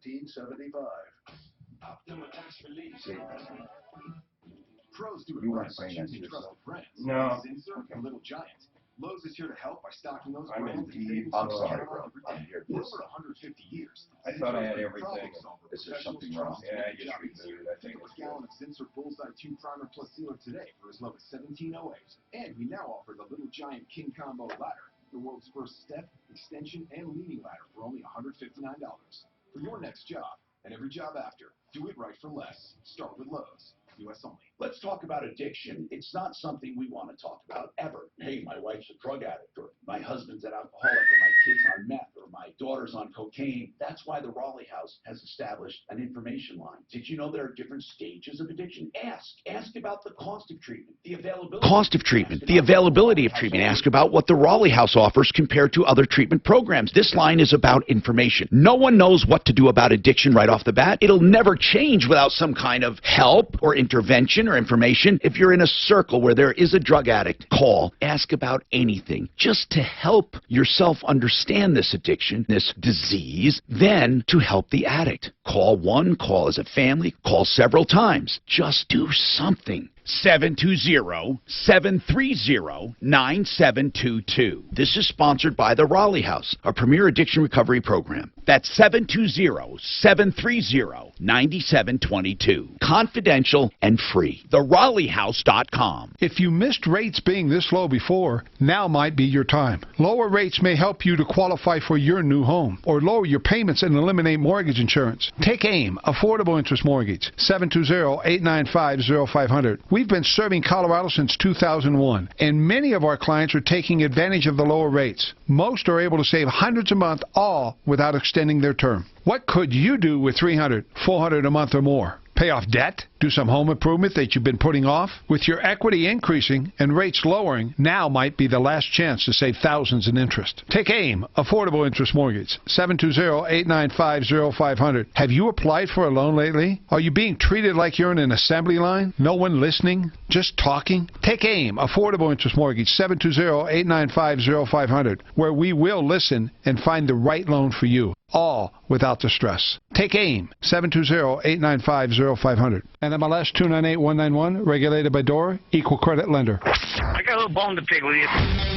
$17.75. Optima Tax Relief. Pros do it You right weren't by saying that to choosing yourself. trusted brands. No. Zinsser and Little Giant. Lowe's is here to help by stocking those I'm brands and indeed. savings I'm you sorry, count on bro. every I'm day. here. For over 150 years. I thought I had Zinsser's been a everything. problem solver. Is there Professionals something wrong? trust Yeah, make I the just job easier. rebooted. I think Pick up it's a gallon of Zinsser Bullseye 2 Primer Plus Sealer today for as low as $17.08. And we now offer the Little Giant King Combo Ladder, the world's first step, extension, and leaning ladder for only $159. For your next job, and every job after, do it right for less. Start with Lowe's. U.S. only. Let's talk about addiction. It's not something we want to talk about ever. Hey, my wife's a drug addict, or my husband's an alcoholic, or my kid's on meth, or my daughter's on cocaine. That's why the Raleigh House has established an information line. Did you know there are different stages of addiction? Ask about the cost of treatment, the availability. Cost of treatment, the availability of treatment. Ask about what the Raleigh House offers compared to other treatment programs. This line is about information. No one knows what to do about addiction right off the bat. It'll never change without some kind of help or intervention or information. If you're in a circle where there is a drug addict, call. Ask about anything just to help yourself understand this addiction, this disease, then to help the addict. Call one, call as a family, call several times. Just do something. 720-730-9722. This is sponsored by the Raleigh House, a premier addiction recovery program. That's 720-730-9722. Confidential and free. TheRaleighHouse.com. If you missed rates being this low before, now might be your time. Lower rates may help you to qualify for your new home or lower your payments and eliminate mortgage insurance. Take AIM, Affordable Interest Mortgage, 720-895-0500. We've been serving Colorado since 2001, and many of our clients are taking advantage of the lower rates. Most are able to save hundreds a month, all without extending their term. What could you do with $300, $400 a month or more? Pay off debt? Do some home improvement that you've been putting off? With your equity increasing and rates lowering, now might be the last chance to save thousands in interest. Take AIM, Affordable Interest Mortgage, 720-895-0500. Have you applied for a loan lately? Are you being treated like you're in an assembly line? No one listening? Just talking? Take AIM, Affordable Interest Mortgage, 720-895-0500, where we will listen and find the right loan for you, all without the stress. Take AIM, 720-895-0500. And MLS 298191, regulated by DORA, equal credit lender. I got a little bone to pick with you.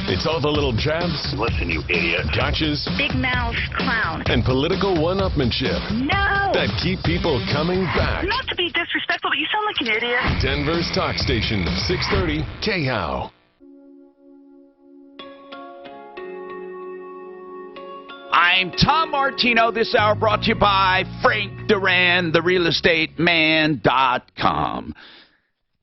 It's all the little jabs. Listen, you idiot. Gotchas. Big mouth clown. And political one-upmanship. No! That keep people coming back. Not to be disrespectful, but you sound like an idiot. Denver's talk station, 630 KHOW. I'm Tom Martino. This hour brought to you by Frank Duran, therealestateman.com.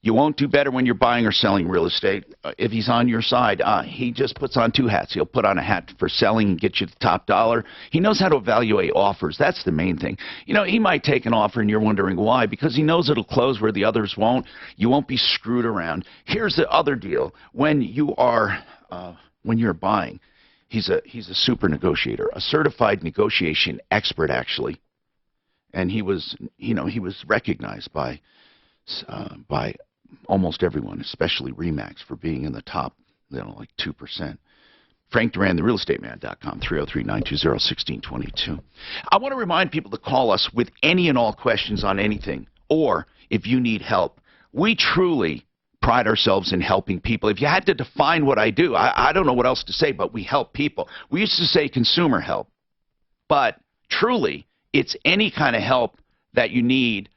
You won't do better when you're buying or selling real estate. If he's on your side, he just puts on two hats. He'll put on a hat for selling and get you the top dollar. He knows how to evaluate offers. That's the main thing. You know, he might take an offer and you're wondering why. Because he knows it'll close where the others won't. You won't be screwed around. Here's the other deal. When you're buying, he's a super negotiator, a certified negotiation expert, actually. And he was recognized by almost everyone, especially RE/MAX, for being in the top, like 2%. Frank Duran, therealestateman.com, 303-920-1622. I want to remind people to call us with any and all questions on anything, or if you need help. We truly pride ourselves in helping people. If you had to define what I do, I don't know what else to say, but we help people. We used to say consumer help, but truly, it's any kind of help that you need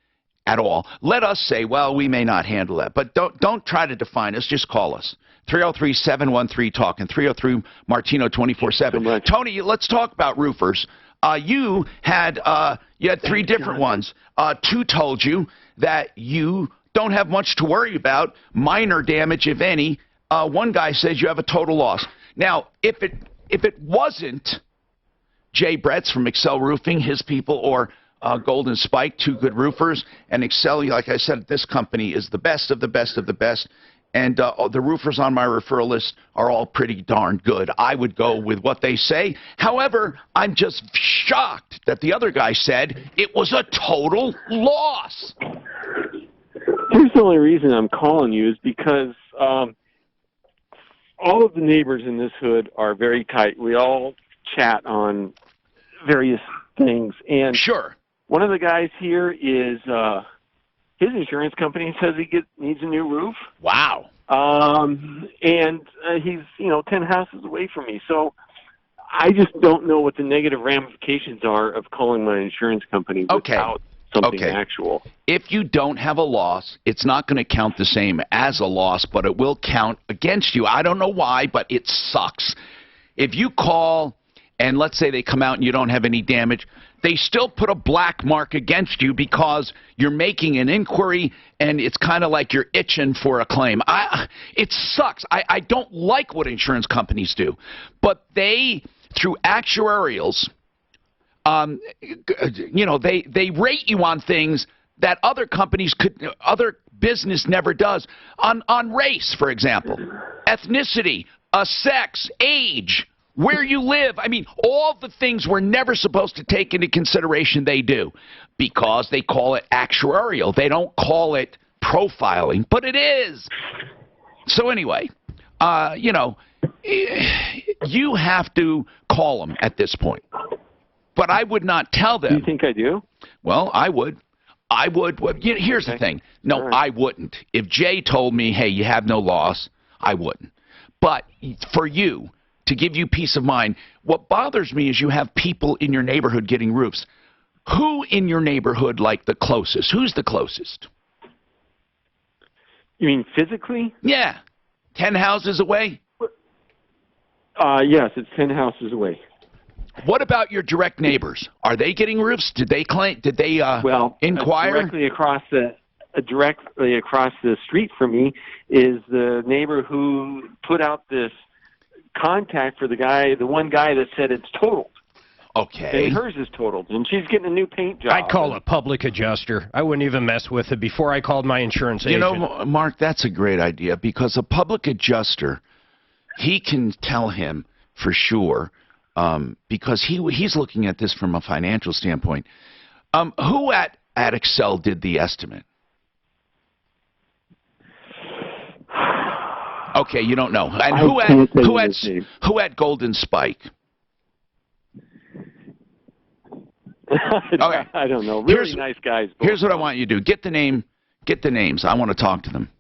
at all. Let us say, well, we may not handle that, but don't try to define us. Just call us. 303-713-TALK and 303-MARTINO-24/7. Tony, let's talk about roofers. You had three different ones. Two told you that you don't have much to worry about, minor damage, if any. One guy says you have a total loss. Now, if it wasn't Jay Bretz from Excel Roofing, his people, or Golden Spike, two good roofers, and Excel, like I said, this company is the best of the best of the best, and the roofers on my referral list are all pretty darn good. I would go with what they say. However, I'm just shocked that the other guy said it was a total loss. Here's the only reason I'm calling you is because all of the neighbors in this hood are very tight. We all chat on various things, and sure. one of the guys here is his insurance company says he needs a new roof. Wow. And he's 10 houses away from me. So I just don't know what the negative ramifications are of calling my insurance company without something actual. If you don't have a loss, it's not going to count the same as a loss, but it will count against you. I don't know why, but it sucks. If you call and let's say they come out and you don't have any damage, they still put a black mark against you because you're making an inquiry and it's kind of like you're itching for a claim. It sucks. I don't like what insurance companies do, but they, through actuarials, they rate you on things that other companies other business never does. On race, for example, ethnicity, sex, age, where you live. I mean, all the things we're never supposed to take into consideration, they do, because they call it actuarial. They don't call it profiling, but it is. So anyway, you have to call them at this point. But I would not tell them. Do you think I do? Well, I would. Well, here's the thing. No, right. I wouldn't. If Jay told me, hey, you have no loss, I wouldn't. But for you, to give you peace of mind, what bothers me is you have people in your neighborhood getting roofs. Who in your neighborhood, like, the closest? Who's the closest? You mean physically? Yeah. 10 houses away? Yes, it's 10 houses away. What about your direct neighbors? Are they getting roofs? Did they claim? Did they inquire? Directly across the street from me is the neighbor who put out this contact for the one guy that said it's totaled. Okay. And hers is totaled, and she's getting a new paint job. I'd call a public adjuster. I wouldn't even mess with it before I called my insurance agent. You know, Mark, that's a great idea, because a public adjuster, he can tell him for sure. Because he's looking at this from a financial standpoint. Who at Excel did the estimate? Okay, you don't know. And who at Golden Spike? Okay. I don't know. Really nice guys. Here's what I want you to do. Get the names. I want to talk to them.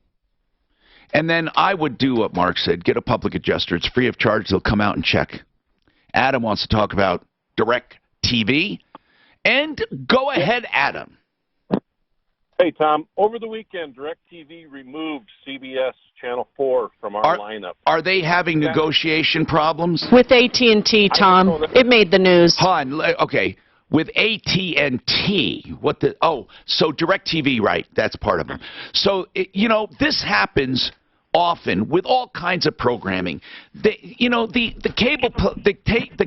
And then I would do what Mark said. Get a public adjuster. It's free of charge. They'll come out and check. Adam wants to talk about Direct TV. And go ahead, Adam. Hey, Tom. Over the weekend, Direct TV removed CBS Channel 4 from our lineup. Are they having negotiation problems? With AT&T, Tom. It made the news. Okay. With AT&T, so Direct TV, right? That's part of them. So, this happens often with all kinds of programming. The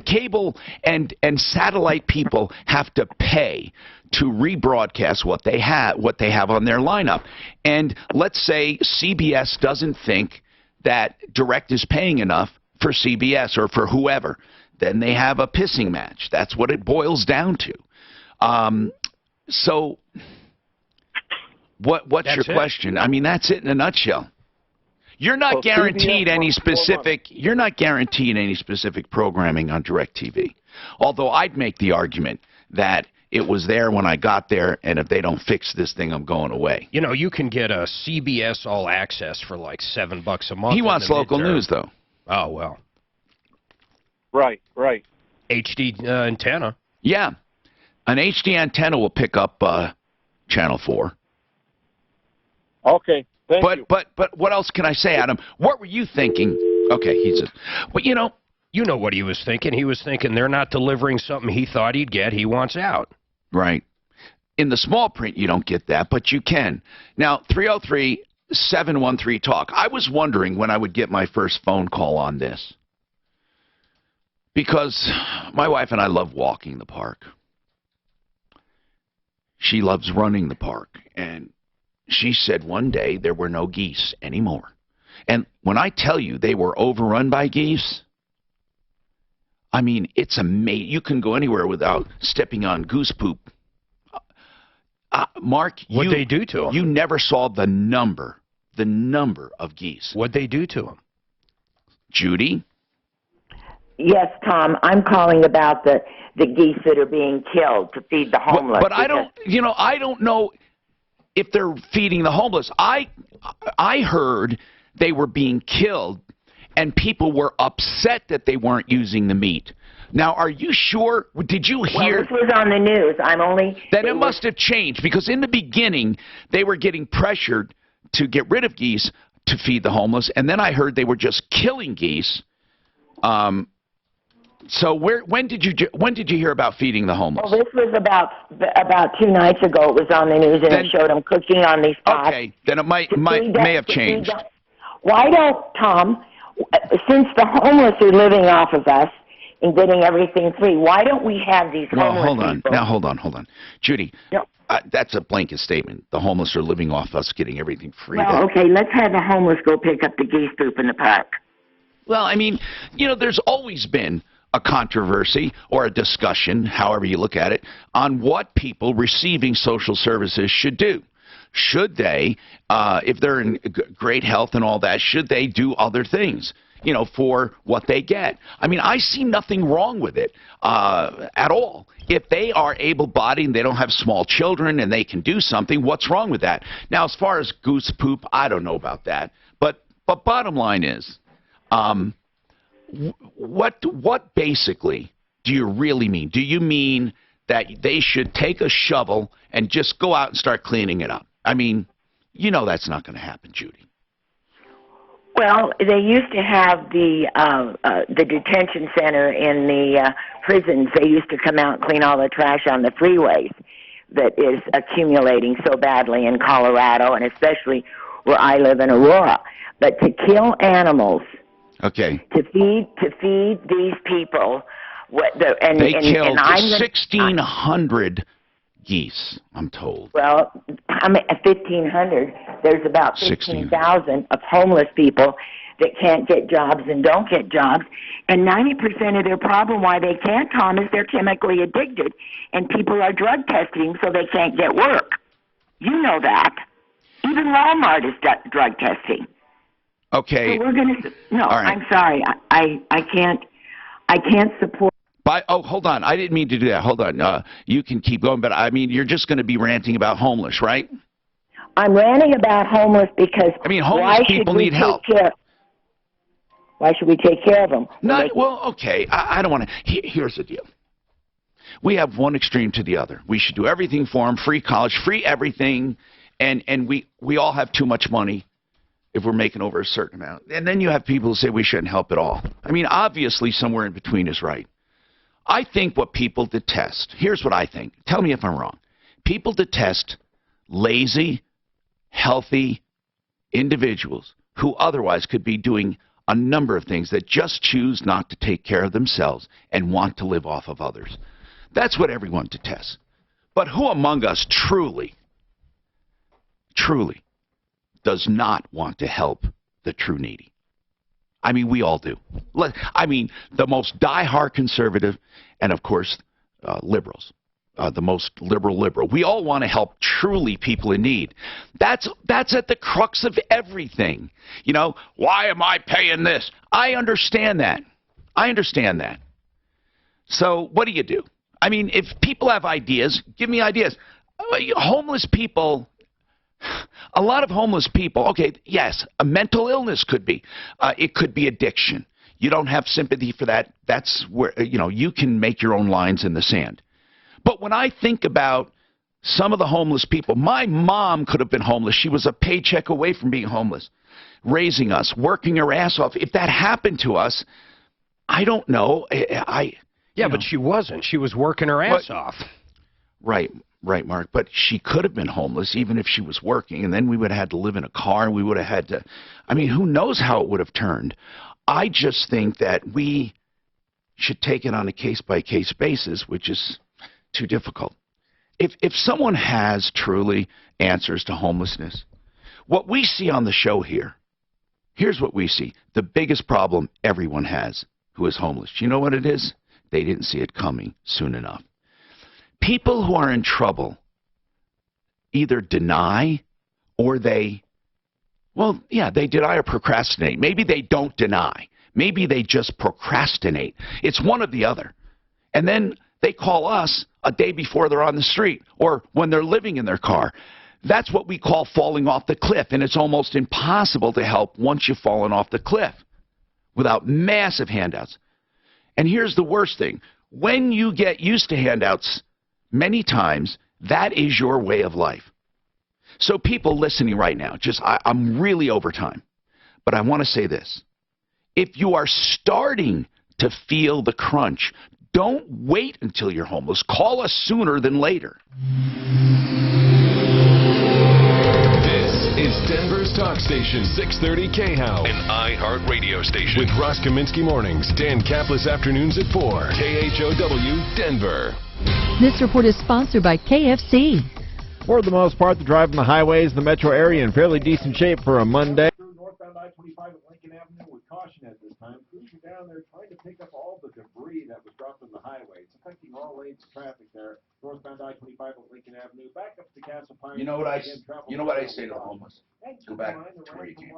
cable and satellite people have to pay to rebroadcast what they have on their lineup. And let's say CBS doesn't think that Direct is paying enough for CBS or for whoever. Then they have a pissing match. That's what it boils down to. So what's your question? I mean, that's it in a nutshell. You're not guaranteed any specific. You're not guaranteed any specific programming on DirecTV. Although I'd make the argument that it was there when I got there, and if they don't fix this thing, I'm going away. You know, you can get a CBS All Access for like $7 a month. He wants local news, though. Oh well. Right. HD antenna. Yeah, an HD antenna will pick up Channel 4. Okay. Thank you. But what else can I say, Adam? What were you thinking? Okay, but you know what he was thinking. He was thinking they're not delivering something he thought he'd get. He wants out. Right. In the small print, you don't get that, but you can. Now, 303-713-TALK. I was wondering when I would get my first phone call on this, because my wife and I love walking the park. She loves running the park, and she said one day there were no geese anymore. And when I tell you they were overrun by geese, I mean, it's amazing. You can go anywhere without stepping on goose poop. Mark, what'd they do to them? You never saw the number of geese. What'd they do to them? Judy? Yes, Tom. I'm calling about the geese that are being killed to feed the homeless. But I don't, I don't know if they're feeding the homeless. I heard they were being killed, and people were upset that they weren't using the meat. Now, are you sure? Did you hear? Well, this was on the news. Then it must have changed, because in the beginning they were getting pressured to get rid of geese to feed the homeless, and then I heard they were just killing geese. So when did you hear about feeding the homeless? Well, this was about 2 nights ago. It was on the news, and it showed them cooking on these pots. Okay, then it may have changed. Why don't, Tom, since the homeless are living off of us and getting everything free, why don't we have these homeless people? Now, hold on. Judy, that's a blanket statement. The homeless are living off us, getting everything free. Well, okay, let's have the homeless go pick up the geese poop in the park. Well, I mean, there's always been a controversy or a discussion, however you look at it, on what people receiving social services should do. Should they, if they're in great health and all that, should they do other things, for what they get? I mean, I see nothing wrong with it at all. If they are able-bodied and they don't have small children and they can do something, what's wrong with that? Now, as far as goose poop, I don't know about that. But bottom line is, what basically do you really mean? Do you mean that they should take a shovel and just go out and start cleaning it up? I mean, that's not going to happen, Judy. Well, they used to have the detention center in the prisons. They used to come out and clean all the trash on the freeways that is accumulating so badly in Colorado, and especially where I live in Aurora. But to kill animals, okay, to feed these people, they killed 1,600 geese, I'm told. Well, 1,500. There's about 15,000 of homeless people that can't get jobs and don't get jobs. And 90% of their problem why they can't, Tom, is they're chemically addicted. And people are drug testing so they can't get work. You know that. Even Walmart is drug testing. Okay. So we're going to... No, right. I'm sorry. I can't support... hold on. I didn't mean to do that. Hold on. You can keep going, but I mean, you're just going to be ranting about homeless, right? I'm ranting about homeless because homeless people need help. Why should we take care of them? Okay. I don't want to. Here's the deal. We have one extreme to the other. We should do everything for them, free college, free everything, and we all have too much money if we're making over a certain amount. And then you have people who say we shouldn't help at all. I mean, obviously, somewhere in between is right. I think what people detest, here's what I think. Tell me if I'm wrong. People detest lazy, healthy individuals who otherwise could be doing a number of things that just choose not to take care of themselves and want to live off of others. That's what everyone detests. But who among us truly does not want to help the true needy? I mean, we all do. I mean, the most diehard conservative and, of course, liberals, the most liberal. We all want to help truly people in need. That's at the crux of everything. Why am I paying this? I understand that. So what do? I mean, if people have ideas, give me ideas. Homeless people... A lot of homeless people, okay, yes, a mental illness could be. It could be addiction. You don't have sympathy for that. That's where, you can make your own lines in the sand. But when I think about some of the homeless people, my mom could have been homeless. She was a paycheck away from being homeless, raising us, working her ass off. If that happened to us, I don't know. But she wasn't. She was working her ass off. Right, Mark, but she could have been homeless even if she was working, and then we would have had to live in a car, and we would have had to, who knows how it would have turned. I just think that we should take it on a case-by-case basis, which is too difficult. If someone has truly answers to homelessness, what we see on the show here's what we see. The biggest problem everyone has who is homeless. You know what it is? They didn't see it coming soon enough. People who are in trouble either deny or they deny or procrastinate. Maybe they don't deny. Maybe they just procrastinate. It's one or the other. And then they call us a day before they're on the street or when they're living in their car. That's what we call falling off the cliff, and it's almost impossible to help once you've fallen off the cliff without massive handouts. And here's the worst thing. When you get used to handouts, many times, that is your way of life. So people listening right now, I'm really over time, but I want to say this. If you are starting to feel the crunch, don't wait until you're homeless. Call us sooner than later. Is Denver's talk station, 630 KHOW, an iHeart radio station. With Ross Kaminsky mornings, Dan Kaplis afternoons at 4, KHOW, Denver. This report is sponsored by KFC. For the most part, the drive on the highways in the metro area in fairly decent shape for a Monday. Northbound I-25 at Lincoln Avenue with caution at this time. Crews are down there trying to pick up all the debris that was dropped on the highway. It's affecting all lanes of traffic there. Northbound I-25 at Lincoln Avenue, back up to Castle Pines. You know what I say to the homeless? Go back to where you came.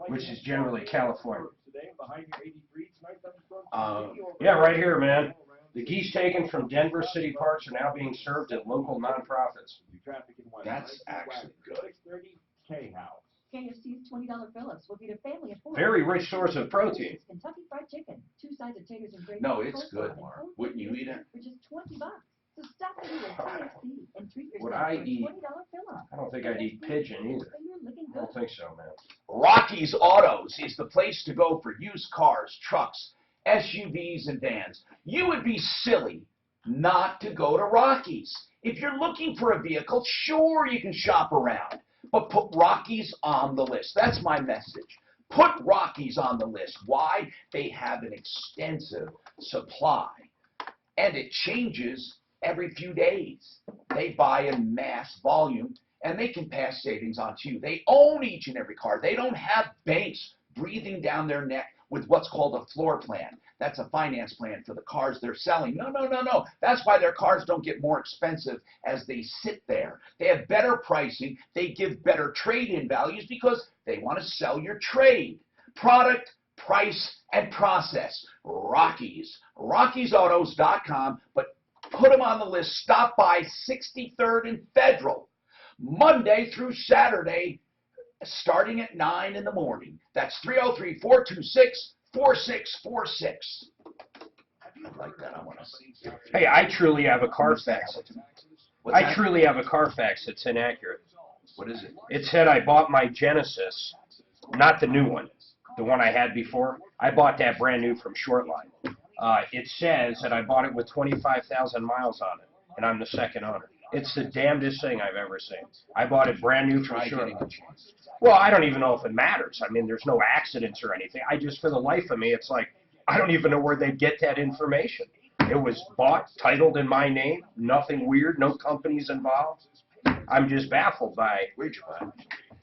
Which is generally California. Yeah, right here, man. The geese taken from Denver city parks are now being served at local nonprofits. That's actually good. KFC's $20 Phillips will feed a family of 4. Very rich source of protein. Kentucky Fried Chicken, 2 sides of taters and gravy. No, it's good, Mark. Wouldn't you eat it? For just $20. So stop it at KFC and treat yourself Would to I a $20 eat? Phillips. I don't think I'd eat pigeon either. I don't think so, man. Rocky's Autos is the place to go for used cars, trucks, SUVs, and vans. You would be silly not to go to Rocky's. If you're looking for a vehicle, sure, you can shop around, but put Rocky's on the list. That's my message. Put Rocky's on the list. Why? They have an extensive supply, and it changes every few days. They buy in mass volume, and they can pass savings on to you. They own each and every car. They don't have banks breathing down their neck with what's called a floor plan. That's a finance plan for the cars they're selling. No, no, no, no. That's why their cars don't get more expensive as they sit there. They have better pricing. They give better trade-in values because they want to sell your trade. Product, price, and process. Rocky's. Rocky'sAutos.com. But put them on the list. Stop by 63rd and Federal. Monday through Saturday, starting at 9 in the morning. That's 303-426-4646. I like that. I want to see. Hey, I truly have a Carfax. I truly have a Carfax that's inaccurate. What is it? It said I bought my Genesis, not the new one, the one I had before. I bought that brand new from Shortline. It says that I bought it with 25,000 miles on it, and I'm the second owner. It's the damnedest thing I've ever seen. I bought it brand new from Shortline. Well, I don't even know if it matters. I mean, there's no accidents or anything. For the life of me, it's like, I don't even know where they get that information. It was bought, titled in my name, nothing weird, no companies involved. I'm just baffled by. Where'd you buy it?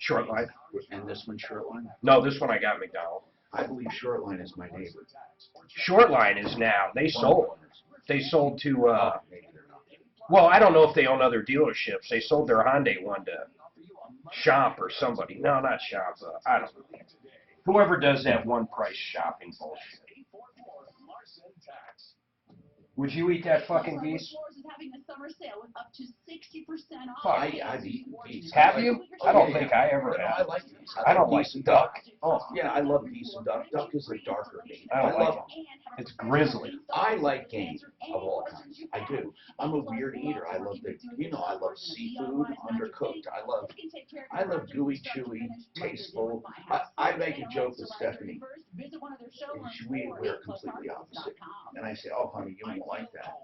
Shortline. And this one, Shortline? No, this one I got McDonald. I believe Shortline is my neighbor. Shortline is now. They sold. They sold to, well, I don't know if they own other dealerships. They sold their Hyundai one to Shop or somebody. No, not Shop. I don't know. Whoever does that one price shopping bullshit. Would you eat that fucking geese? Fuck. I've eaten geese. Have you? I don't think I ever have. I like geese. I don't like duck. Oh, yeah, I love geese and duck. Duck is a darker meat. I don't like it. It's grizzly. I like game of all kinds. I do. I'm a weird eater. I love I love seafood, undercooked. I love gooey, chewy, tasteful. I make a joke with Stephanie. We're completely opposite. And I say, oh, honey, you won't like that.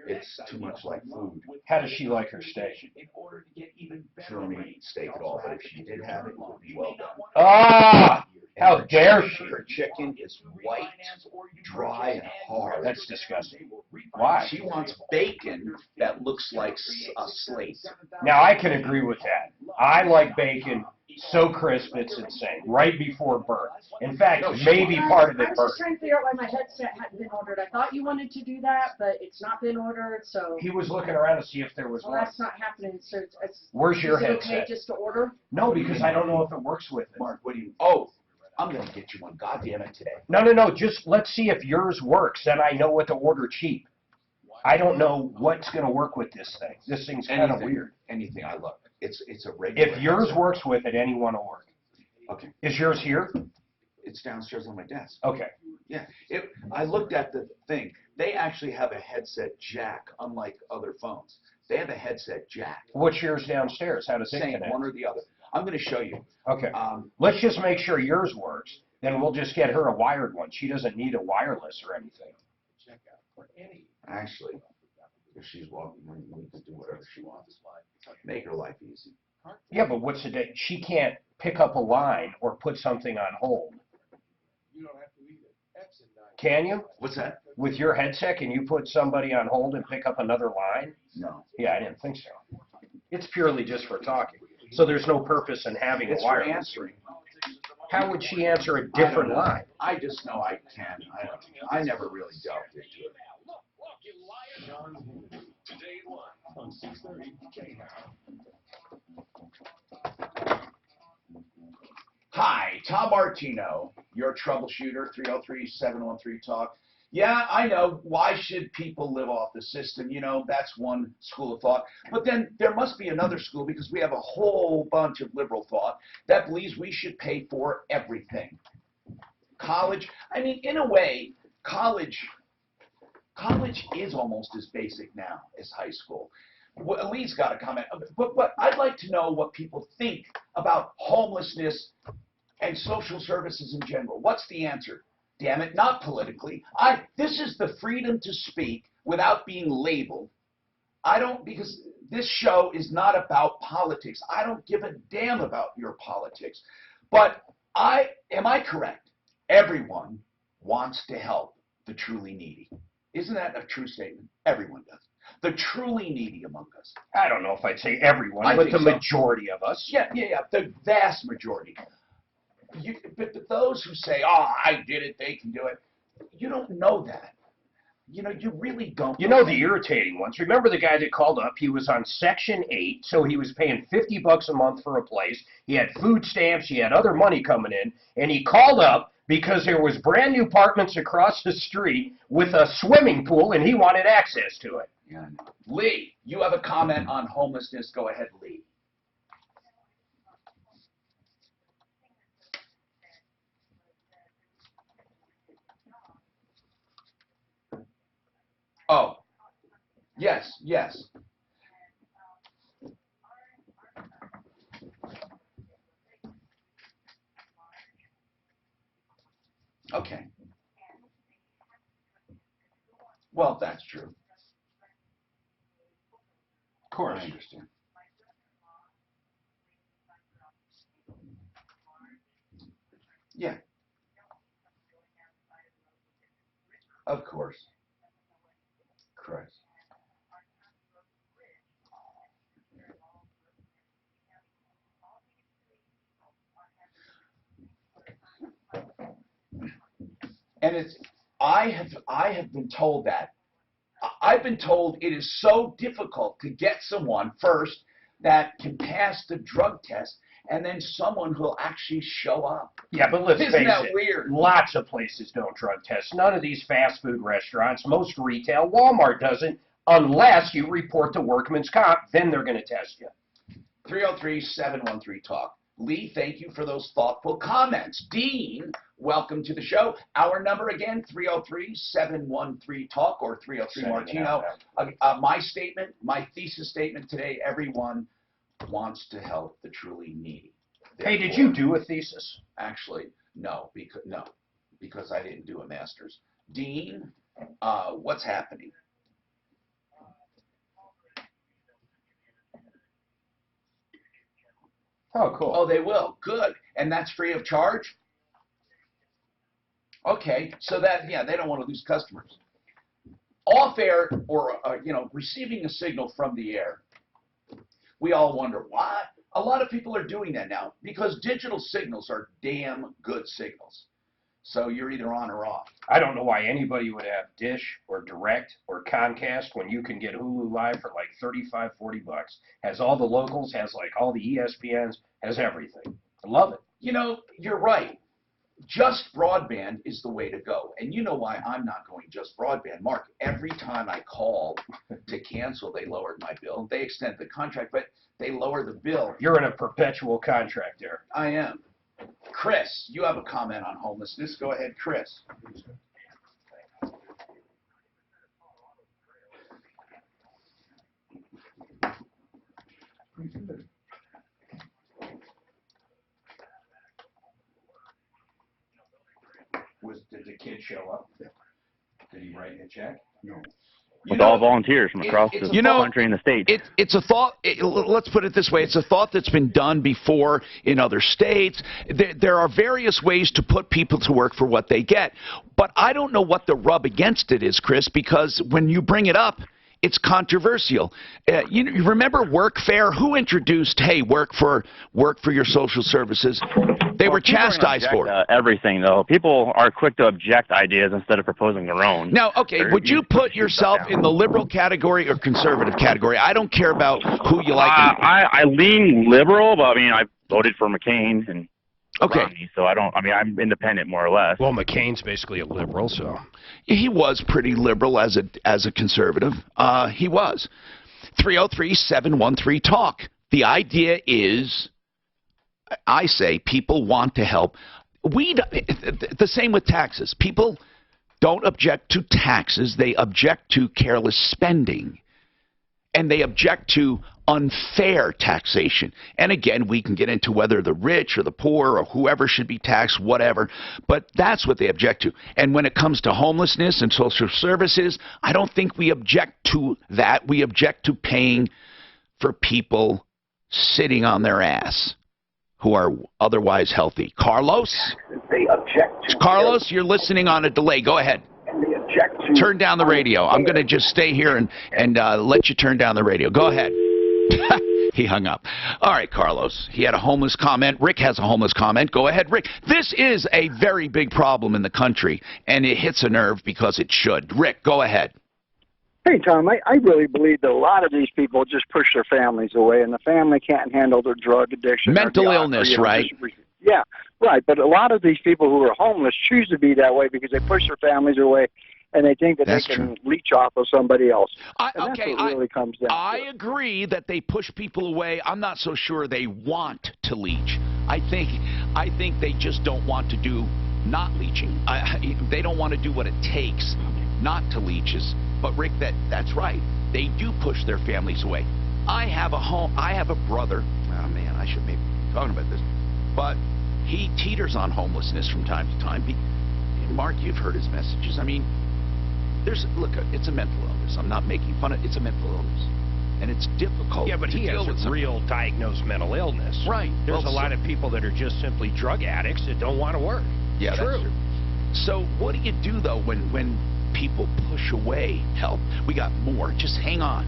It's too much like food. How does she like her steak? She don't eat steak at all, but if she did have it, it would be well done. Ah! How dare she? Her chicken is white, dry, and hard. That's disgusting. Why? She wants bacon that looks like a slate. Now, I can agree with that. I like bacon So crisp, it's insane. Right before birth. In fact, No, maybe part of I it was birth. just trying to figure out why my headset hadn't been ordered. I thought you wanted to do that, but it's not been ordered, so. He was looking around to see if there was Well, one. that's not happening, so Where's your is it okay headset? just to order? No, because I don't know if it works with it. Mark, what do you? Oh, I'm gonna get you one. God damn it today. No. Just let's see if yours works. Then I know what to order cheap. I don't know what's going to work with this thing. This thing's kind of weird. Anything I look. It's a regular. If yours headset. works with it, any one will work. Okay. Is yours here? It's downstairs on my desk. Okay. Yeah. I looked at the thing. They actually have a headset jack, unlike other phones. They have a headset jack. What's yours downstairs? How does it Same, connect? one or the other. I'm going to show you. Okay. Let's just make sure yours works. Then we'll just get her a wired one. She doesn't need a wireless or anything. Actually, if she's walking, we can do whatever she wants. Make her life easy. Yeah, but what's the day? She can't pick up a line or put something on hold. Can you? What's that? With your headset, can you put somebody on hold and pick up another line? No. Yeah, I didn't think so. It's purely just for talking. So there's no purpose in having It's a for wireless. answering. How would she answer a different line? I just know I can. I never really delved into it. Today at 1 on 630 Hi, Tom Martino, your troubleshooter, 303-713-TALK. Yeah, I know, why should people live off the system? You know, that's one school of thought. But then there must be another school, because we have a whole bunch of liberal thought that believes we should pay for everything. College, I mean, in a way, college is almost as basic now as high school. Well, Lee's got a comment, but I'd like to know what people think about homelessness and social services in general. What's the answer? Damn it, not politically. This is the freedom to speak without being labeled. Because this show is not about politics. I don't give a damn about your politics. But am I correct? Everyone wants to help the truly needy. Isn't that a true statement? Everyone does. The truly needy among us. I don't know if I'd say everyone, but the majority of us. Yeah, the vast majority. But those who say, oh, I did it, they can do it, you don't know that. You know, you really don't. You know the irritating ones. Remember the guy that called up? He was on Section 8, so he was paying $50 a month for a place. He had food stamps. He had other money coming in. And he called up because there was brand new apartments across the street with a swimming pool, and he wanted access to it. Yeah, I know. Lee, you have a comment on homelessness. Go ahead, Lee. Oh, yes. Okay. Well, that's true. Of course. I understand. Yeah. Of course. Christ. And I have been told that. I've been told it is so difficult to get someone first that can pass the drug test, and then someone who'll actually show up. Yeah, but let's Isn't face that it, weird? Lots of places don't drug test. None of these fast food restaurants, most retail, Walmart doesn't, unless you report to Workman's Comp, then they're going to test you. 303-713-TALK. Lee, thank you for those thoughtful comments. Dean, welcome to the show. Our number again, 303-713-TALK or 303-Martino. My thesis statement today, everyone wants to help the truly needy. Hey, did you do a thesis? Actually, no, because I didn't do a master's. Dean, what's happening? Oh, cool. Oh, they will. Good. And that's free of charge? Okay, so they don't want to lose customers. Off air or, receiving a signal from the air. We all wonder, A lot of people are doing that now because digital signals are damn good signals. So you're either on or off. I don't know why anybody would have Dish or Direct or Comcast when you can get Hulu Live for like $35, $40. Has all the locals, has like all the ESPNs, has everything. I love it. You know, you're right. Just broadband is the way to go. And you know why I'm not going just broadband. Mark, every time I call to cancel, they lowered my bill. They extended the contract, but they lower the bill. You're in a perpetual contract there. I am. Chris, you have a comment on homelessness. Go ahead, Chris. Did the kid show up? Did he write a check? No. With all volunteers from across the country and the state. It's a thought. Let's put it this way. It's a thought that's been done before in other states. There are various ways to put people to work for what they get. But I don't know what the rub against it is, Chris, because when you bring it up, it's controversial. You remember workfare? Who introduced, hey, work for your social services? They were chastised for it. Everything, though. People are quick to object ideas instead of proposing their own. Now, okay, would you put yourself in the liberal category or conservative category? I don't care about who you like. I lean liberal, but I mean, I voted for McCain and Romney, so I don't. I mean, I'm independent more or less. Well, McCain's basically a liberal, so he was pretty liberal as a conservative. He was. 303-713-TALK. The idea is, I say, people want to help. The same with taxes. People don't object to taxes. They object to careless spending. And they object to unfair taxation. And again, we can get into whether the rich or the poor or whoever should be taxed, whatever. But that's what they object to. And when it comes to homelessness and social services, I don't think we object to that. We object to paying for people sitting on their ass who are otherwise healthy. Carlos? They object to Carlos, you're listening on a delay. Go ahead. And they object to turn down the radio. I'm going to just stay here and let you turn down the radio. Go ahead. He hung up. All right, Carlos. He had a homeless comment. Rick has a homeless comment. Go ahead, Rick. This is a very big problem in the country, and it hits a nerve because it should. Rick, go ahead. Hey, Tom, I really believe that a lot of these people just push their families away, and the family can't handle their drug addiction. Mental illness, right? Yeah, right. But a lot of these people who are homeless choose to be that way because they push their families away, and they think that they can leech off of somebody else. That's what it really comes down to. I agree that they push people away. I'm not so sure they want to leech. I think they just don't want to do not leeching. They don't want to do what it takes not to leech. But Rick, that's right. They do push their families away. I have a brother. Oh man, I should maybe be talking about this. But he teeters on homelessness from time to time. Mark, you've heard his messages. I mean, look, it's a mental illness. I'm not making fun of it. It's a mental illness. And it's difficult. Yeah, but he has a real diagnosed mental illness. Right. There's a lot of people that are just simply drug addicts that don't want to work. Yeah, true. That's true. So what do you do, though, when people push away help? We got more. Just hang on.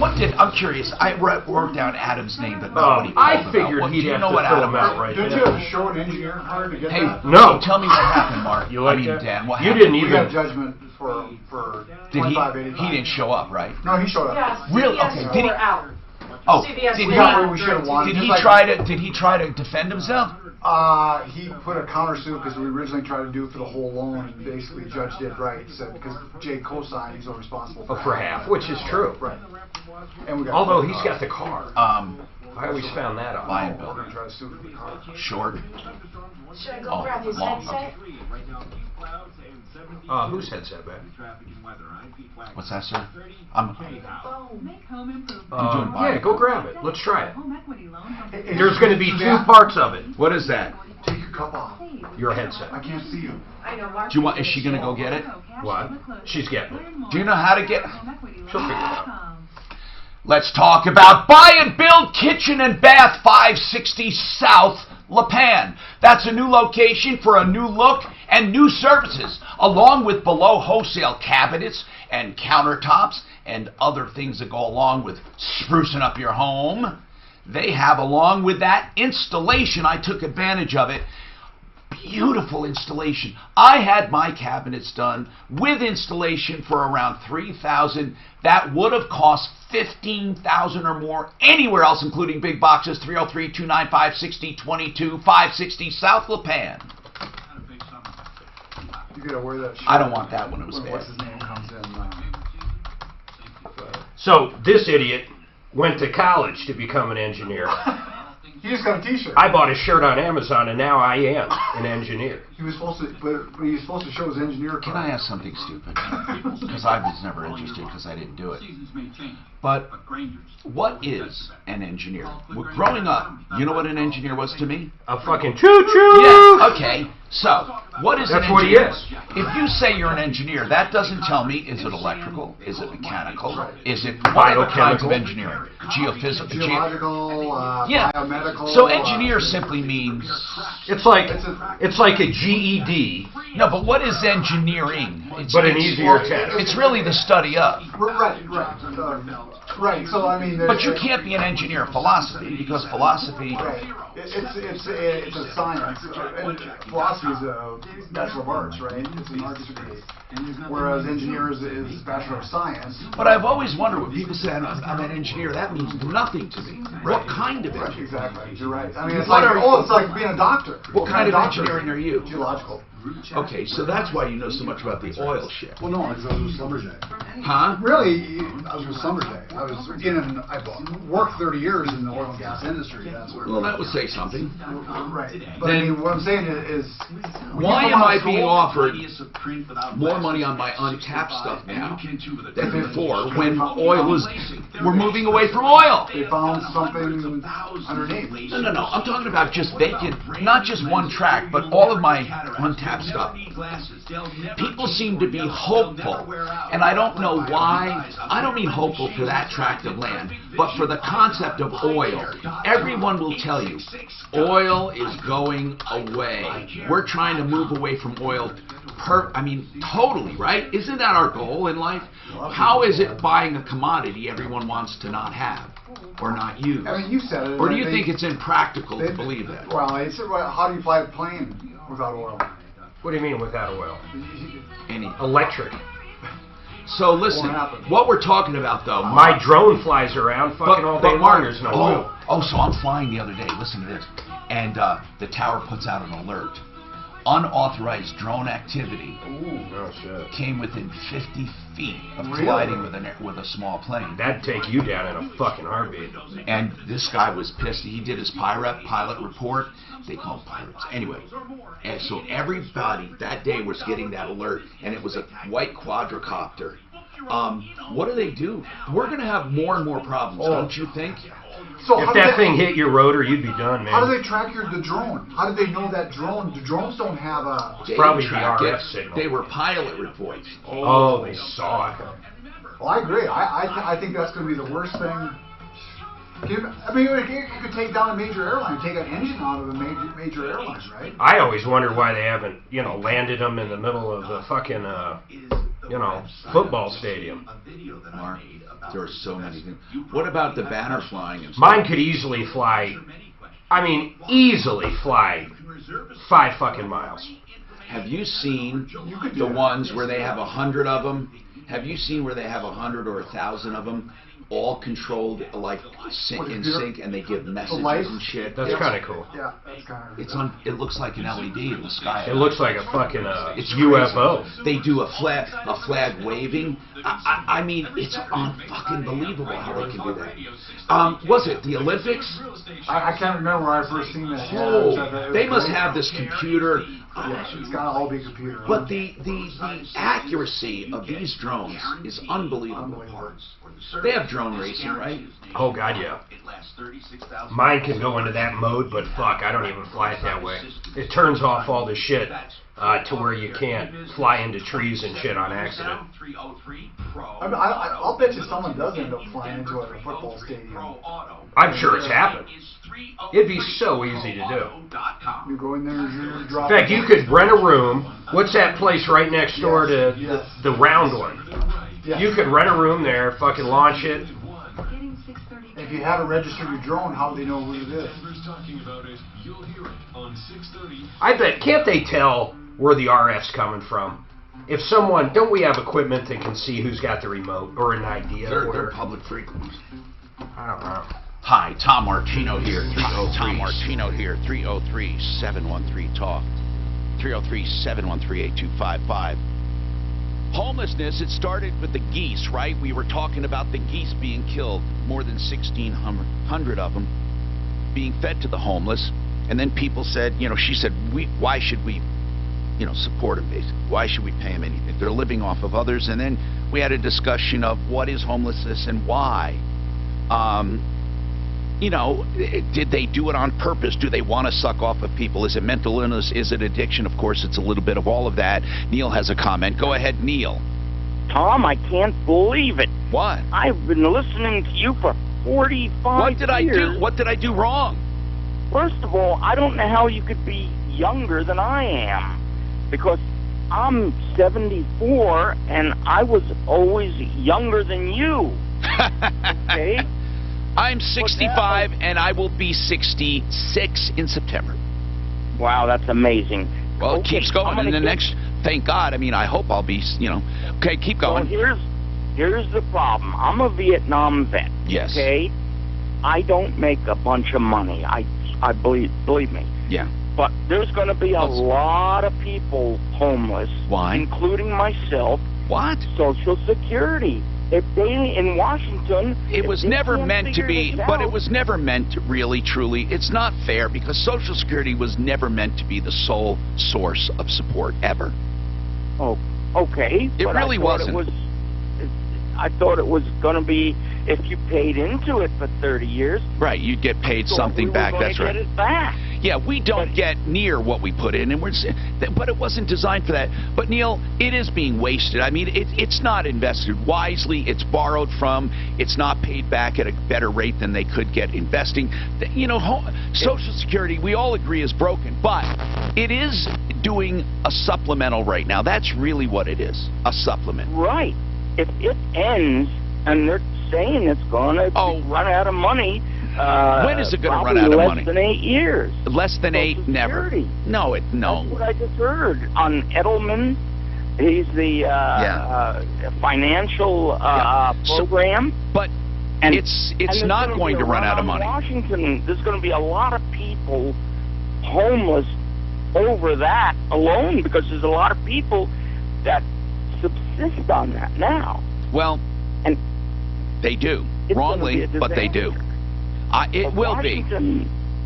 I'm curious. I wrote down Adam's name, but nobody. I figured he'd have to fill him out right now. Did you have to show an engineer card to get that? No. Tell me what happened, Mark. You like that? Dan, what you happened? didn't even. We got judgment for $25.85. He didn't show up, right? No, he showed up. Yes. Really? Okay. Did he? Oh, did he try to defend himself? He put a countersuit because we originally tried to do it for the whole loan, and basically the judge did right. He said because Jay co-signed, he's responsible for half, which is true. Right. And we got although he's got the car. I always found that out. Lion Bill. We're gonna try to sue the car. Short. Should I go grab his headset? Whose headset, man? What's that, sir? Yeah, go grab it. Let's try it. There's going to be two parts of it. What is that? Take your cup off. Your headset. I can't see you. I know, Mark. Do you want? Is she going to go get it? What? She's getting it. Do you know how to get? She'll figure it out. Let's talk about Buy and Build Kitchen and Bath, 560 South La Pan. That's a new location for a new look and new services, along with below wholesale cabinets and countertops and other things that go along with sprucing up your home. they have, along with that installation, I took advantage of it. Beautiful installation. I had my cabinets done with installation for around $3,000. That would have cost $15,000 or more anywhere else, including big boxes. 303-295-6022, 560 South La Pan. You gotta wear that shirt. I don't want that one. It was when bad. What's his name comes in. So this idiot went to college to become an engineer. He just got a T-shirt. I bought a shirt on Amazon, and now I am an engineer. He was supposed to, but he was supposed to show his engineer card. Can I ask something stupid? Because I was never interested because I didn't do it. But what is an engineer? Well, growing up, you know what an engineer was to me? A fucking choo-choo! Yeah, okay. So, what is an That's what he engineer? is. If you say you're an engineer, that doesn't tell me, is it electrical? Is it mechanical? Is it what other kinds of engineering? Geophysical? Geological, yeah. biomedical. So engineer simply means... It's like a GED. No, but what is engineering? But an easier test. It's really the study of. Right. Right. So I mean, but you can't be an engineer of philosophy because philosophy. Right. It's a science, and philosophy is a Bachelor of Arts, right? It's an arts degree. Whereas engineers is Bachelor of Science. But I've always wondered when people say I'm an engineer, that means nothing to me. Right. What kind of engineer? Exactly. You're right. I mean, it's like being a doctor. What kind of engineering are you? Geological. Okay, so that's why you know so much about the oil shit. Well, no, because I was with Schlumberger. Huh? Really, I was with Schlumberger. I worked 30 years in the oil and gas industry. That's where. Well, that would say something. Right. But I mean, what I'm saying is, why am I being offered more money on my untapped stuff now than before when oil is, we're moving away from oil? They found something underneath. No. I'm talking about just vacant, not just one tract, but all of my untapped stuff. People seem to be hopeful, and I don't know why. I don't mean hopeful for that tract of land, but for the concept of oil. Everyone will tell you, oil is going away. We're trying to move away from oil. Totally, right? Isn't that our goal in life? How is it buying a commodity everyone wants to not have or not use? I mean, you said it. Or do you think it's impractical to believe that? Well, how do you fly a plane without oil? What do you mean without oil? Any electric. So listen, what we're talking about though, my drone flies around fucking all day long. There's no oil. So I'm flying the other day. Listen to this, and the tower puts out an alert. Unauthorized drone activity came within 50 feet of colliding with a small plane. That'd take you down in a fucking heartbeat. And this guy was pissed. He did his pilot report. They call them pirates. Anyway, and so everybody that day was getting that alert, and it was a white quadricopter. What do they do? We're going to have more and more problems, don't you think? So if that thing hit your rotor, you'd be done, man. How do they track the drone? How do they know that drone? The drones don't have a... Probably the RF signal. They were pilot reports. Oh, they saw it. Well, I agree. I think that's going to be the worst thing. I mean, it could take down a major airline, take an engine out of a major airline, right? I always wonder why they haven't, landed them in the middle of the fucking, football stadium. Mark, there are so many things. What about the banner flying and stuff? Mine could easily fly, easily fly 5 fucking miles. Have you seen the ones where they have 100 of them? Have you seen where they have 100 or 1,000 of them? All controlled in sync, and they give messages and shit. That's kind of cool. Yeah, that's kind of. It looks like an LED in the sky. It looks like a fucking it's UFO. They do a flag waving. I mean, it's unfucking believable how they can do that. Was it the Olympics? I can't remember where I first seen that. They must have this computer. Yes, it's got to all be computer. But the accuracy of these drones is unbelievable. They have drone racing, right? Oh god, yeah. Mine can go into that mode, but fuck, I don't even fly it that way. It turns off all the shit to where you can't fly into trees and shit on accident. I'll bet you someone does end up flying into a football stadium. I'm sure it's happened. It'd be so easy to do. You go in there, you drop. In fact, you could rent a room. What's that place right next door to the round one? Yes. You could rent a room there, fucking launch it. if you haven't registered your drone, how do they know who it is? I bet, can't they tell where the RF's coming from? If someone, don't we have equipment that can see who's got the remote or an idea? They're public frequencies. I don't know. Hi, Tom Martino here. Tom Martino here. 303-713-TALK. 303-713-8255. Homelessness, it started with the geese, right? We were talking about the geese being killed, more than 1,600 of them being fed to the homeless. And then people said, you know, she said, why should we, you know, support them, basically? Why should we pay them anything? They're living off of others. And then we had a discussion of what is homelessness and why. You know, did they do it on purpose? Do they want to suck off of people? Is it mental illness? Is it addiction? Of course, it's a little bit of all of that. Neil has a comment. Go ahead, Neil. Tom, I can't believe it. What? I've been listening to you for 45 What did years. I do? What did I do wrong? First of all, I don't know how you could be younger than I am, because I'm 74 and I was always younger than you. Okay? I'm 65 and I will be 66 in September. Wow, that's amazing. Well, okay, it keeps going. And the next, thank God, I mean, I hope I'll be, you know. Okay, keep going. Well, here's the problem. I'm a Vietnam vet. Yes. Okay? I don't make a bunch of money. I believe me. Yeah. But there's going to be a lot of people homeless. Why? Including myself. What? Social Security. If they, in Washington... It was never meant to be, but it was never meant to really, truly. It's not fair, because Social Security was never meant to be the sole source of support, ever. Oh, okay. It really wasn't. I thought it was going to be, if you paid into it for 30 years... Right, you'd get paid something back, that's right. Get it back. Yeah, we don't get near what we put in, and but it wasn't designed for that. But Neil, it is being wasted. I mean, it's not invested wisely. It's borrowed from. It's not paid back at a better rate than they could get investing. You know, Social Security, we all agree, is broken, but it is doing a supplemental right now. That's really what it is, a supplement. Right. If it ends, and they're saying it's going to run out of money. When is it going to run out of money? Less than 8 years. Less than Social 8, never. Security. No. That's what I just heard on Edelman. He's the financial program. But it's not going to run out of money. Washington, there's going to be a lot of people homeless over that alone, because there's a lot of people that subsist on that now. Well, and they do. Wrongly, but they do. It will be.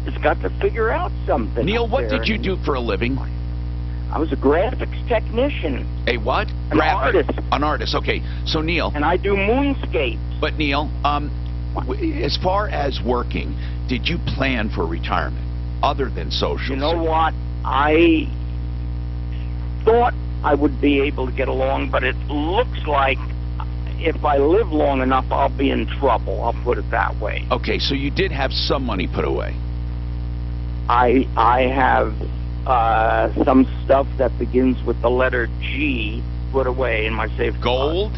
It's got to figure out something. Neil, what did you do for a living? I was a graphics technician. A what? An artist. An artist. Okay. So Neil. And I do moonscapes. But Neil, as far as working, did you plan for retirement other than Social? You know what? I thought I would be able to get along, but it looks like if I live long enough, I'll be in trouble. I'll put it that way. Okay, so you did have some money put away. I have some stuff that begins with the letter G put away in my safe. Gold?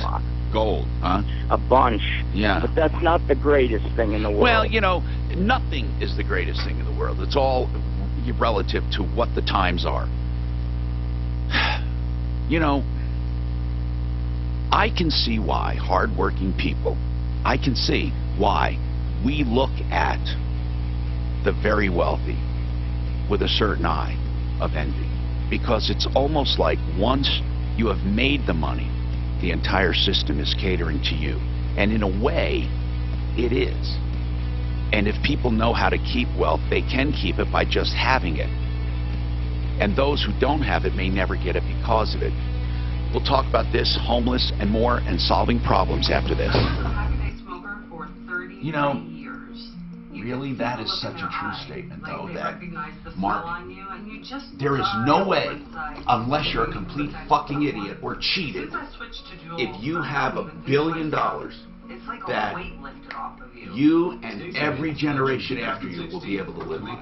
Gold, huh? A bunch. Yeah. But that's not the greatest thing in the world. Well, you know, nothing is the greatest thing in the world. It's all relative to what the times are. You know, I can see why hardworking people, I can see why we look at the very wealthy with a certain eye of envy. Because it's almost like once you have made the money, the entire system is catering to you. And in a way, it is. And if people know how to keep wealth, they can keep it by just having it. And those who don't have it may never get it because of it. We'll talk about this, homeless, and more, and solving problems after this. You know, really, that is such a true statement, though, that, Mark, there is no way, unless you're a complete fucking idiot or cheated, if you have $1 billion that you and every generation after you will be able to live on.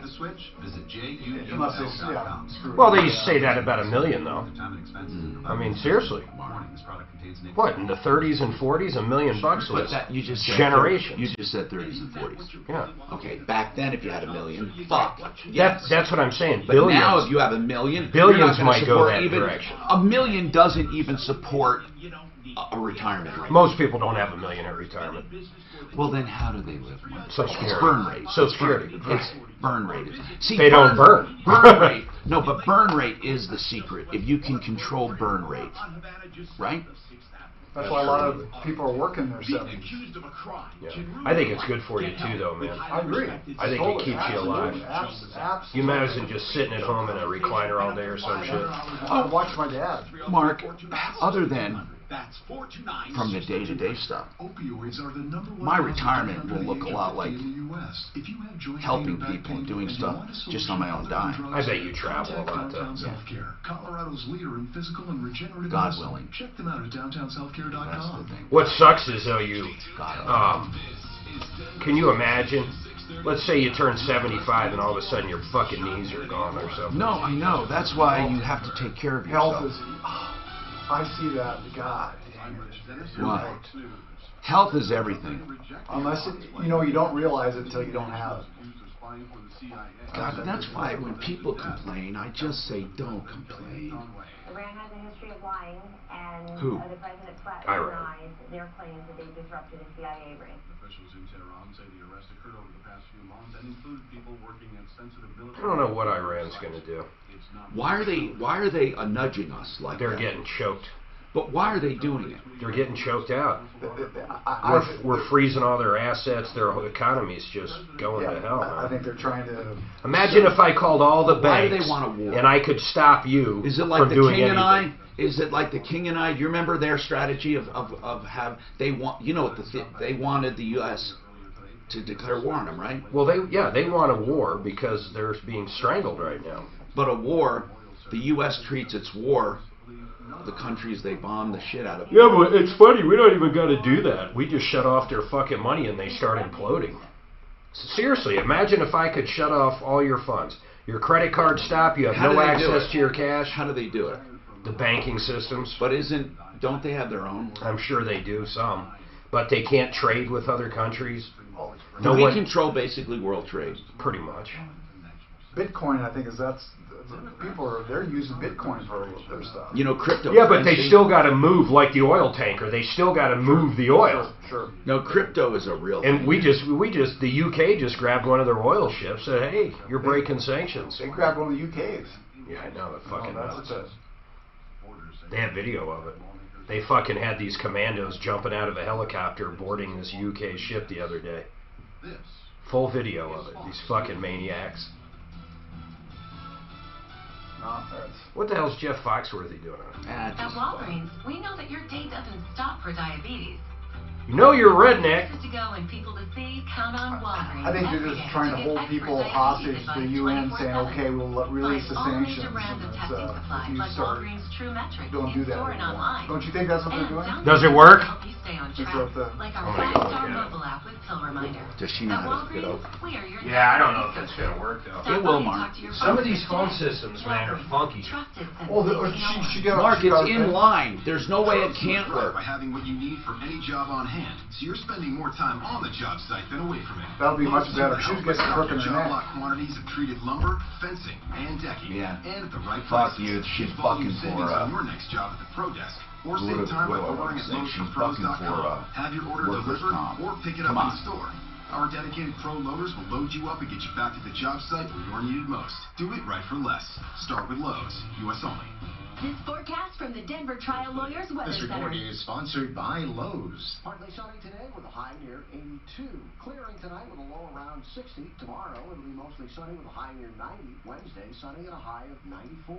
Well, they used to say that about $1 million, though. I mean, seriously. What, in the 30s and 40s, $1 million was you just said generation. You just said 30s and 40s. Yeah. Okay, back then if you had $1 million, fuck. That's what I'm saying. But billions. Now if you have $1 million, billions might go that direction. $1 million doesn't even support a retirement rate. Most people don't have $1 million at retirement. Well, then how do they live? Social Security. It's burn rate. Social Security. It's burn rate. See, they don't burn. Burn rate. No, but burn rate is the secret. If you can control burn rate, right? That's why a lot of people are working their 70s. Yeah. I think it's good for you too, though, man. I agree. I think it keeps you alive. Absolutely. You imagine just sitting at home in a recliner all day or some shit. I watch my dad. Mark, other than from the day-to-day stuff, my retirement will look a lot like helping people and doing stuff just on my own dime. I bet you travel a lot, though. Colorado's leader in physical and regenerative God willing. Check them out at downtownselfcare.com. What sucks is, though, can you imagine? Let's say you turn 75 and all of a sudden your fucking knees are gone or something. No, I know. That's why you have to take care of yourself. Health is... I see that. God. What? Health is everything. Unless you don't realize it until you don't have it. God, that's why when people complain, I just say, don't complain. Iran has a history of lying, and Who? the president flatly denies their claims that they disrupted a CIA raid. Officials in Tehran say the arrest occurred over the past few months and included people working at sensitive military. I don't know what Iran's going to do. Why are they nudging us like They're that? getting choked. But why are they doing it? They're getting choked out. We're freezing all their assets. Their whole economy's just going to hell. I think they're trying to... Imagine if I called all the Why banks do they want a war? and I could stop you Is it like from the doing King anything. and I? Is it like the King and I? Do you remember their strategy of have they want they wanted the U.S. to declare war on them, right? Well, they want a war because they're being strangled right now. But a war, the U.S. treats its war, the countries they bomb the shit out of. Yeah, but it's funny. We don't even got to do that. We just shut off their fucking money and they start imploding. Seriously, imagine if I could shut off all your funds. Your credit card stop. You have no access to your cash. How do they do it? The banking systems. But don't they have their own? I'm sure they do some, but they can't trade with other countries. No one control basically world trade. Pretty much. Bitcoin, I think, they're using Bitcoin for their stuff. Crypto. Yeah, but they still got to move like the oil tanker. They still got to move the oil. Sure. No, crypto is a real thing. And the UK just grabbed one of their oil ships. Said, hey, you're breaking sanctions. They grabbed one of the UK's. Yeah, I know. They're fucking nuts. That's They have video of it. They fucking had these commandos jumping out of a helicopter boarding this UK ship the other day. Full video of it. These fucking maniacs. What the hell's Jeff Foxworthy doing? At Walgreens, we know that your day doesn't stop for diabetes. You know you're a redneck. To go and people to see, count on Walgreens. I think they're just trying to hold people hostage to the UN, saying, okay, we'll release the sanctions. If you start, don't do that anymore. Don't you think that's what they're doing? Does it work? Like our 5-star mobile app with Pill Reminder. Does she know how to get over? Yeah, I don't know if that's going to work, though. It will, Mark. Some of these phone systems, man, are funky. Mark, it's in line. There's no way it can't work. By having what you need for any job on hand, so you're spending more time on the job site than away from it. That'll be much better. She's getting a crook in her job neck. lot quantities of treated lumber, fencing, and decking, and at the right Fuck prices. you. She's fucking for on your next job at the Pro Desk. Or save time by ordering at LowersForPros.com. Have your order delivered or pick it up in the store. Our dedicated pro loaders will load you up and get you back to the job site where you're needed most. Do it right for less. Start with Lowe's. U.S. only. This forecast from the Denver Trial Lawyers Weather This Center. report is sponsored by Lowe's. Partly sunny today with a high near 82. Clearing tonight with a low around 60. Tomorrow it'll be mostly sunny with a high near 90. Wednesday sunny and a high of 94.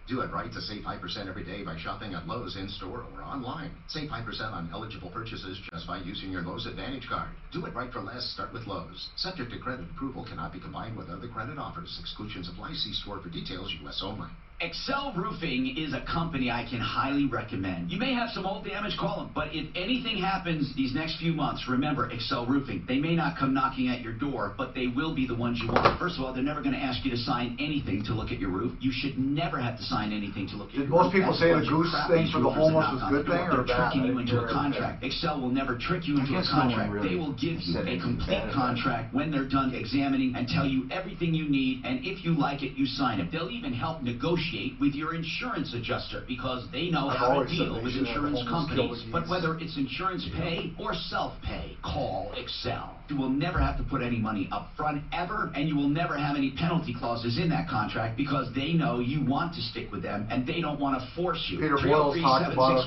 Do it right to save 5% every day by shopping at Lowe's in-store or online. Save 5% on eligible purchases just by using your Lowe's Advantage card. Do it right for less. Start with Lowe's. Subject to credit approval, cannot be combined with other credit offers. Exclusions apply. See store for details. U.S. only. Excel Roofing is a company I can highly recommend. You may have some old damage, call them, but if anything happens these next few months, remember Excel Roofing. They may not come knocking at your door, but they will be the ones you want. First of all, they're never going to ask you to sign anything to look at your roof. You should never have to sign anything to look at your roof. Did most people say the goose thing for the homeless was a good thing or bad? Tricking you into a contract. Excel will never trick you into a contract. They will give you a complete contract when they're done examining and tell you everything you need, and if you like it, you sign it. They'll even help negotiate with your insurance adjuster because they know how to deal with insurance companies. But whether it's insurance pay or self-pay, call Excel. You will never have to put any money up front ever, and you will never have any penalty clauses in that contract because they know you want to stick with them and they don't want to force you. Peter Boyle's talked about it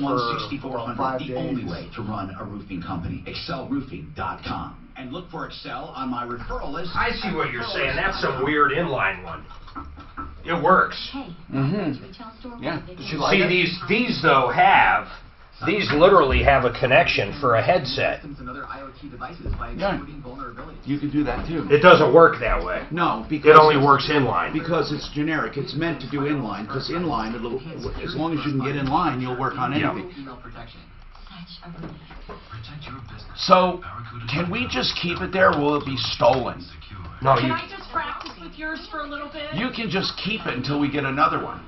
for 5 days. The only way to run a roofing company. ExcelRoofing.com. And look for Excel on my referral list. I see what you're saying. That's some weird inline one. It works. Yeah. Did you like it? These though have, these literally have a connection for a headset. Yeah. You can do that too. It doesn't work that way. No, because it only works inline. Because it's generic. It's meant to do inline. Because inline, as long as you can get in line, you'll work on anything. So, can we just keep it there? Will it be stolen? No, Can I just practice with yours for a little bit? You can just keep it until we get another one.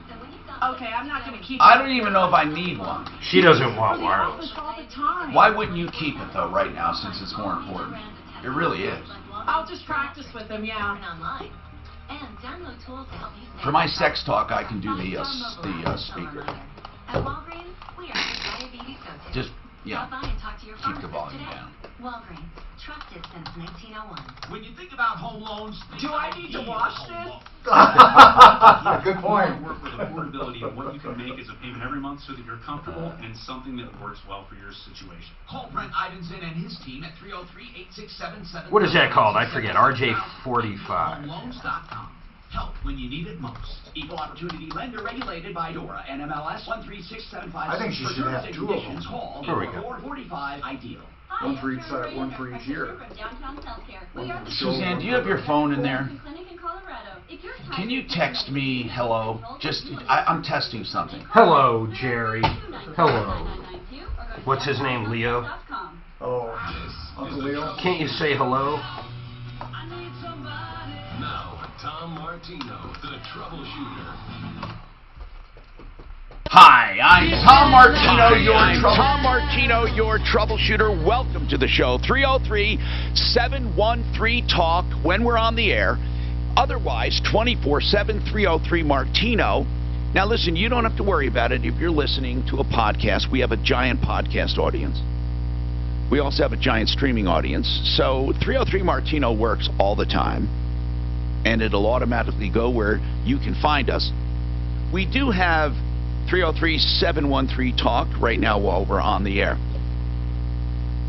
Okay, I'm not going to keep it. I don't even know if I need one. She doesn't want wireless. All the time. Why wouldn't you keep it though right now since it's more important? It really is. I'll just practice with them, yeah. For my sex talk, I can do the speaker. Just, yeah, keep the volume down. Walgreens, trusted since 1901. When you think about home loans, do I need to wash this? Good point. Work with affordability of what you can make as a payment every month so that you're comfortable and something that works well for your situation. Call Brent Ivinson and his team at 303-8677. What is that called? I forget. RJ45. Homeloans.com. Help when you need it most. Equal Opportunity Lender regulated by DORA. NMLS 13675. I think she should have two of them. Call there we go. 445 ideal. One for each year. Suzanne, do you have your phone in there? Can you text me hello? Just, I'm testing something. Hello, Jerry. Hello. What's his name, Leo? Oh, Uncle Leo. Can't you say hello? Now, Tom Martino, the Troubleshooter. Hi, I'm Tom Martino, your troubleshooter. Welcome to the show. 303-713-TALK when we're on the air. Otherwise, 24/7, 303-MARTINO. Now listen, you don't have to worry about it if you're listening to a podcast. We have a giant podcast audience. We also have a giant streaming audience. So 303-MARTINO works all the time. And it'll automatically go where you can find us. We do have 303-713-TALK right now while we're on the air.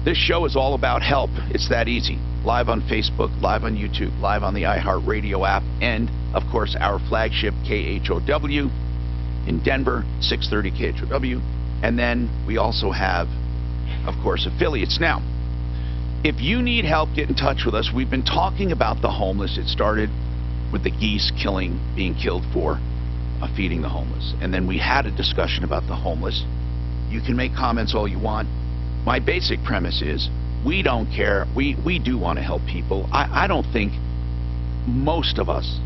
This show is all about help. It's that easy. Live on Facebook, live on YouTube, live on the iHeartRadio app, and, of course, our flagship KHOW in Denver, 630 KHOW. And then we also have, of course, affiliates. Now, if you need help, get in touch with us. We've been talking about the homeless. It started with the geese being killed for feeding the homeless. And then we had a discussion about the homeless. You can make comments all you want. My basic premise is we don't care. We do want to help people. I don't think most of us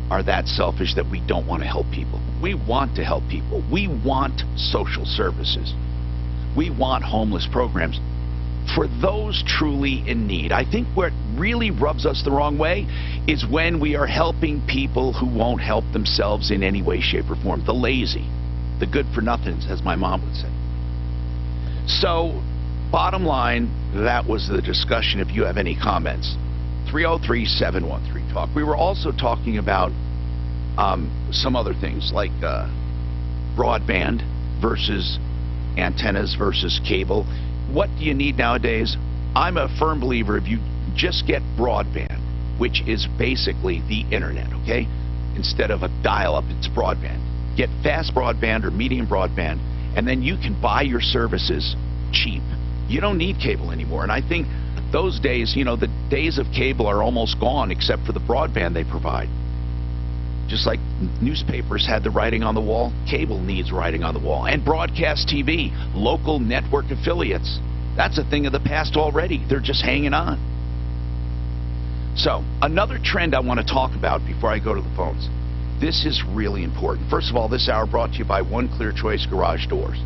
are that selfish that we don't want to help people. We want to help people. We want social services. We want homeless programs for those truly in need. I think what really rubs us the wrong way is when we are helping people who won't help themselves in any way, shape, or form. The lazy, the good-for-nothings, as my mom would say. So, bottom line, that was the discussion. If you have any comments, 303-713-TALK. We were also talking about some other things like broadband versus antennas versus cable. What do you need nowadays? I'm a firm believer if you just get broadband, which is basically the internet, okay? Instead of a dial-up, it's broadband. Get fast broadband or medium broadband, and then you can buy your services cheap. You don't need cable anymore. And I think those days, you know, the days of cable are almost gone except for the broadband they provide. Just like newspapers had the writing on the wall, cable needs writing on the wall. And broadcast TV, local network affiliates. That's a thing of the past already. They're just hanging on. So, another trend I want to talk about before I go to the phones. This is really important. First of all, this hour brought to you by One Clear Choice Garage Doors.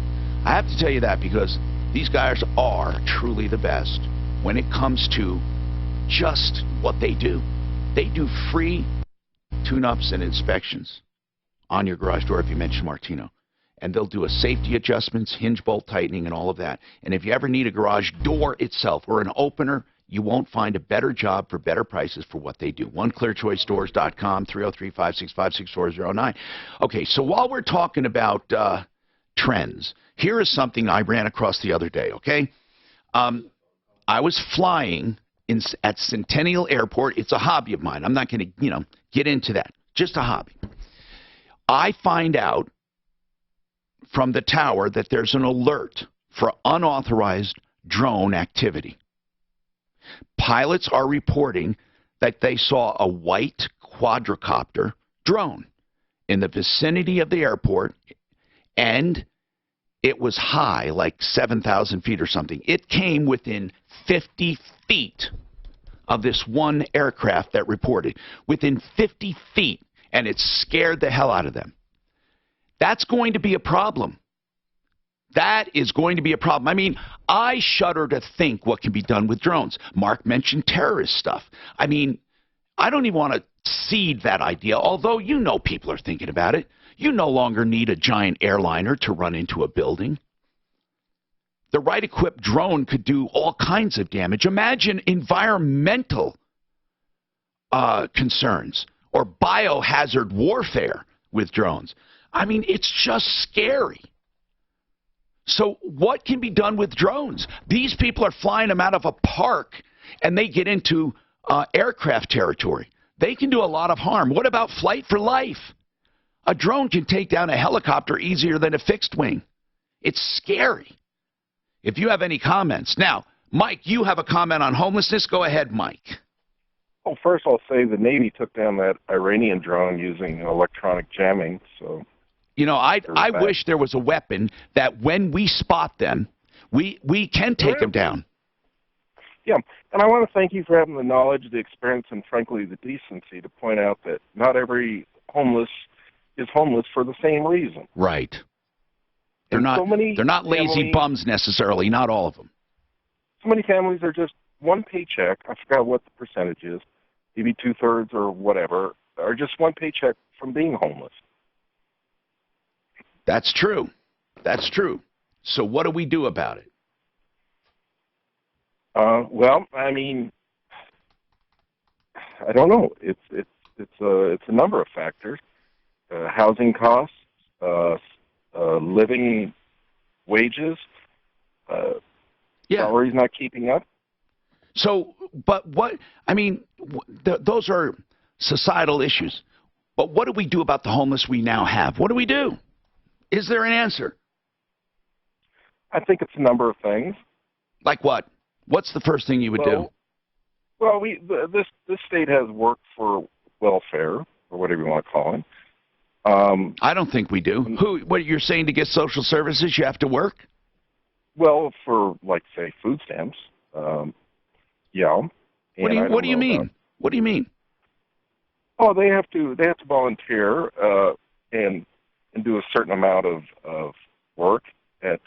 I have to tell you that because these guys are truly the best when it comes to just what they do. They do free tune-ups and inspections on your garage door if you mention Martino. And they'll do a safety adjustments, hinge bolt tightening, and all of that. And if you ever need a garage door itself or an opener, you won't find a better job for better prices for what they do. OneClearChoiceDoors.com, 303-565-6409. Okay, so while we're talking about trends, here is something I ran across the other day, okay? I was flying at Centennial Airport. It's a hobby of mine. I'm not going to, get into that. Just a hobby. I find out from the tower that there's an alert for unauthorized drone activity. Pilots are reporting that they saw a white quadricopter drone in the vicinity of the airport, and it was high, like 7,000 feet or something. It came within 50 feet of this one aircraft that reported. Within 50 feet, and it scared the hell out of them. That's going to be a problem. That is going to be a problem. I mean, I shudder to think what can be done with drones. Mark mentioned terrorist stuff. I mean, I don't even want to seed that idea, although people are thinking about it. You no longer need a giant airliner to run into a building. The right-equipped drone could do all kinds of damage. Imagine environmental concerns or biohazard warfare with drones. I mean, it's just scary. So what can be done with drones? These people are flying them out of a park, and they get into aircraft territory. They can do a lot of harm. What about flight for life? A drone can take down a helicopter easier than a fixed wing. It's scary. If you have any comments. Now, Mike, you have a comment on homelessness. Go ahead, Mike. Well, first I'll say the Navy took down that Iranian drone using electronic jamming, so... I wish there was a weapon that when we spot them, we can take them down. Yeah, and I want to thank you for having the knowledge, the experience, and frankly the decency to point out that not every homeless is homeless for the same reason. Right. They're not lazy bums necessarily, not all of them. So many families are just one paycheck, I forgot what the percentage is, maybe 2/3 or whatever, are just one paycheck from being homeless. That's true. That's true. So what do we do about it? Well, I mean, I don't know. It's a number of factors: housing costs, living wages, salaries not keeping up. So, but what? I mean, those are societal issues. But what do we do about the homeless we now have? What do we do? Is there an answer? I think it's a number of things. Like what? What's the first thing you would do? Well, this state has work for welfare, or whatever you want to call it. I don't think we do. What you're saying, to get social services, you have to work? Well, for, like, say, food stamps, yeah. What do you mean? What do you mean? Oh, they have to volunteer and do a certain amount of work at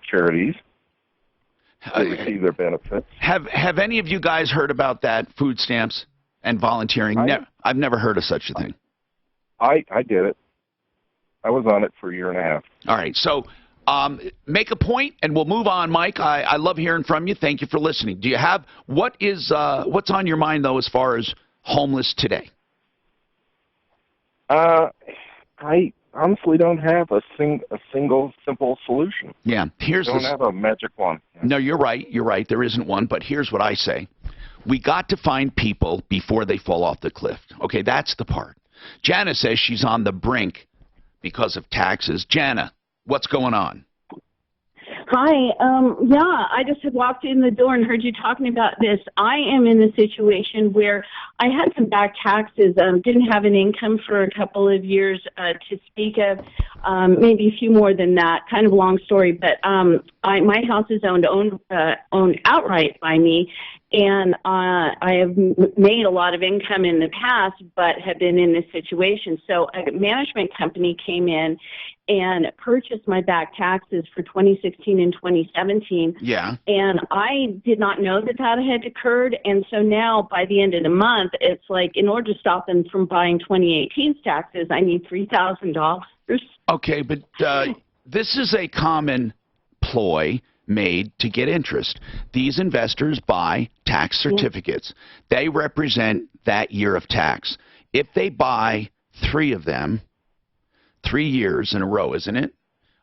charities to receive their benefits. Have any of you guys heard about that, food stamps and volunteering? I've never heard of such a thing. I did it. I was on it for a year and a half. All right, so make a point, and we'll move on, Mike. I love hearing from you. Thank you for listening. Do you have what's on your mind though as far as homeless today? I honestly don't have a single simple solution. Yeah, don't have a magic one. Yeah. No, you're right. You're right. There isn't one. But here's what I say: we got to find people before they fall off the cliff. Okay, that's the part. Jana says she's on the brink because of taxes. Jana, what's going on? Hi. Yeah, I just had walked in the door and heard you talking about this. I am in a situation where I had some back taxes, didn't have an income for a couple of years to speak of, maybe a few more than that. Kind of a long story, but my house is owned outright by me, and I have made a lot of income in the past, but have been in this situation. So a management company came in and purchased my back taxes for 2016 and 2017. Yeah. And I did not know that that had occurred. And so now by the end of the month, it's like in order to stop them from buying 2018's taxes, I need $3,000. Okay, but this is a common ploy made to get interest. These investors buy tax certificates. They represent that year of tax. If they buy 3 of them, 3 years in a row, isn't it?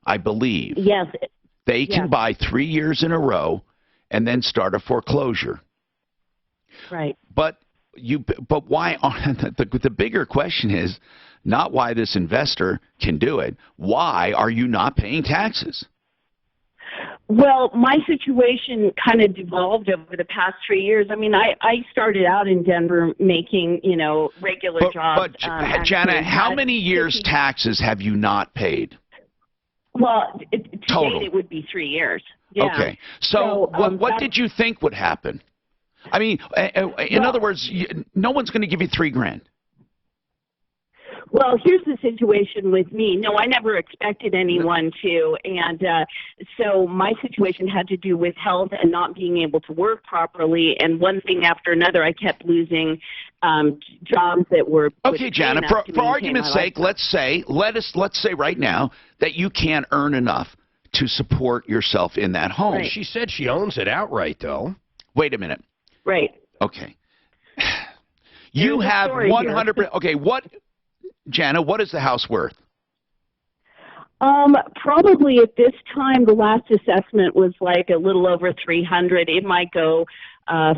I believe. Yes. They can buy 3 years in a row and then start a foreclosure. Right. But why? The bigger question is not why this investor can do it. Why are you not paying taxes? Well, my situation kind of devolved over the past 3 years. I mean, I started out in Denver making, regular jobs. But Jana, how many years taxes have you not paid? Well, to Total. date it would be 3 years. Yeah. Okay. So what did you think would happen? I mean, in other words, no one's going to give you $3,000. Well, here's the situation with me. No, I never expected anyone to, and so my situation had to do with health and not being able to work properly, and one thing after another, I kept losing jobs that were okay. Jana, for argument's sake, let's say right now that you can't earn enough to support yourself in that home. Right. She said she owns it outright, though. Wait a minute. Right. Okay. You have 100%. Okay, what? Jana, what is the house worth? Probably at this time, the last assessment was like a little over 300. It might go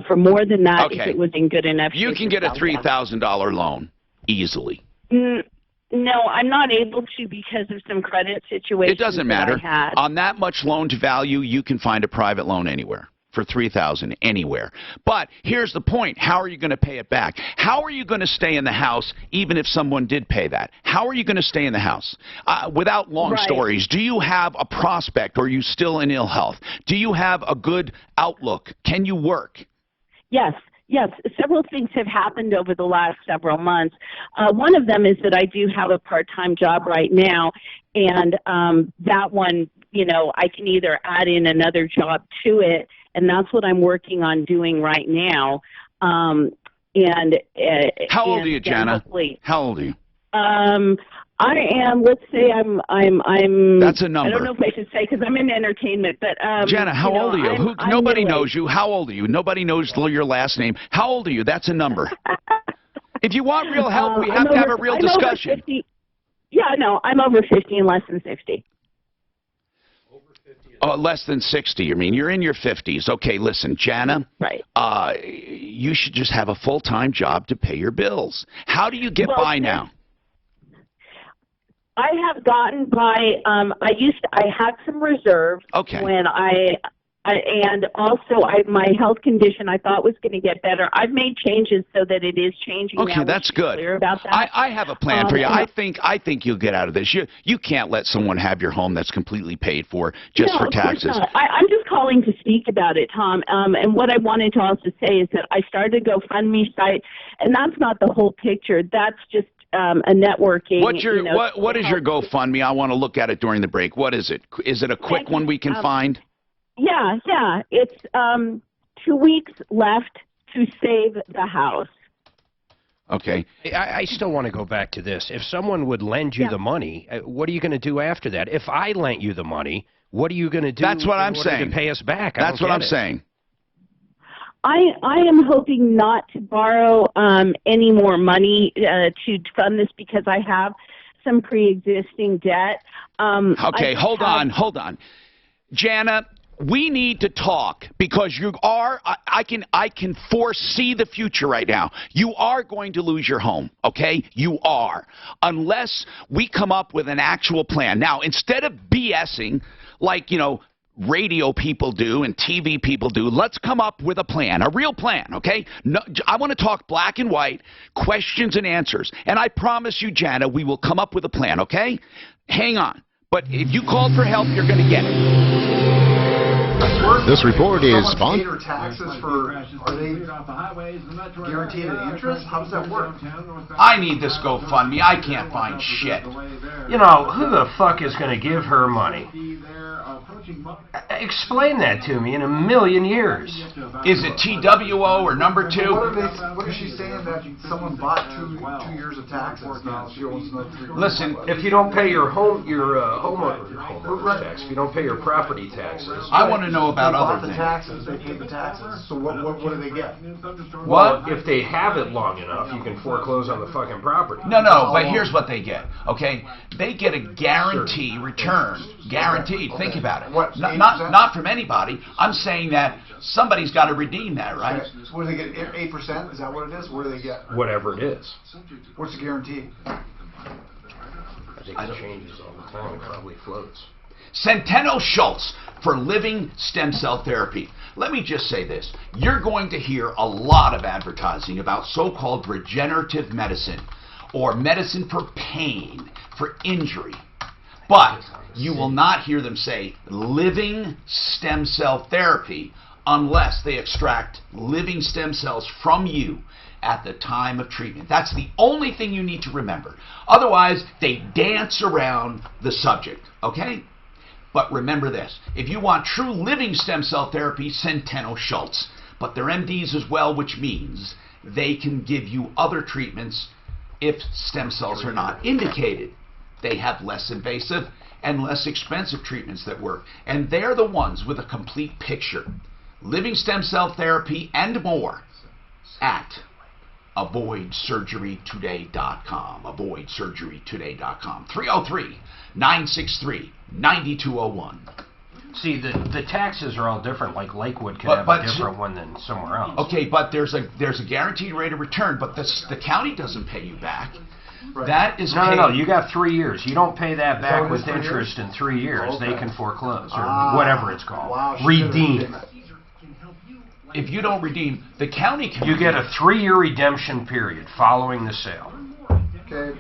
for more than that if it was in good enough shape. You can get a $3,000 loan easily. No, I'm not able to because of some credit situations. It doesn't matter. On that much loan to value, you can find a private loan anywhere. For $3,000 anywhere. But here's the point. How are you going to pay it back? How are you going to stay in the house even if someone did pay that? How are you going to stay in the house? Without long stories, do you have a prospect or are you still in ill health? Do you have a good outlook? Can you work? Yes. Yes, several things have happened over the last several months. One of them is that I do have a part-time job right now, and that one, I can either add in another job to it, and that's what I'm working on doing right now. How old are you, Jana? How old are you? I am. Let's say I'm. That's a number. I don't know if I should say because I'm in entertainment, but Jana, how old are you? Nobody knows you. How old are you? Nobody knows your last name. How old are you? That's a number. If you want real help, we have to have a real discussion. Over 50. Yeah, no, I'm over 50 and less than 60. Oh, less than 60. I mean, you're in your 50s. Okay, listen, Jana. Right. You should just have a full-time job to pay your bills. How do you get by now? I have gotten by. I had some reserves when and also my health condition I thought was going to get better. I've made changes so that it is changing. Okay, now, that's good. Clear about that. I have a plan for you. I think you'll get out of this. You can't let someone have your home that's completely paid for just for taxes. Of course not. I'm just calling to speak about it, Tom. And what I wanted to also say is that I started a GoFundMe site, and that's not the whole picture. That's just a networking. What is your GoFundMe? I want to look at it during the break. What is it? Is it a quick one we can find? Yeah. It's 2 weeks left to save the house. Okay. I still want to go back to this. If someone would lend you the money, what are you going to do after that? If I lent you the money, what are you going to do? That's what I'm saying. To pay us back? That's what I'm saying. I am hoping not to borrow any more money to fund this because I have some pre-existing debt. Okay, hold on. Jana, we need to talk because I can foresee the future right now. You are going to lose your home, okay? You are. Unless we come up with an actual plan. Now, instead of BSing, like, radio people do and TV people do. Let's come up with a plan, a real plan, okay? No, I want to talk black and white, questions and answers. And I promise you, Jana, we will come up with a plan, okay? Hang on. But if you called for help, you're going to get it. This report is sponsored. Taxes for, are they guaranteed at interest? How does that work? I need this GoFundMe. I can't find shit. You know, who the fuck is going to give her money? Explain that to me in a million years. Is it TWO or number 2? What is she saying that someone bought 2 years of taxes now? She owns another 3 years. Listen, if you don't pay your homeowner tax, if you don't pay your property taxes, I want to know about other things. They paid the taxes. So what do they get? Well, if they have it long enough, you can foreclose on the fucking property. No, but here's what they get. Okay, they get a guarantee return. Guaranteed. Think about it. What? Not from anybody. I'm saying that somebody's got to redeem that, right? So what do they get? 8%? Is that what it is? What do they get? Whatever it is. What's the guarantee? I think it changes all the time. It probably floats. Centeno Schultz for living stem cell therapy. Let me just say this. You're going to hear a lot of advertising about so-called regenerative medicine or medicine for pain, for injury. But you will not hear them say living stem cell therapy unless they extract living stem cells from you at the time of treatment. That's the only thing you need to remember. Otherwise, they dance around the subject, okay? But remember this, if you want true living stem cell therapy, Centeno Schultz. But they're MDs as well, which means they can give you other treatments if stem cells are not indicated. They have less invasive and less expensive treatments that work. And they're the ones with a complete picture. Living stem cell therapy and more at avoidsurgerytoday.com. Avoidsurgerytoday.com. 303-963-9201. See, the taxes are all different. Like Lakewood could have a different one than somewhere else. Okay, but there's a guaranteed rate of return, but the county doesn't pay you back. Right. That is no. You got 3 years. You don't pay that back with interest in 3 years. Okay. They can foreclose or whatever it's called. Wow, redeem. If you don't redeem, the county can. You get a 3-year redemption period following the sale. Okay,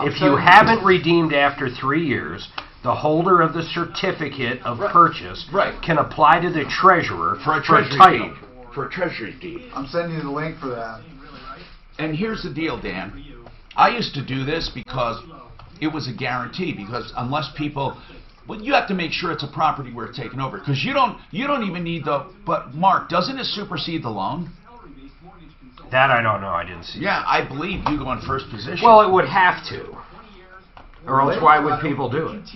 if you haven't redeemed after 3 years, the holder of the certificate of purchase can apply to the treasurer for a treasury title. For a treasury deed. I'm sending you the link for that. And here's the deal, Dan. I used to do this because it was a guarantee. Because unless people, well, you have to make sure it's a property worth taking over. Because you don't even need the. But Mark, doesn't it supersede the loan? That I don't know. I didn't see. Yeah, I believe you go in first position. Well, it would have to. Or else why would people do it?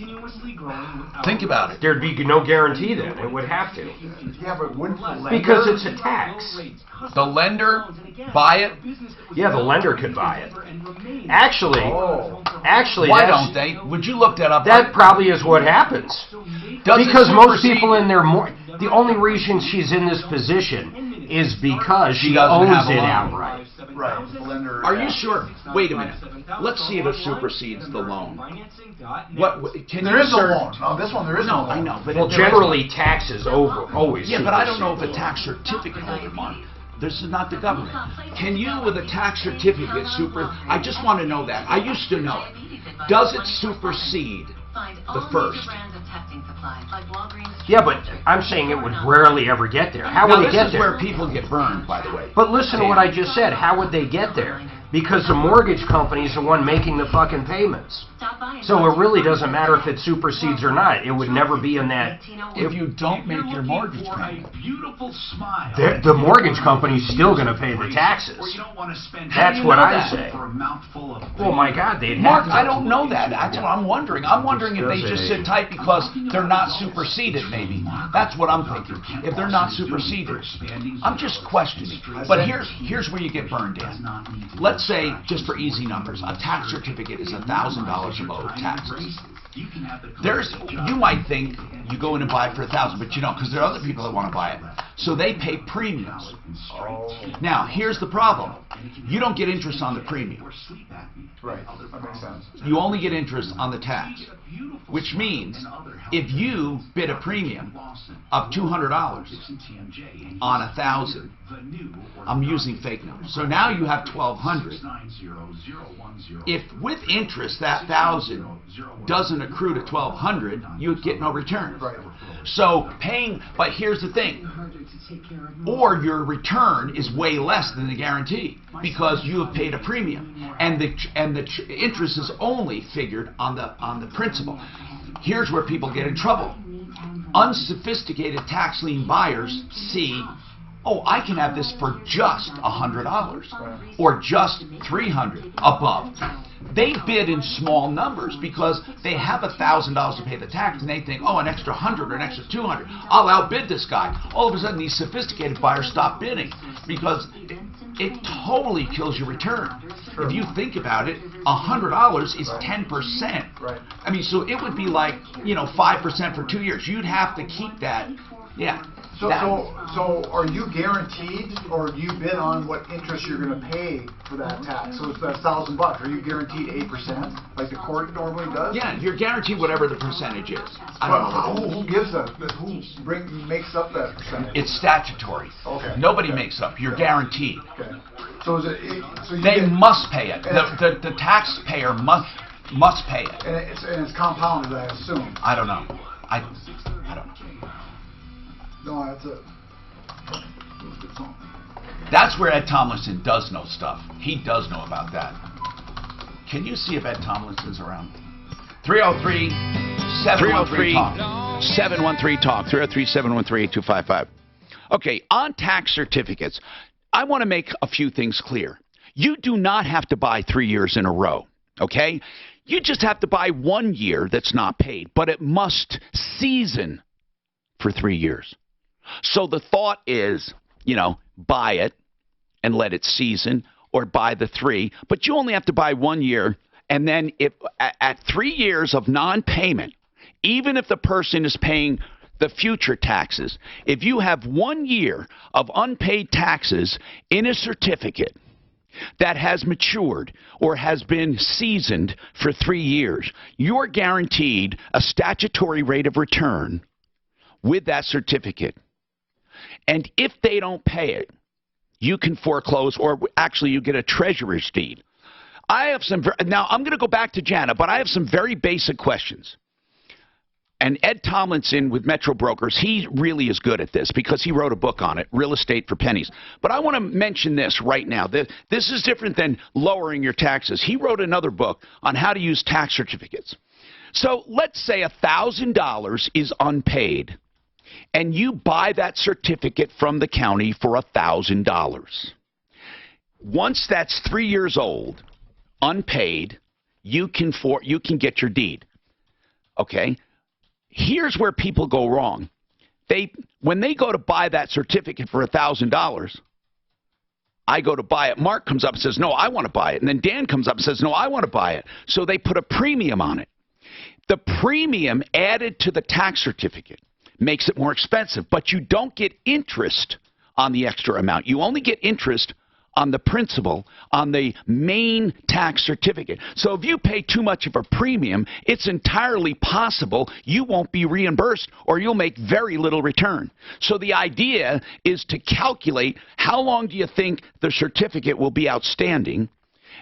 Think about it. There'd be no guarantee then. It would have to. Yeah, but wouldn't the lender? Because it's a tax. The lender buy it? Yeah, the lender could buy it. Actually, why don't they? Would you look that up? That probably is what happens. Because most people in their the only reason she's in this position is because she owns it outright. Right. The lender. Are you sure? Wait a minute. Let's see if it supersedes the loan. What? There is a loan. No, this one there is no loan. I know, but well, generally taxes always. Yeah, but I don't know if a tax certificate holder, Mark. This is not the government. Can you, with a tax certificate, I just want to know that. I used to know it. Does it supersede the first? Yeah, but I'm saying it would rarely ever get there. How would it get there? This is where people get burned, by the way. But listen to what I just said. How would they get there? Because the mortgage company is the one making the fucking payments. So it really doesn't matter if it supersedes or not. It would never be in that. If you don't make your mortgage payment, the mortgage company's still going to pay the taxes. That's what I say. Well, my God, they'd have to. Mark, I don't know that. That's what I'm wondering. I'm wondering if they just sit tight because they're not superseded, maybe. That's what I'm thinking. If they're not superseded. I'm just questioning. But here's where you get burned in. Let's say, just for easy numbers, a tax certificate is $1,000 of owed taxes. You might think you go in and buy it for $1,000, but you don't, because there are other people that want to buy it. So they pay premiums. Now, here's the problem. You don't get interest on the premium. Right. That makes sense. You only get interest on the tax, which means if you bid a premium of $200 on 1,000, I'm using fake numbers. So now you have 1,200. If with interest that 1,000 doesn't accrue to 1,200, you get no return. Right. So paying, but here's the thing, or your return is way less than the guarantee because you have paid a premium, and the interest is only figured on the principal. Here's where people get in trouble. Unsophisticated tax lien buyers see, oh, I can have this for just $100 or just $300 above. They bid in small numbers because they have $1,000 to pay the tax, and they think, oh, an extra 100 or an extra 200, I'll outbid this guy. All of a sudden, these sophisticated buyers stop bidding because it totally kills your return. Sure. If you think about it, $100 is 10%. Right. I mean, so it would be like, 5% for 2 years. You'd have to keep that. Yeah. So are you guaranteed, or do you bid on what interest you're going to pay for that tax? So it's that $1,000. Are you guaranteed 8%, like the court normally does? Yeah, you're guaranteed whatever the percentage is. I don't know. Who gives that? Who makes up that percentage? It's statutory. Okay. Nobody makes up. You're guaranteed. Okay. So is it? So they must pay it. The taxpayer must pay it. And it's compounded, I assume. I don't know. I don't know. No, that's it. That's where Ed Tomlinson does know stuff. He does know about that. Can you see if Ed Tomlinson's around? 303-713-TALK. 713-TALK. 303-713-8255. Okay, on tax certificates, I want to make a few things clear. You do not have to buy 3 years in a row, okay? You just have to buy 1 year that's not paid, but it must season for 3 years. So the thought is, buy it and let it season, or buy the 3, but you only have to buy 1 year, and then if at 3 years of non-payment, even if the person is paying the future taxes, if you have 1 year of unpaid taxes in a certificate that has matured or has been seasoned for 3 years, you're guaranteed a statutory rate of return with that certificate. And if they don't pay it, you can foreclose, or actually you get a treasurer's deed. Now I'm going to go back to Jana, but I have some very basic questions. And Ed Tomlinson with Metro Brokers, he really is good at this because he wrote a book on it, Real Estate for Pennies. But I want to mention this right now. This is different than lowering your taxes. He wrote another book on how to use tax certificates. So let's say $1,000 is unpaid, and you buy that certificate from the county for $1,000. Once that's 3 years old, unpaid, you can get your deed. Okay? Here's where people go wrong. When they go to buy that certificate for $1,000, I go to buy it. Mark comes up and says, no, I want to buy it. And then Dan comes up and says, no, I want to buy it. So they put a premium on it. The premium added to the tax certificate makes it more expensive, but you don't get interest on the extra amount. You only get interest on the principal, on the main tax certificate. So if you pay too much of a premium, it's entirely possible you won't be reimbursed, or you'll make very little return. So the idea is to calculate how long do you think the certificate will be outstanding,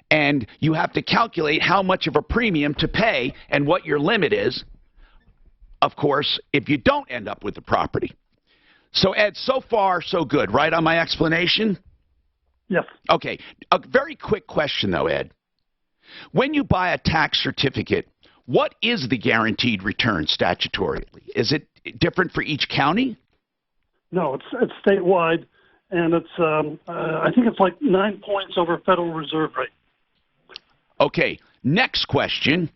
and you have to calculate how much of a premium to pay and what your limit is, of course, if you don't end up with the property. So, Ed, so far, so good, right, on my explanation? Yes. Okay. A very quick question, though, Ed. When you buy a tax certificate, what is the guaranteed return statutorily? Is it different for each county? No, it's statewide, and it's I think it's like 9 points over Federal Reserve rate. Okay. Next question.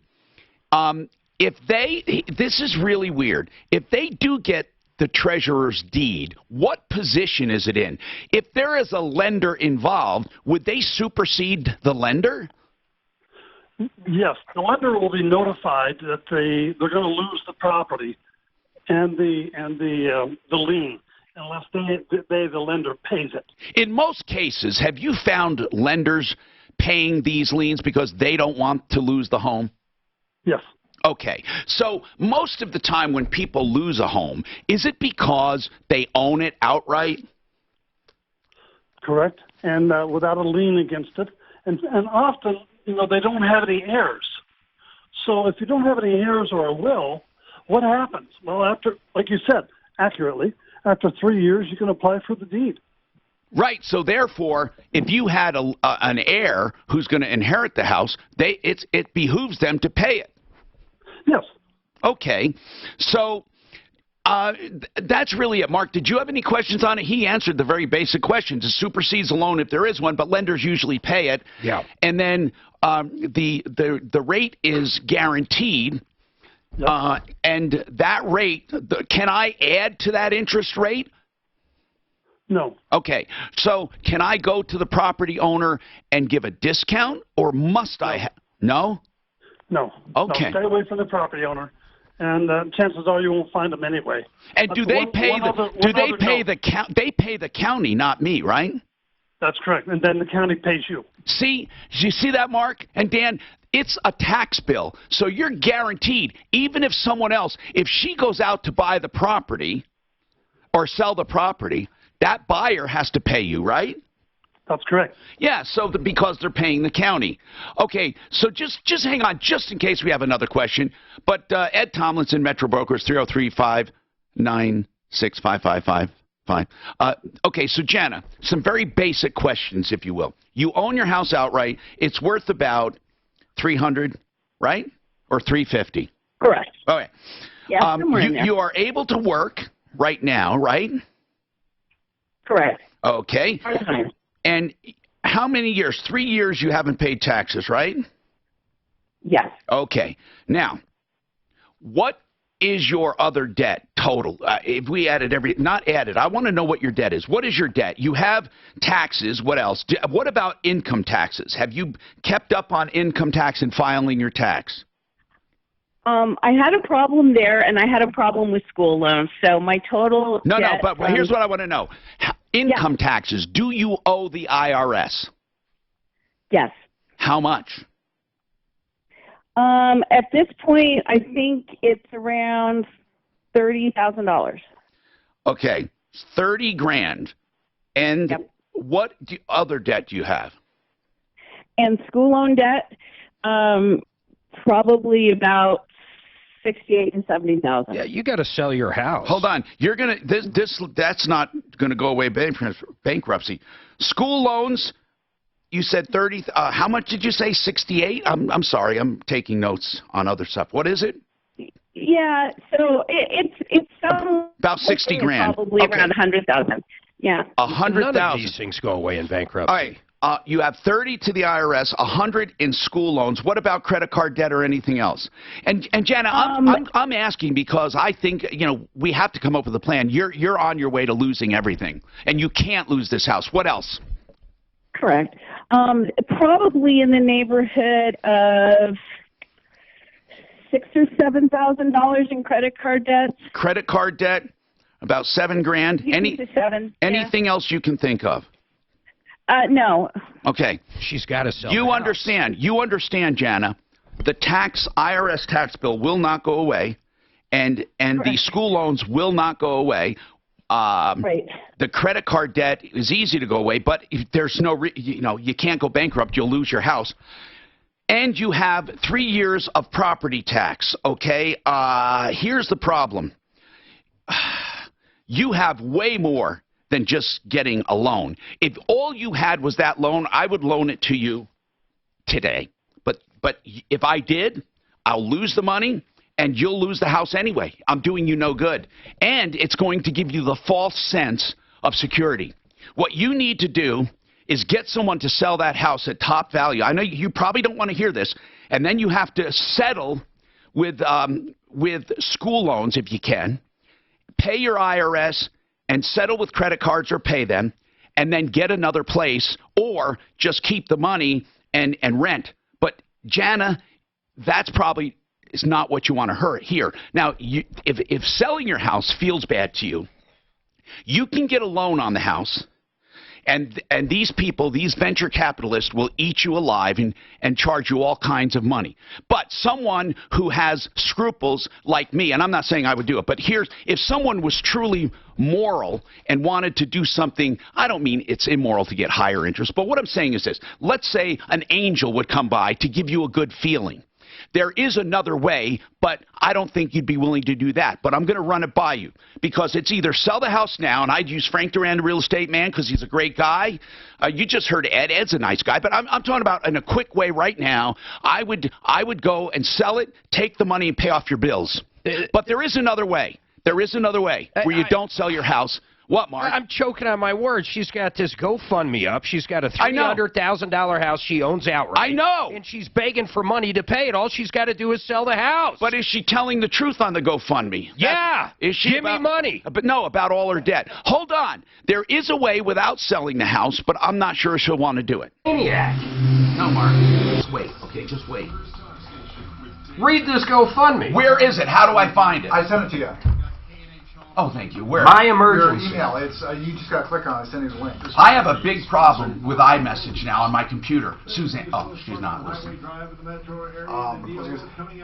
This is really weird. If they do get the treasurer's deed, what position is it in? If there is a lender involved, would they supersede the lender? Yes, the lender will be notified that they're going to lose the property and the lien. unless the lender pays it. In most cases, have you found lenders paying these liens because they don't want to lose the home? Yes. Okay. So most of the time when people lose a home, is it because they own it outright? Correct. And without a lien against it. And often, they don't have any heirs. So if you don't have any heirs or a will, what happens? Well, after, like you said, accurately, after 3 years, you can apply for the deed. Right. So therefore, if you had an heir who's going to inherit the house, it behooves them to pay it. Yes. Okay. So that's really it. Mark, did you have any questions on it? He answered the very basic questions. It supersedes a loan if there is one, but lenders usually pay it. Yeah. And then the rate is guaranteed. Yep. And that rate, can I add to that interest rate? No. Okay. So can I go to the property owner and give a discount, or must I? No? No. Okay. No, stay away from the property owner, and chances are you won't find them anyway. And do they pay They pay the county, not me, right? That's correct. And then the county pays you. See? You see that, Mark? And Dan, it's a tax bill. So you're guaranteed, even if someone else, if she goes out to buy the property or sell the property, that buyer has to pay you, right? That's correct. Yeah, so because they're paying the county. Okay, so just hang on, just in case we have another question. But Ed Tomlinson, Metro Brokers, 303-596-5555. Okay, so Jana, some very basic questions, if you will. You own your house outright. It's worth about $300, right? Or $350? Correct. Okay. Yeah, you are able to work right now, right? Correct. Okay. And how many years? 3 years you haven't paid taxes, right? Yes. Okay. Now, what is your other debt total? If we added not added, I want to know what your debt is. What is your debt? You have taxes. What else? What about income taxes? Have you kept up on income tax and filing your tax? I had a problem there, and I had a problem with school loans. So my total debt, but here's what I want to know. Income taxes, do you owe the IRS? Yes. How much? At this point, I think it's around $30,000. Okay, $30,000. And what other debt do you have? And school loan debt, probably about $68,000 and $70,000. Yeah, you got to sell your house. Hold on, you're gonna that's not gonna go away bankruptcy. School loans. You said 30. How much did you say? 68. I'm sorry. I'm taking notes on other stuff. What is it? Yeah. So it's about $60,000. Probably around 100,000. Yeah. 100,000. None of these things go away in bankruptcy. All right. You have 30 to the IRS, 100 in school loans. What about credit card debt or anything else? And Jana, I'm asking because I think we have to come up with a plan. You're on your way to losing everything, and you can't lose this house. What else? Correct. Probably in the neighborhood of $6,000 or $7,000 in credit card debt. Credit card debt, about $7,000. Anything else you can think of? No. Okay. She's got to sell. You understand, Jana. The IRS tax bill will not go away, and the school loans will not go away. Right. The credit card debt is easy to go away, but if there's you can't go bankrupt. You'll lose your house. And you have 3 years of property tax, okay? Here's the problem. You have way more than just getting a loan. If all you had was that loan, I would loan it to you today. But if I did, I'll lose the money, and you'll lose the house anyway. I'm doing you no good. And it's going to give you the false sense of security. What you need to do is get someone to sell that house at top value. I know you probably don't want to hear this. And then you have to settle with school loans if you can. Pay your IRS and settle with credit cards or pay them. And then get another place or just keep the money and rent. But, Jana, that's probably is not what you want to hear. Now, if selling your house feels bad to you, You can get a loan on the house, and these people, these venture capitalists, will eat you alive and charge you all kinds of money. But someone who has scruples like me, and I'm not saying I would do it, but if someone was truly moral and wanted to do something, I don't mean it's immoral to get higher interest, but what I'm saying is this. Let's say an angel would come by to give you a good feeling. There is another way, but I don't think you'd be willing to do that. But I'm going to run it by you, because it's either sell the house now, and I'd use Frank Duran, the real estate man, because he's a great guy. You just heard Ed. Ed's a nice guy. But I'm talking about in a quick way right now. I would go and sell it, take the money, and pay off your bills. But there is another way. There is another way where you don't sell your house. What, Mark? I'm choking on my words. She's got this GoFundMe up. She's got a $300,000 house she owns outright. I know. And she's begging for money to pay it. All she's got to do is sell the house. But is she telling the truth on the GoFundMe? Yeah. Is she Give me money. But no, about all her debt. Hold on. There is a way without selling the house, but I'm not sure she'll want to do it. Maniac. No, Mark. Just wait. Okay, just wait. Read this GoFundMe. Where is it? How do I find it? I sent it to you. Oh, thank you. Where? My emergency. Your email. It's you just got to click on it. I send you the link. I have a big problem with iMessage now on my computer. Suzanne. Oh, she's not listening.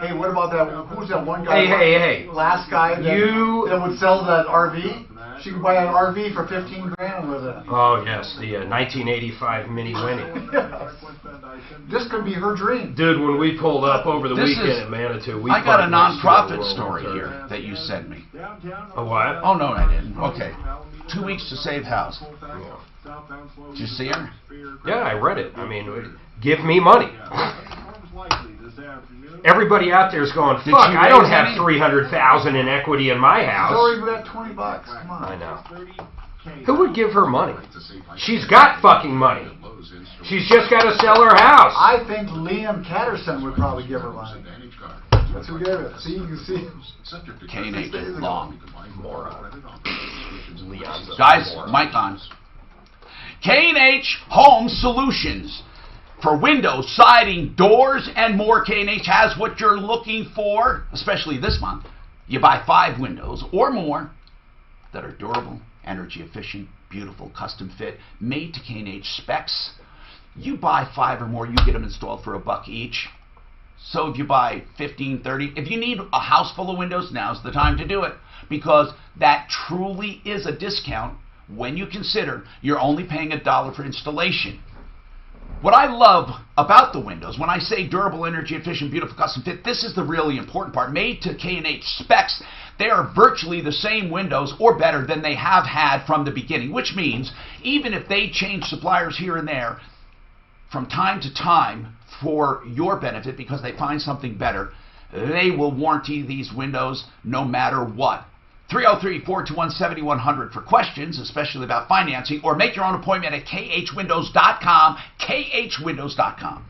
Hey, what about that? Who's that one guy? Hey. Last guy that would sell that RV? She could buy an RV for $15,000 with it. Oh, yes, the 1985 Mini Winnie. This could be her dream. Dude, when we pulled up over the weekend at Manitou, I got a non-profit story here that you sent me. A what? Oh, no, I didn't. Okay. 2 weeks to save house. Did you see her? Yeah, I read it. I mean, give me money. Everybody out there is going, fuck, I don't have $300,000 in equity in my house. It's already got $20. Come on. I know. Who would give her money? She's got fucking money. She's just got to sell her house. I think Liam Catterson would probably give her money. That's who gave it. See, you can see. K&H long. Moron. Guys, mic on. K&H Home Solutions. For windows, siding, doors, and more, K&H has what you're looking for, especially this month. You buy 5 windows or more that are durable, energy efficient, beautiful, custom fit, made to K&H specs. You buy 5 or more, you get them installed for $1 each. So if you buy 15, 30, if you need a house full of windows, now's the time to do it, because that truly is a discount when you consider you're only paying $1 for installation. What I love about the windows, when I say durable, energy efficient, beautiful, custom fit, this is the really important part. Made to K&H specs, they are virtually the same windows or better than they have had from the beginning, which means even if they change suppliers here and there from time to time for your benefit because they find something better, they will warranty these windows no matter what. 303-421-7100 for questions, especially about financing, or make your own appointment at khwindows.com, khwindows.com.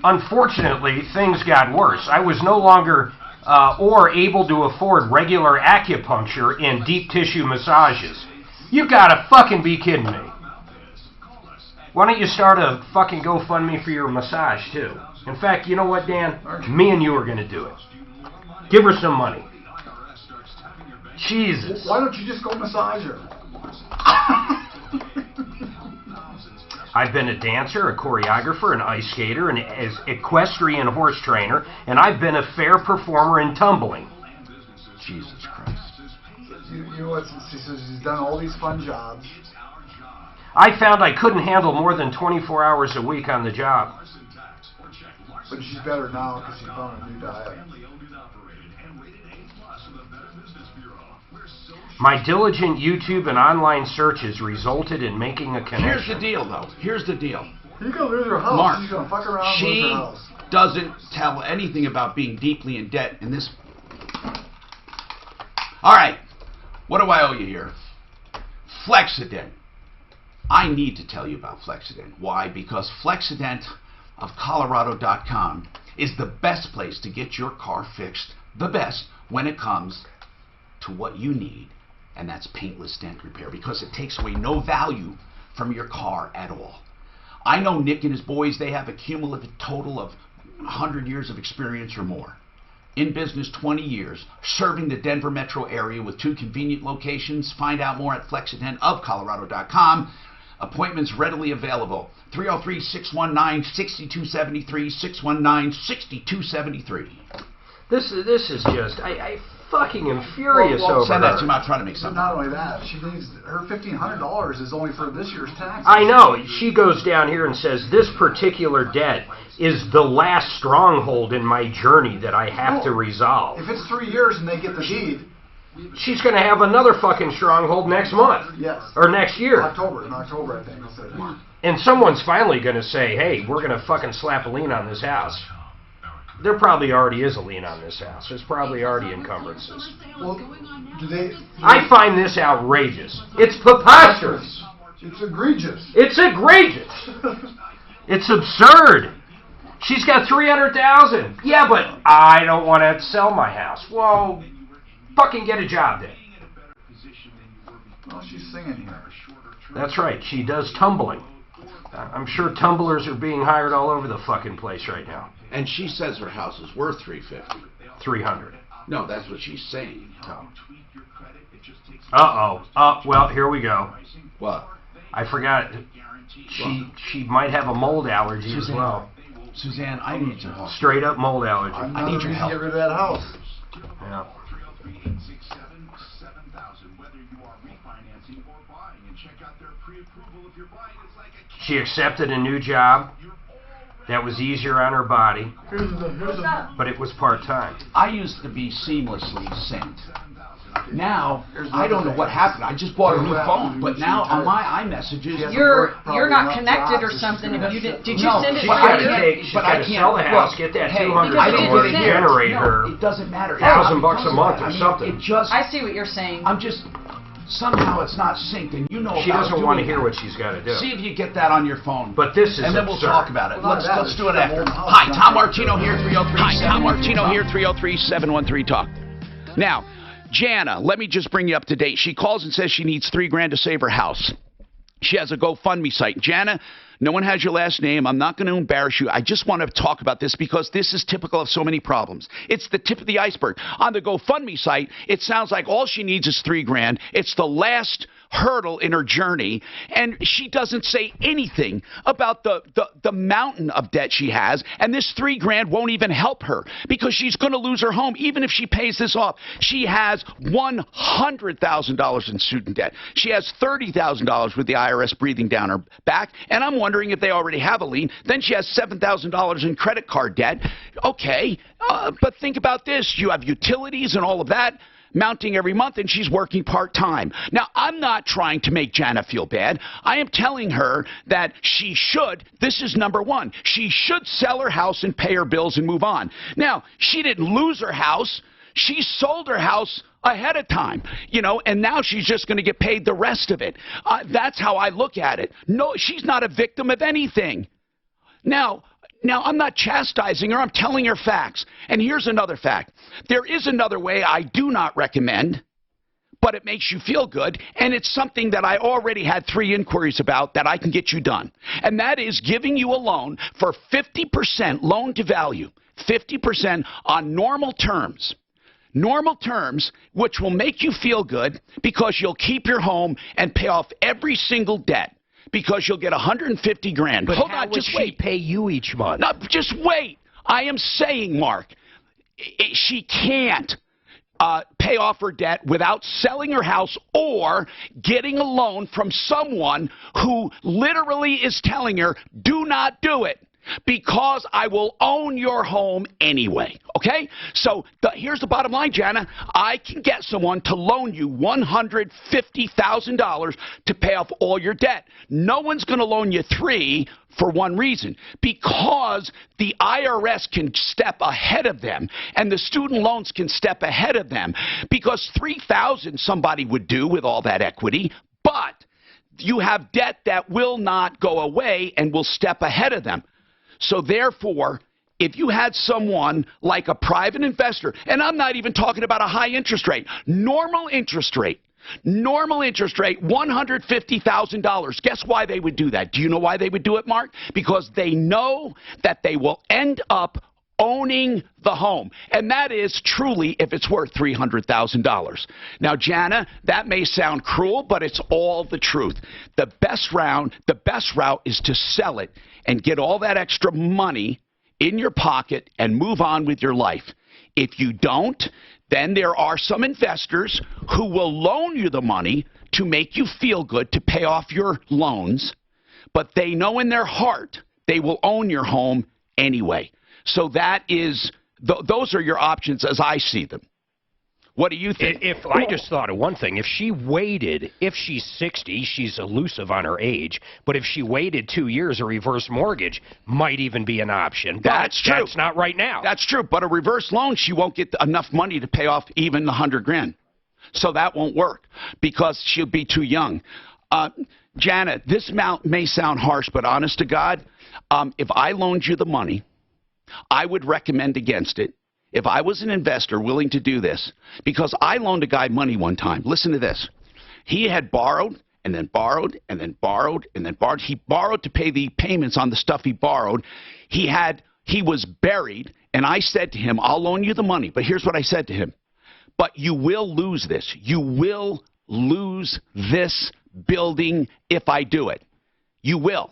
Unfortunately, things got worse. I was no longer or able to afford regular acupuncture and deep tissue massages. You gotta fucking be kidding me. Why don't you start a fucking GoFundMe for your massage, too? In fact, you know what, Dan? Me and you are gonna do it. Give her some money. Jesus. Why don't you just go massage her? I've been a dancer, a choreographer, an ice skater, an equestrian horse trainer, and I've been a fair performer in tumbling. Jesus Christ. You know what? She says she's done all these fun jobs. I found I couldn't handle more than 24 hours a week on the job. But she's better now because she found a new diet. My diligent YouTube and online searches resulted in making a connection. Here's the deal, though. Here's the deal. You're going to lose her house. Mark, she's going to fuck around and lose her house. Doesn't tell anything about being deeply in debt in this. All right. What do I owe you here? Flexident. I need to tell you about Flexident. Why? Because Flexident of Colorado.com is the best place to get your car fixed, the best when it comes to what you need. And that's paintless dent repair, because it takes away no value from your car at all. I know Nick and his boys, they have a cumulative total of 100 years of experience or more. in business 20 years, serving the Denver metro area with 2 convenient locations. Find out more at flexidentofcolorado.com. Appointments readily available. 303-619-6273, 619-6273. This is just, I fucking am furious over send that her. to him. I'm trying to make something. Not only that, she needs her $1,500 is only for this year's taxes. I know. She goes down here and says, this particular debt is the last stronghold in my journey that I have to resolve. If it's 3 years and they get the deed, she's going to have another fucking stronghold next month. Yes. Or next year. In October, I think. And someone's finally going to say, hey, we're going to fucking slap a lien on this house. There probably already is a lien on this house. There's probably already encumbrances. Well, do they? I find this outrageous. It's preposterous. It's egregious. It's egregious. It's absurd. She's got $300,000. Yeah, but I don't want to sell my house. Well, fucking get a job then. Well, she's singing here. That's right. She does tumbling. I'm sure tumblers are being hired all over the fucking place right now. And she says her house is worth $350. $300. No, that's what she's saying. Oh. Well, here we go. What? I forgot. She might have a mold allergy as well. Suzanne, I need your help. Straight up mold allergy. I need your help. Get rid of that house. Yeah. She accepted a new job that was easier on her body, but it was part-time. I used to be seamlessly synced. Now, I don't know what happened. I just bought a new phone, but now on my iMessages... You're not connected or something. If you did you send it to her? She's got to sell the house, get that $200 to generate her it doesn't matter. $1,000 a month or something. I see what you're saying. I'm just... Somehow it's not synced, and you know she doesn't want to hear what she's got to do. See if you get that on your phone. But this is and then absurd. We'll talk about it. Let's do it after. Hi, Tom Martino here, 303. Hi, Tom Martino here, 303-713-TALK. Now, Jana, let me just bring you up to date. She calls and says she needs $3,000 to save her house. She has a GoFundMe site. Jana, no one has your last name. I'm not going to embarrass you. I just want to talk about this because this is typical of so many problems. It's the tip of the iceberg. On the GoFundMe site, it sounds like all she needs is $3,000. It's the last hurdle in her journey, and she doesn't say anything about the mountain of debt she has, and this $3,000 won't even help her because she's going to lose her home even if she pays this off. She has $100,000 in student debt. She has $30,000 with the IRS breathing down her back, and I'm wondering if they already have a lien. Then she has $7,000 in credit card debt. Okay, but think about this. You have utilities and all of that mounting every month, and she's working part-time. Now, I'm not trying to make Jana feel bad. I am telling her that she should, this is number one, she should sell her house and pay her bills and move on. Now, she didn't lose her house. She sold her house ahead of time, you know, and now she's just going to get paid the rest of it. That's how I look at it. No, she's not a victim of anything. Now, I'm not chastising her. I'm telling her facts. And here's another fact. There is another way I do not recommend, but it makes you feel good, and it's something that I already had 3 inquiries about that I can get you done. And that is giving you a loan for 50% loan to value, 50% on normal terms. Normal terms, which will make you feel good because you'll keep your home and pay off every single debt. Because you'll get $150,000. But hold how on, would just she wait. Pay you each month? No, just wait. I am saying, Mark, she can't pay off her debt without selling her house or getting a loan from someone who literally is telling her, do not do it, because I will own your home anyway, okay? So here's the bottom line, Jana. I can get someone to loan you $150,000 to pay off all your debt. No one's going to loan you $3,000 for one reason, because the IRS can step ahead of them and the student loans can step ahead of them, because $3,000 somebody would do with all that equity, but you have debt that will not go away and will step ahead of them. So therefore, if you had someone like a private investor, and I'm not even talking about a high interest rate, normal interest rate, $150,000. Guess why they would do that? Do you know why they would do it, Mark? Because they know that they will end up owning the home. And that is truly if it's worth $300,000. Now, Jana, that may sound cruel, but it's all the truth. The best route is to sell it and get all that extra money in your pocket and move on with your life. If you don't, then there are some investors who will loan you the money to make you feel good to pay off your loans, but they know in their heart they will own your home anyway. So that is, those are your options as I see them. What do you think? If I just thought of one thing. If she waited, if she's 60, she's elusive on her age, but if she waited 2 years, a reverse mortgage might even be an option. That's true. That's not right now. That's true. But a reverse loan, she won't get enough money to pay off even the $100,000. So that won't work because she'll be too young. Janet, this may sound harsh, but honest to God, if I loaned you the money, I would recommend against it. If I was an investor willing to do this, because I loaned a guy money one time. Listen to this. He had borrowed and then borrowed and then borrowed and then borrowed. He borrowed to pay the payments on the stuff he borrowed. He was buried, and I said to him, I'll loan you the money. But here's what I said to him. But you will lose this. You will lose this building if I do it. You will.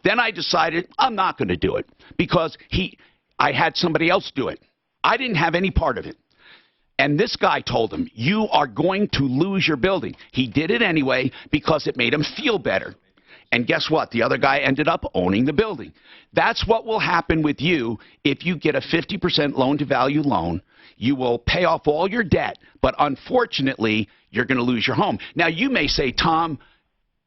Then I decided I'm not going to do it because I had somebody else do it. I didn't have any part of it. And this guy told him, you are going to lose your building. He did it anyway because it made him feel better. And guess what? The other guy ended up owning the building. That's what will happen with you if you get a 50% loan-to-value loan. You will pay off all your debt, but unfortunately, you're going to lose your home. Now, you may say, Tom,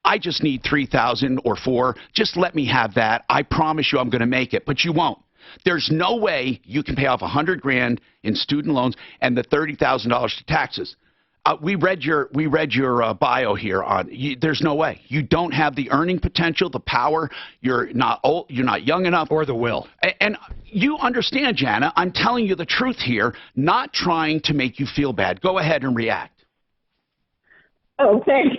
I just need $3,000 or $4,000. Just let me have that. I promise you I'm going to make it, but you won't. There's no way you can pay off $100,000 in student loans and the $30,000 to taxes. We read your bio here on. There's no way. You don't have the earning potential, the power. You're not old. You're not young enough, or the will. And you understand, Jana. I'm telling you the truth here, not trying to make you feel bad. Go ahead and react. Oh, thanks.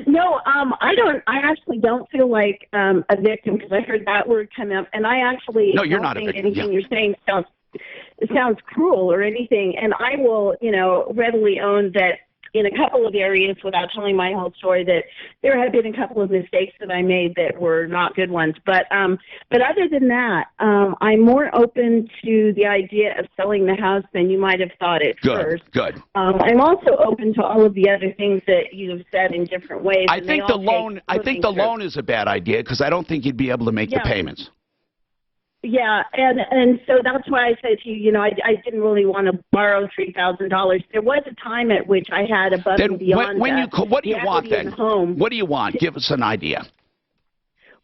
No, I actually don't feel like a victim because I heard that word come up, and I actually you're not a victim. Anything you're saying sounds cruel or anything, and I will, readily own that in a couple of areas, without telling my whole story, that there have been a couple of mistakes that I made that were not good ones. But other than that, I'm more open to the idea of selling the house than you might have thought at first. Good. I'm also open to all of the other things that you've said in different ways. I think the loan is a bad idea because I don't think you'd be able to make the payments. Yeah, and so that's why I said to you, I didn't really want to borrow $3,000. There was a time at which I had above and beyond. What do you want then? What do you want? Give us an idea.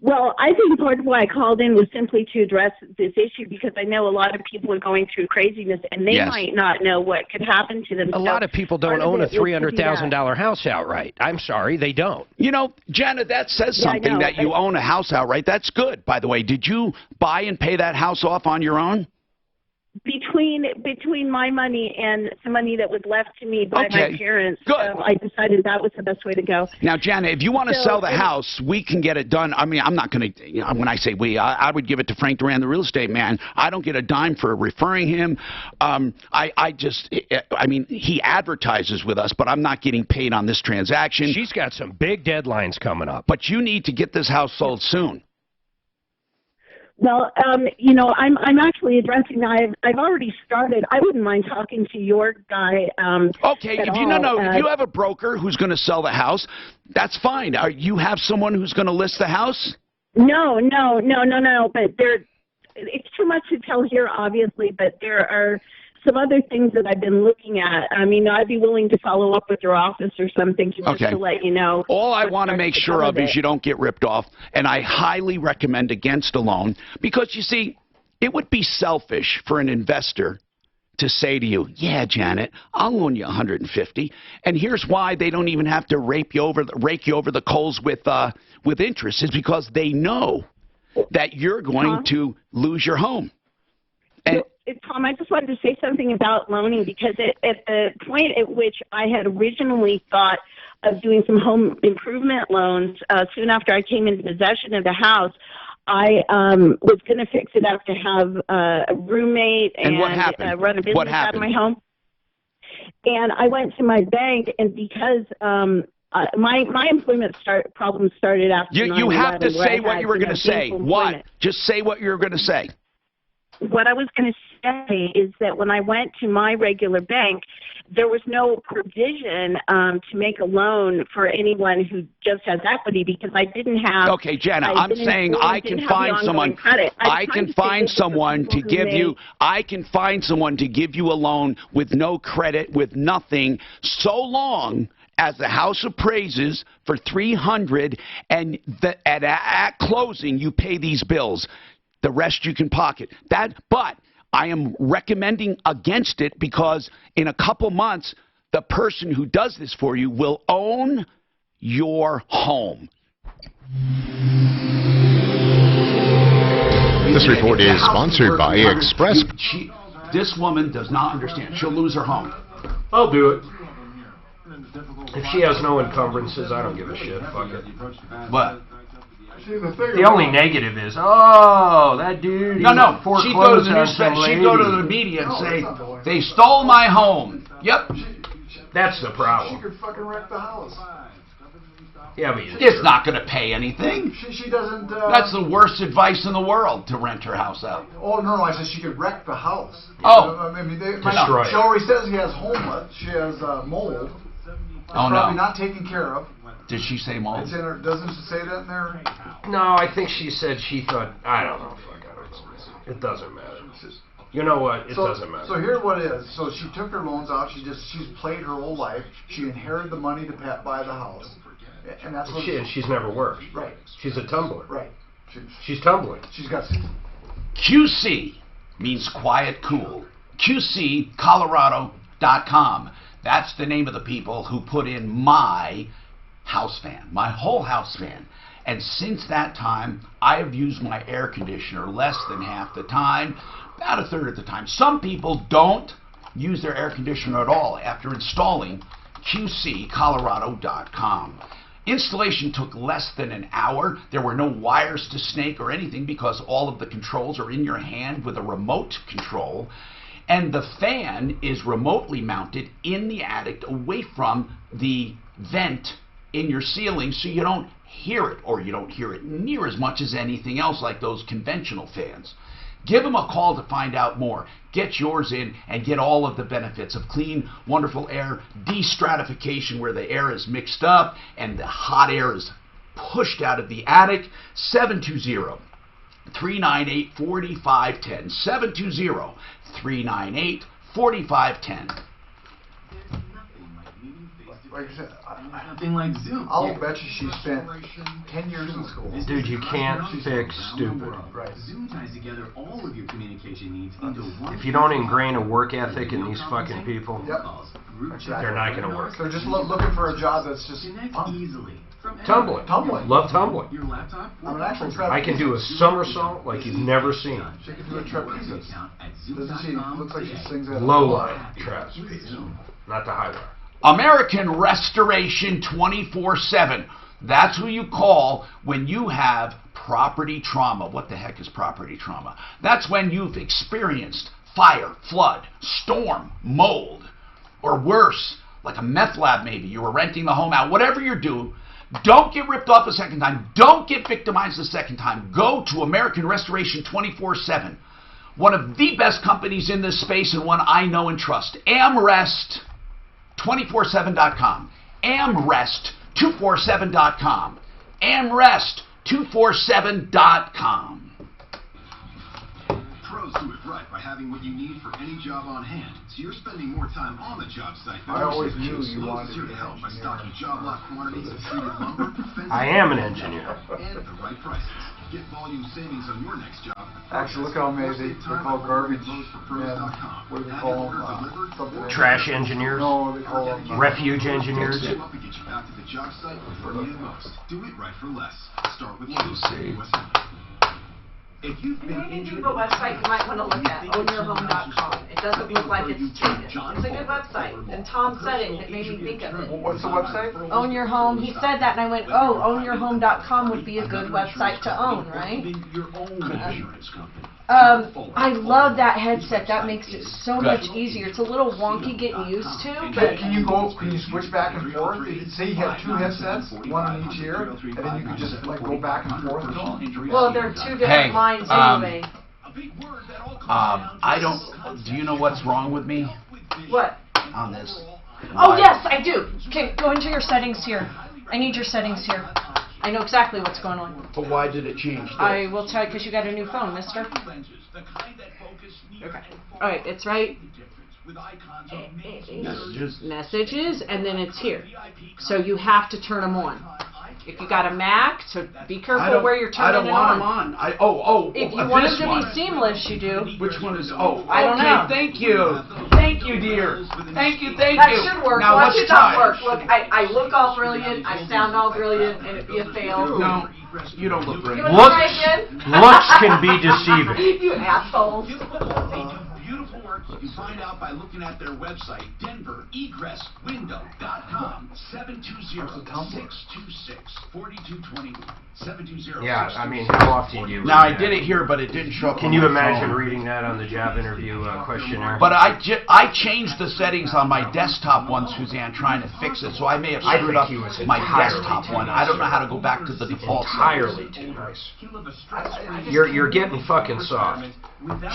Well, I think part of why I called in was simply to address this issue because I know a lot of people are going through craziness and they might not know what could happen to them. A lot of people don't own a $300,000 house outright. I'm sorry, they don't. Janet, that says something that you own a house outright. That's good, by the way. Did you buy and pay that house off on your own? Between my money and some money that was left to me by my parents, I decided that was the best way to go. Now, Janet, if you want to sell the house, we can get it done. I mean, I'm not going to, when I say we, I would give it to Frank Duran, the real estate man. I don't get a dime for referring him. He advertises with us, but I'm not getting paid on this transaction. She's got some big deadlines coming up. But you need to get this house sold soon. Well, I'm actually addressing that. I've already started. I wouldn't mind talking to your guy. Okay, if you have a broker who's going to sell the house, that's fine. You have someone who's going to list the house? No. But it's too much to tell here, obviously. But there are some other things that I've been looking at. I mean, I'd be willing to follow up with your office or something just to let you know. All I want to make sure of is you don't get ripped off, and I highly recommend against a loan because, you see, it would be selfish for an investor to say to you, yeah, Janet, I'll loan you $150, and here's why they don't even have to rake you over the coals with interest is because they know that you're going to lose your home. And Tom, I just wanted to say something about loaning because at the point at which I had originally thought of doing some home improvement loans soon after I came into possession of the house, I was going to fix it up to have a roommate and what happened? Run a business out of my home. And I went to my bank, and because my employment problem started after 9/11. You have to say what you were going to say. What? Just say what you were going to say. What I was going to say is that when I went to my regular bank, there was no provision to make a loan for anyone who just has equity because I didn't have. Okay, Jenna, I'm saying I can find someone. I can find someone to give you. I can find someone to give you a loan with no credit, with nothing, so long as the house appraises for $300 and at closing you pay these bills. The rest you can pocket. But I am recommending against it because in a couple months, the person who does this for you will own your home. This report is sponsored by Express. This woman does not understand. She'll lose her home. I'll do it. If she has no encumbrances, I don't give a shit. Fuck it. What? The only negative is, oh, that dude. No. She'd go to the newspaper. She'd go to the media and say, they stole my home. Yep. That's the problem. She could fucking wreck the house. Yeah, but it's not going to pay anything. She doesn't. That's the worst advice in the world, to rent her house out. Oh no! I said she could wreck the house. Oh, I mean, destroy she already says he has homeless. She has mold. Probably not taken care of. Did she say mold? It's in her, doesn't it say that in there? No, I think she said she thought, I don't know. Fuck, I don't know. It doesn't matter. You know what? It doesn't matter. So here's what it is. So she took her loans out. She's played her whole life. She inherited the money to buy the house. And that's what she's never worked. Right. She's a tumbler. Right. She's tumbling. She's got QC means quiet cool. QCColorado.com. That's the name of the people who put in my house fan, my whole house fan. And since that time, I have used my air conditioner less than half the time, about a third of the time. Some people don't use their air conditioner at all after installing QCColorado.com. Installation took less than an hour. There were no wires to snake or anything because all of the controls are in your hand with a remote control. And the fan is remotely mounted in the attic away from the vent in your ceiling, so you don't hear it, or you don't hear it near as much as anything else like those conventional fans. Give them a call to find out more. Get yours in and get all of the benefits of clean, wonderful air, de-stratification where the air is mixed up and the hot air is pushed out of the attic. 720-398-4510. 720-398-4510. Like I said, nothing like Zoom. I'll bet you she spent 10 years in school. Dude, you can't fix stupid. Right. Zoom ties together all of your communication needs into one. If you don't ingrain a work ethic in these fucking people, Exactly. they're not going to work. They're just looking for a job that's just easily. Tumbling. Love tumbling. Your laptop. I'm an actual trapeze. I can do a somersault like you've never seen. She can do a trapeze. Doesn't she? Looks like she sings that. Low line trapeze, not the high line. American Restoration 24/7. That's who you call when you have property trauma. What the heck is property trauma? That's when you've experienced fire, flood, storm, mold, or worse, like a meth lab maybe. You were renting the home out. Whatever you do, don't get ripped off a second time. Don't get victimized a second time. Go to American Restoration 24/7. One of the best companies in this space and one I know and trust. AmRest. 247.com. AmRest247.com. AmRest247.com. Pros do it right by having what you need for any job on hand. So you're spending more time on the job site. I always knew you wanted to help by stocking job lot quantities of treated lumber. I am an engineer. And at the right prices. Get volume savings on your next job. Actually, look how many they call garbage. What do they call them? Trash engineers? No, they call them refuge engineers. Get you back to the job site before you need most. Do it right for less. Start with low. If you've been Maybe injured, a website you might want to look at, ownyourhome.com. It doesn't look like it's taken. It's a good website, and Tom said it, and it made me think of it. What's the website? Own Your Home. He said that, and I went, oh, ownyourhome.com would be a good website to own, right? I love that headset. That makes it so much easier. It's a little wonky getting used to, but Can you switch back and forth? Say you have two headsets, one in each ear, and then you can just like go back and forth to them? well, they're two different lines anyway. I don't. Do you know what's wrong with me What? on this? Oh, yes, I do. Okay, go into your settings here. I need your settings here. I know exactly what's going on. But why did it change this? I will tell you because you got a new phone, mister. Okay. All right, it's right. Messages, and then it's here. So you have to turn them on. If you got a Mac, so be careful where you're turning it on. I don't want them on. If you want them to be seamless, you do. Which one is? Oh, I don't know. Thank you. Thank you, dear. Thank you. That should work. Now, Watch what's it not time? work. Look, I look all brilliant. I sound all brilliant, and if you fail. No, you don't look You brilliant. want to try again? Looks can be deceiving. You assholes. beautiful work you can find out by looking at their website, denveregresswindow.com, 720-626-4221. 720. Yeah, I mean, how often do you? Now I did it here, but it didn't show up. Can you imagine reading that on the job interview questionnaire? But I changed the settings on my desktop one, Suzanne, trying to fix it, so I may have screwed up my desktop one. I don't know how to go back to the default. Entirely too nice. You're getting fucking soft.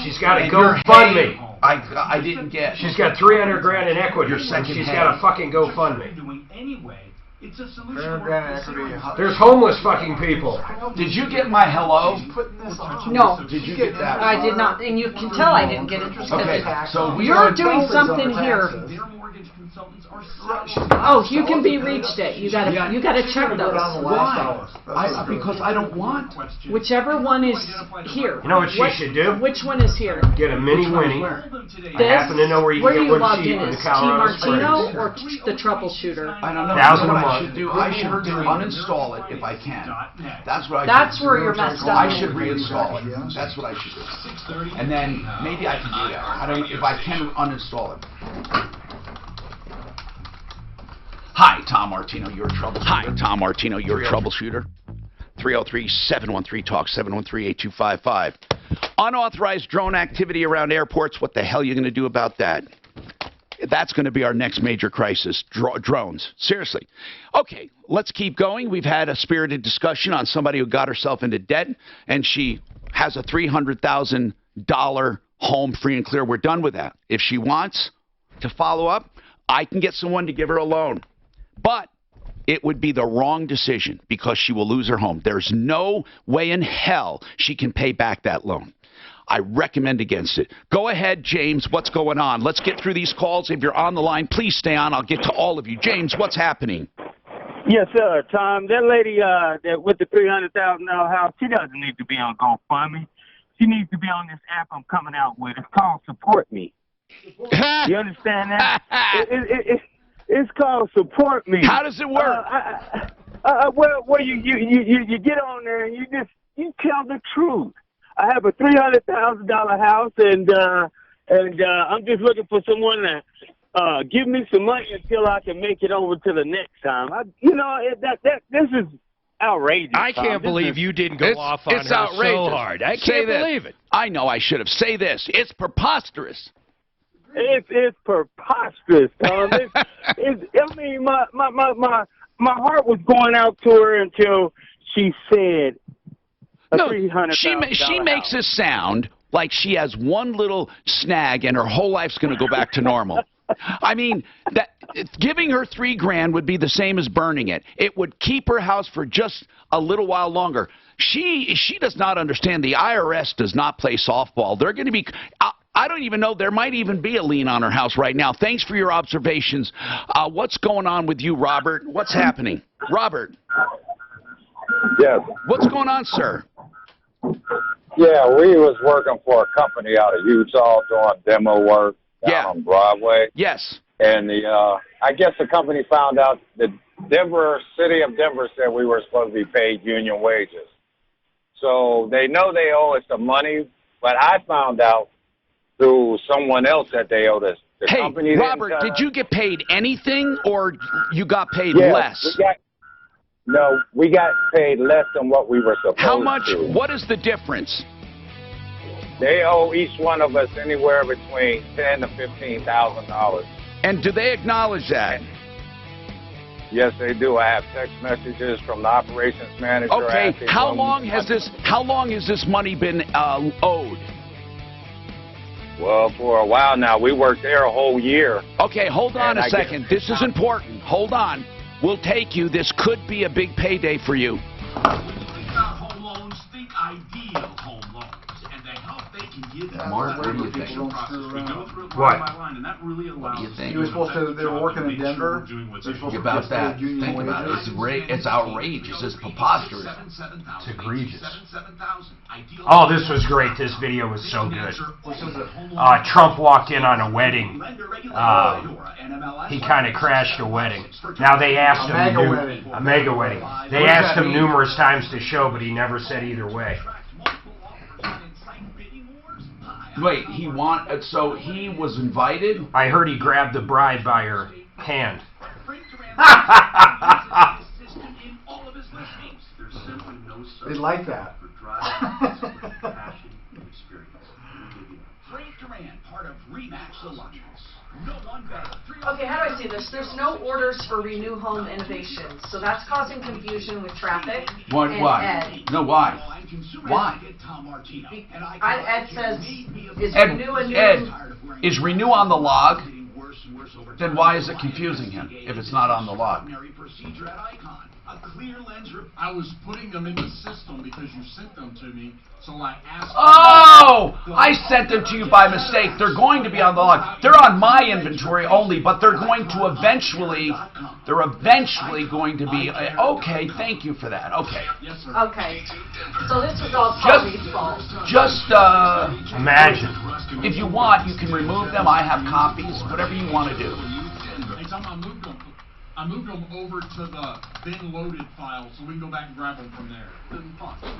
She's got a GoFundMe. I didn't get. She's got $300 grand in equity. Your second She's hand. got a fucking GoFundMe. It's a solution. There's homeless fucking people. Did you get my hello? No. Did you get that? I did not, and you can tell I didn't get it. Okay, so you're doing something here. Oh, you can be reached at. You gotta check those. Why? Because I don't want. Whichever one is here. You know what she should do? Which one is here? Get a mini Winnie. I happen to know where you can get one cheap in the Colorado Springs. Martino or the Troubleshooter? I don't know. $1,000 a What I month. should do? I should uninstall it if I can. That's what I. That's where you're messed up. I should reinstall it. That's what I should do. And then maybe I can do that. I don't. If I can uninstall it. Hi, Tom Martino, your troubleshooter. Hi, Tom Martino, your troubleshooter. 303-713-TALK, 713-8255. Unauthorized drone activity around airports. What the hell are you going to do about that? That's going to be our next major crisis, drones. Seriously. Okay, let's keep going. We've had a spirited discussion on somebody who got herself into debt, and she has a $300,000 home free and clear. We're done with that. If she wants to follow up, I can get someone to give her a loan. But it would be the wrong decision because she will lose her home. There's no way in hell she can pay back that loan. I recommend against it. Go ahead, James. What's going on? Let's get through these calls. If you're on the line, please stay on. I'll get to all of you. James, what's happening? Yes, sir, Tom. That lady that with the $300,000 house, she doesn't need to be on GoFundMe. She needs to be on this app I'm coming out with. It's called Support Me. You understand that? It's called Support Me. How does it work? Well, you get on there and you tell the truth. I have a $300,000 house, and I'm just looking for someone to give me some money until I can make it over to the next time. This is outrageous. I can't believe you didn't go off on her so hard. I can't believe it. I know I should have. Say this. It's preposterous. It's preposterous, Tom. I mean, my heart was going out to her until she said $300,000 she makes it sound like she has one little snag and her whole life's going to go back to normal. I mean, that giving her $3,000 would be the same as burning it. It would keep her house for just a little while longer. She does not understand. The IRS does not play softball. They're going to be. I don't even know. There might even be a lien on her house right now. Thanks for your observations. What's going on with you, Robert? What's happening? Robert. Yes. What's going on, sir? Yeah, we was working for a company out of Utah doing demo work down on Broadway. Yes. And I guess the company found out that city of Denver said we were supposed to be paid union wages. So they know they owe us the money, but I found out through someone else that they owed us. The Hey, company didn't Robert, tell did us. you get paid anything or you got paid Yes, less? we got paid less than what we were supposed to. How much? What is the difference? They owe each one of us anywhere between $10,000 to $15,000. And do they acknowledge that? Yes, they do. I have text messages from the operations manager. Okay, asking how them- long has this money been owed? Well, for a while now. We worked there a whole year. Okay, hold on And a I second. guess- This is important. Hold on. We'll take you. This could be a big payday for you. Think about home loans, think ideal home loans. And the help they can give you. Mark, what do you think? We go through it What? line by line, and that really allows you think? He was supposed to, they were working in Denver. About that. Think about it. It's outrageous. It's preposterous. It's egregious. Oh, this was great. This video was so good. Trump walked in on a wedding. He kind of crashed a wedding. Now they asked him a mega wedding. They asked him numerous times to show, but he never said either way. Wait, so he was invited? I heard he grabbed the bride by her hand. They like that. Okay, how do I see this? There's no orders for Renew Home Innovations, so that's causing confusion with traffic. Why? Ed. No, why? Why? Ed says, is Ed, Renew a new... Ed, is Renew on the log? Then why is it confusing him if it's not on the log? A clear lens. I was putting them in the system because you sent them to me, so I asked. Oh! I sent them to you by mistake. They're going to be on the log. They're on my inventory only, but they're going to eventually. They're eventually going to be. Okay, thank you for that. Okay. Okay. So this was all Tommy's fault. Just imagine. If you want, you can remove them. I have copies. Whatever you want to do. I moved them over to the bin loaded file so we can go back and grab them from there.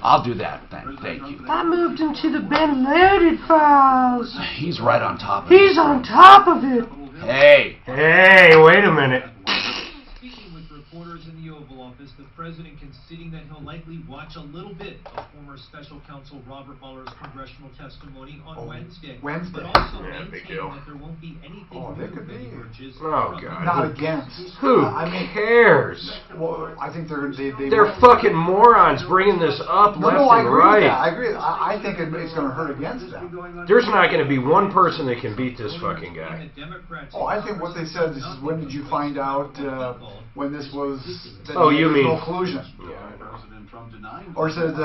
I'll do that. Thank you. I moved him to the bin loaded files. He's right on top of it. He's on top of it. Hey. Hey, wait a minute. Speaking with reporters in the Oval Office, the president conceding that he'll likely watch a little bit of former special counsel Robert Mueller's congressional testimony on Wednesday. But also maintaining that there won't be anything new that emerges. Oh, God. Not against. Who cares? Well, I think they're fucking morons bringing this up left I and agree right. with that. I agree. I think it's going to hurt against them. There's not going to be one person that can beat this fucking guy. Oh, I think what they said is, when did you find out when this was? Oh, you mean no collusion? Or said,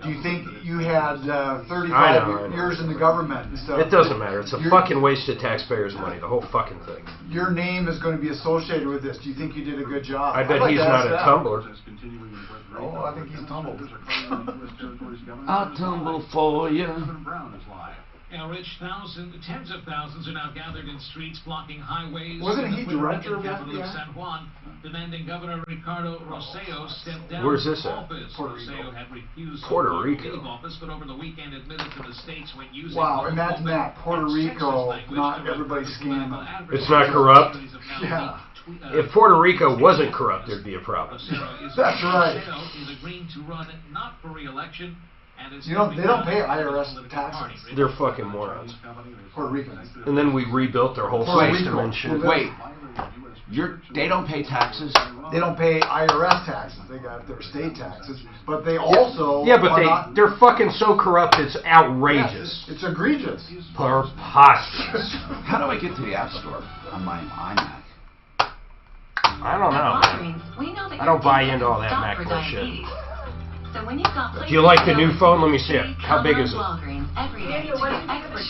do you think you had 35 years in the government and stuff? It doesn't matter. It's a fucking waste of taxpayers' money, the whole fucking thing. Your name is going to be associated with this. Do you think you did a good job? I bet he's not a tumbler. Oh, I think he's tumbled. I'll tumble for you. Rich, tens of thousands are now gathered in streets blocking highways. Wasn't he director of capital of San Juan, demanding Governor Ricardo Rosselló step down Where's this from at? office. Rosselló had refused Puerto to Rico. leave office, but over the weekend admitted to the states when using Wow, imagine that. Puerto Rico, not everybody scamming. It's not corrupt? Yeah. If Puerto Rico wasn't corrupt, there'd be a problem. That's right. Is agreeing to run not for re-election. They don't pay IRS taxes. They're fucking morons. Puerto Ricans. And then we rebuilt their whole system and shit. Wait, they don't pay taxes? They don't pay IRS taxes. They got their state taxes, but they also they're fucking so corrupt it's outrageous. Yes, it's egregious. Preposterous. How do I get to the App Store on my iMac? I don't know. I don't buy into all that Mac bullshit. Do you like the new phone? Let me see it. How big is it?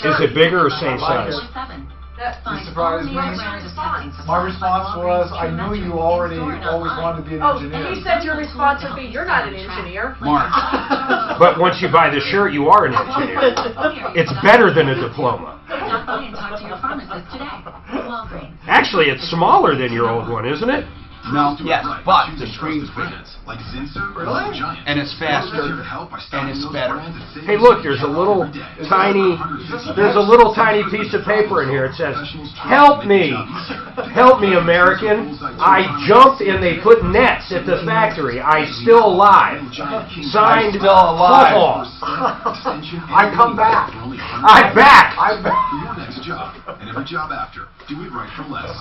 Is it bigger or same size? You surprised me. My response was, I knew you always wanted to be an engineer. And he said your response would be, you're not an engineer. Mark. But once you buy the shirt, you are an engineer. It's better than a diploma. Stop by and talk to your pharmacist today. Walgreens. Actually, it's smaller than your old one, isn't it? No, yes, but the screen's bigger. Really? And it's faster, and it's better. Hey, look, there's a little tiny piece of paper in here. It says, "Help me, American. I jumped and they put nets at the factory. I still alive. Signed, still alive. I come back. I'm back. Your next job, and every job after. Do it right for less.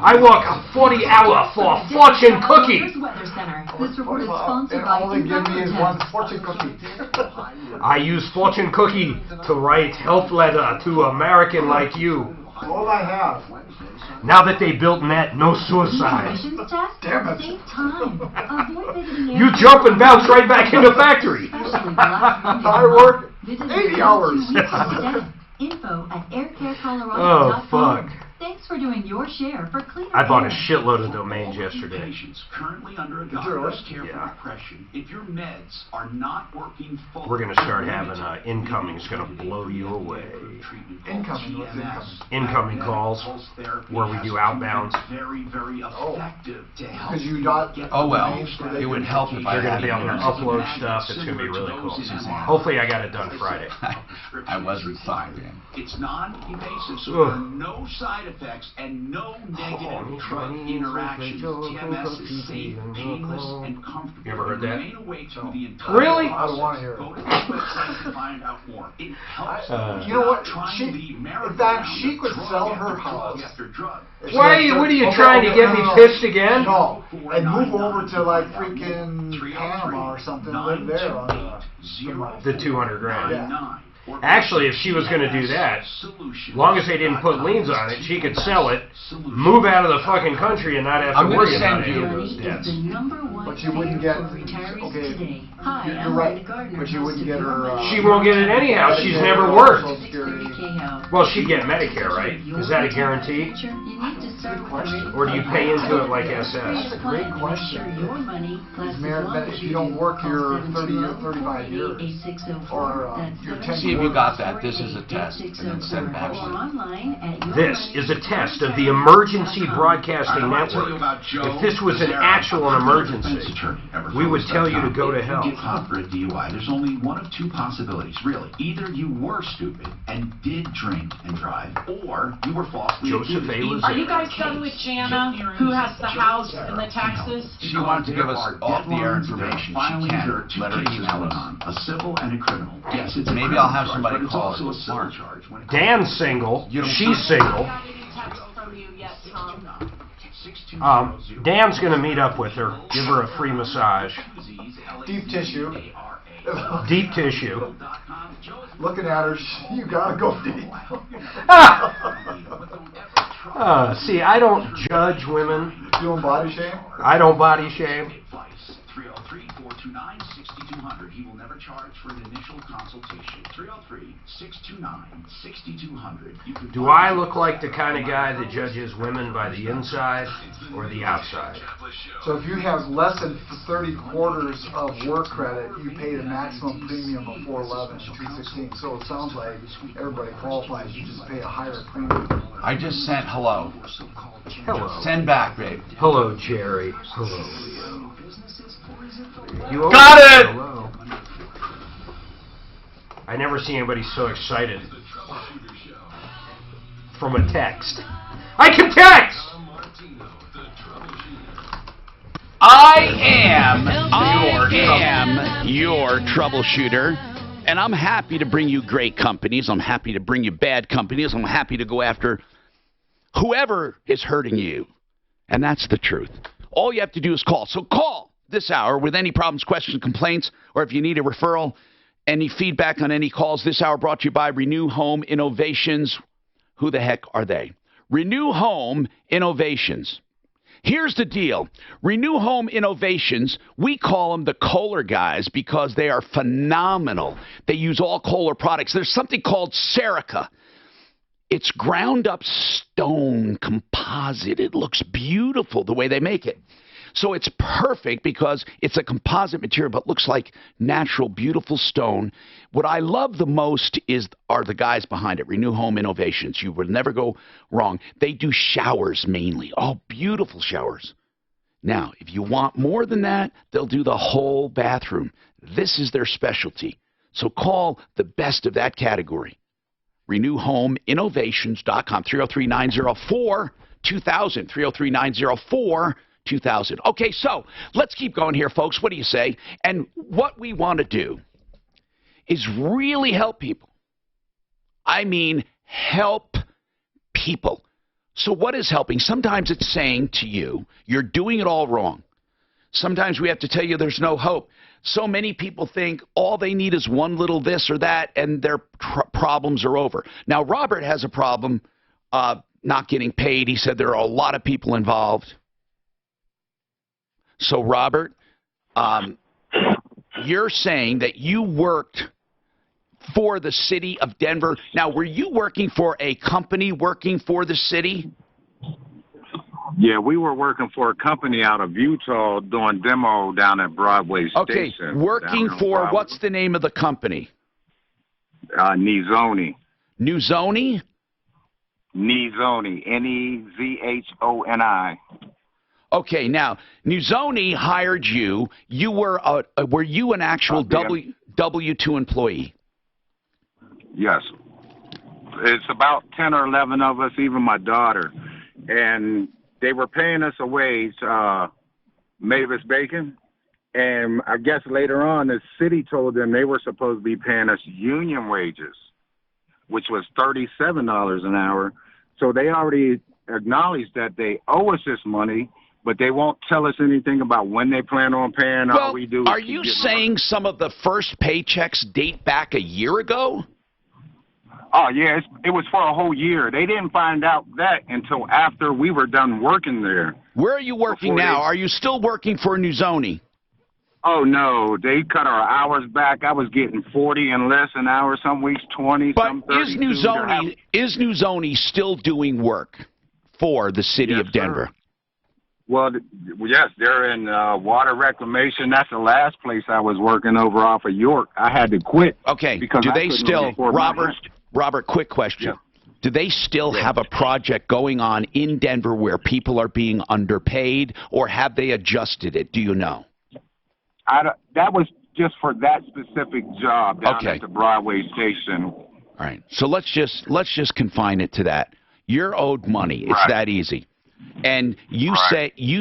I work a 40-hour for fortune cookie. Weather Center. This report is And sponsored by all they give me is one Test. fortune cookie. I use fortune cookie to write help letter to American like you. All I have. Now that they built net, no suicide. Emissions test? Damn it. Save time. Avoid visiting You jump and bounce right back in the factory. Especially the last Monday I of the work month. Visit 80 hours. Info at aircarecolorado.com. Oh, fuck. Thanks for doing your share for cleaner I bought a air. shitload of domains yesterday. Patients currently under a Did you doctor's really? care for depression. If your meds are not working fully, We're going to start having incoming. It's going to blow you away. Incoming? What's incoming? Incoming calls where we do outbounds. Very, very effective to help. Because you got. Oh, well, it would help if I They're going had to be able to it. upload stuff. It's going to be really cool. Hopefully I got it done Friday. I was retired. It's non-invasive, so Ugh. there are no side effects and no negative drug interactions. TMS is safe, painless, and comfortable. You ever heard that? Remain awake through the entire Really? I don't want to hear Go it. to this website to find out more. It helps. You know what? Trying to be In fact, she could sell her house. after drug. What are you trying to get me pissed again? No, and move over to like freaking Panama or something, live there on The 200 grand. Yeah. Actually, if she was going to do that, as long as they didn't put liens on it, she could sell it, move out of the fucking country, and not have to worry about any of those debts. But you wouldn't get. Okay, you're right. But you wouldn't get her. She won't get it anyhow. She's never worked. Social Security. Well, she'd get Medicare, right? Is that a guarantee? Or do you pay into it like SS? That's a great question. If you don't work your 30 or 35 years, or your 10 See if you got that. This is a test. And then send back. This is a test of the Emergency Broadcasting Network. If this was an actual emergency, we would tell you to go to hell. Get caught for a DUI. There's only one of two possibilities, really. Either you were stupid and did drink and drive, or you were falsely Joseph accused. A. Are you guys done with Jana, who has the house and the taxes? She wanted to give us off-the-air information. She Filings can't. there are two Let her cases email going us. on, a civil and a criminal. Yes, it's a Maybe criminal I'll have charge, somebody but it's call also us a civil smart. charge when it Dan's single. She's single. I haven't any text from you yet, Tom. Dan's going to meet up with her, give her a free massage. Deep tissue. Deep tissue. Looking at her, you gotta go deep. See, I don't judge women. Doing body shame? I don't body shame. 303-429-6200. He will never charge for an initial consultation. 303-629-6200. Do I look like the kind of guy that judges women by the inside or the outside? So if you have less than 30 quarters of work credit, you pay the maximum premium of $411 and $216. So it sounds like everybody qualifies. You just pay a higher premium. I just sent hello. Hello. Send back, babe. Hello, Jerry. Hello. You Got it! Hello. I never see anybody so excited from a text. I can text! I am your troubleshooter, and I'm happy to bring you great companies. I'm happy to bring you bad companies. I'm happy to go after whoever is hurting you. And that's the truth. All you have to do is call. So call this hour with any problems, questions, complaints, or if you need a referral, any feedback on any calls. This hour brought to you by Renew Home Innovations. Who the heck are they? Renew Home Innovations. Here's the deal. Renew Home Innovations, we call them the Kohler guys because they are phenomenal. They use all Kohler products. There's something called Serica. It's ground up stone composite. It looks beautiful the way they make it. So it's perfect because it's a composite material but looks like natural, beautiful stone. What I love the most are the guys behind it, Renew Home Innovations. You would never go wrong. They do showers mainly. Oh, beautiful showers. Now, if you want more than that, they'll do the whole bathroom. This is their specialty. So call the best of that category. RenewHomeInnovations.com, 303-904-2000, 303-904-2000. Okay, so let's keep going here, folks. What do you say? And what we want to do is really help people. I mean, help people. So what is helping? Sometimes it's saying to you, you're doing it all wrong. Sometimes we have to tell you there's no hope. So many people think all they need is one little this or that, and their problems are over. Now, Robert has a problem not getting paid. He said there are a lot of people involved. So, Robert, you're saying that you worked for the city of Denver. Now, were you working for a company working for the city? Yeah, we were working for a company out of Utah doing demo down at Broadway Okay, Station. working for, what's the name of the company? Nizoni. Nuzoni? Nizoni, Nezhoni. Okay, now, Nuzoni hired you. You were you an actual W-2 employee? Yes. It's about 10 or 11 of us, even my daughter. And they were paying us a wage, Mavis Bacon. And I guess later on, the city told them they were supposed to be paying us union wages, which was $37 an hour. So they already acknowledged that they owe us this money, but they won't tell us anything about when they plan on paying. Well, all we do are you saying some of the first paychecks date back a year ago? Oh, yeah, it was for a whole year. They didn't find out that until after we were done working there. Where are you working now? Are you still working for Nuzoni? Oh, no, they cut our hours back. I was getting 40 and less an hour, some weeks 20, some 32. Is Nuzoni still doing work for the city of Denver? Sir. Well, yes, they're in water reclamation. That's the last place I was working over off of York. I had to quit. Okay, because do I they couldn't still, afford my rent. Robert, quick question. Yeah. Do they still have a project going on in Denver where people are being underpaid, or have they adjusted it? Do you know? That was just for that specific job down at the Broadway station. All right. So let's just confine it to that. You're owed money. It's that easy. And you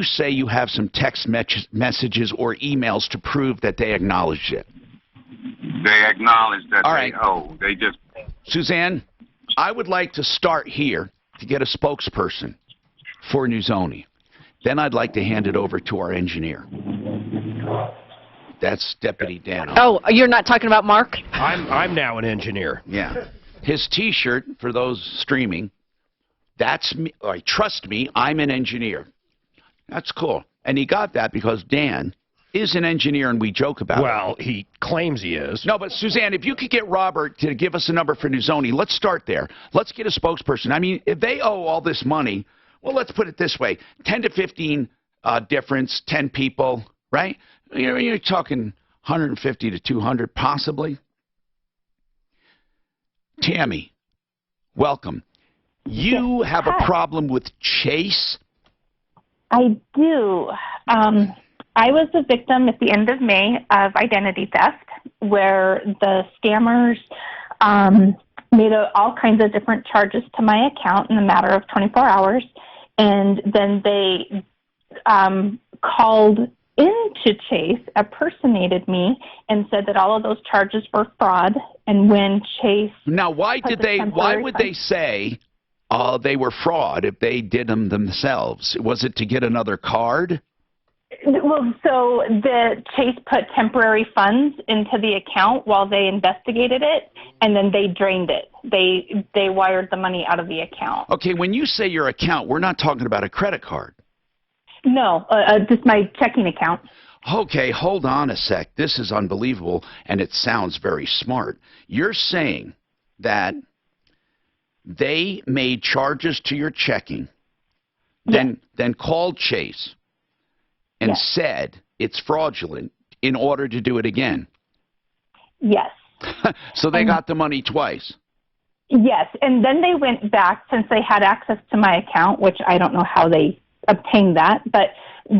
say you have some text messages or emails to prove that they acknowledged it. They acknowledged that they owe. They just... Suzanne, I would like to start here to get a spokesperson for Nuzoni. Then I'd like to hand it over to our engineer. That's Deputy Dano. Oh, you're not talking about Mark? I'm now an engineer. Yeah. His T-shirt, for those streaming, that's me. Trust me, I'm an engineer. That's cool. And he got that because Dan is an engineer, and we joke about it. Well, he claims he is. No, but Suzanne, if you could get Robert to give us a number for Nuzoni, let's start there. Let's get a spokesperson. I mean, if they owe all this money, well, let's put it this way, 10 to 15 difference, 10 people, right? You're talking 150 to 200 possibly. Tammy, welcome. You have a problem with Chase? I do. I was a victim at the end of May of identity theft, where the scammers made all kinds of different charges to my account in a matter of 24 hours, and then they called into Chase, impersonated me, and said that all of those charges were fraud. And when Chase... Now, why would they say they were fraud if they did them themselves? Was it to get another card? Well, so the Chase put temporary funds into the account while they investigated it, and then they drained it. They wired the money out of the account. Okay, when you say your account, we're not talking about a credit card. No, just my checking account. Okay, hold on a sec. This is unbelievable, and it sounds very smart. You're saying that they made charges to your checking, then called Chase and said it's fraudulent in order to do it again. Yes. So they got the money twice. Yes, and then they went back, since they had access to my account, which I don't know how they obtain that, but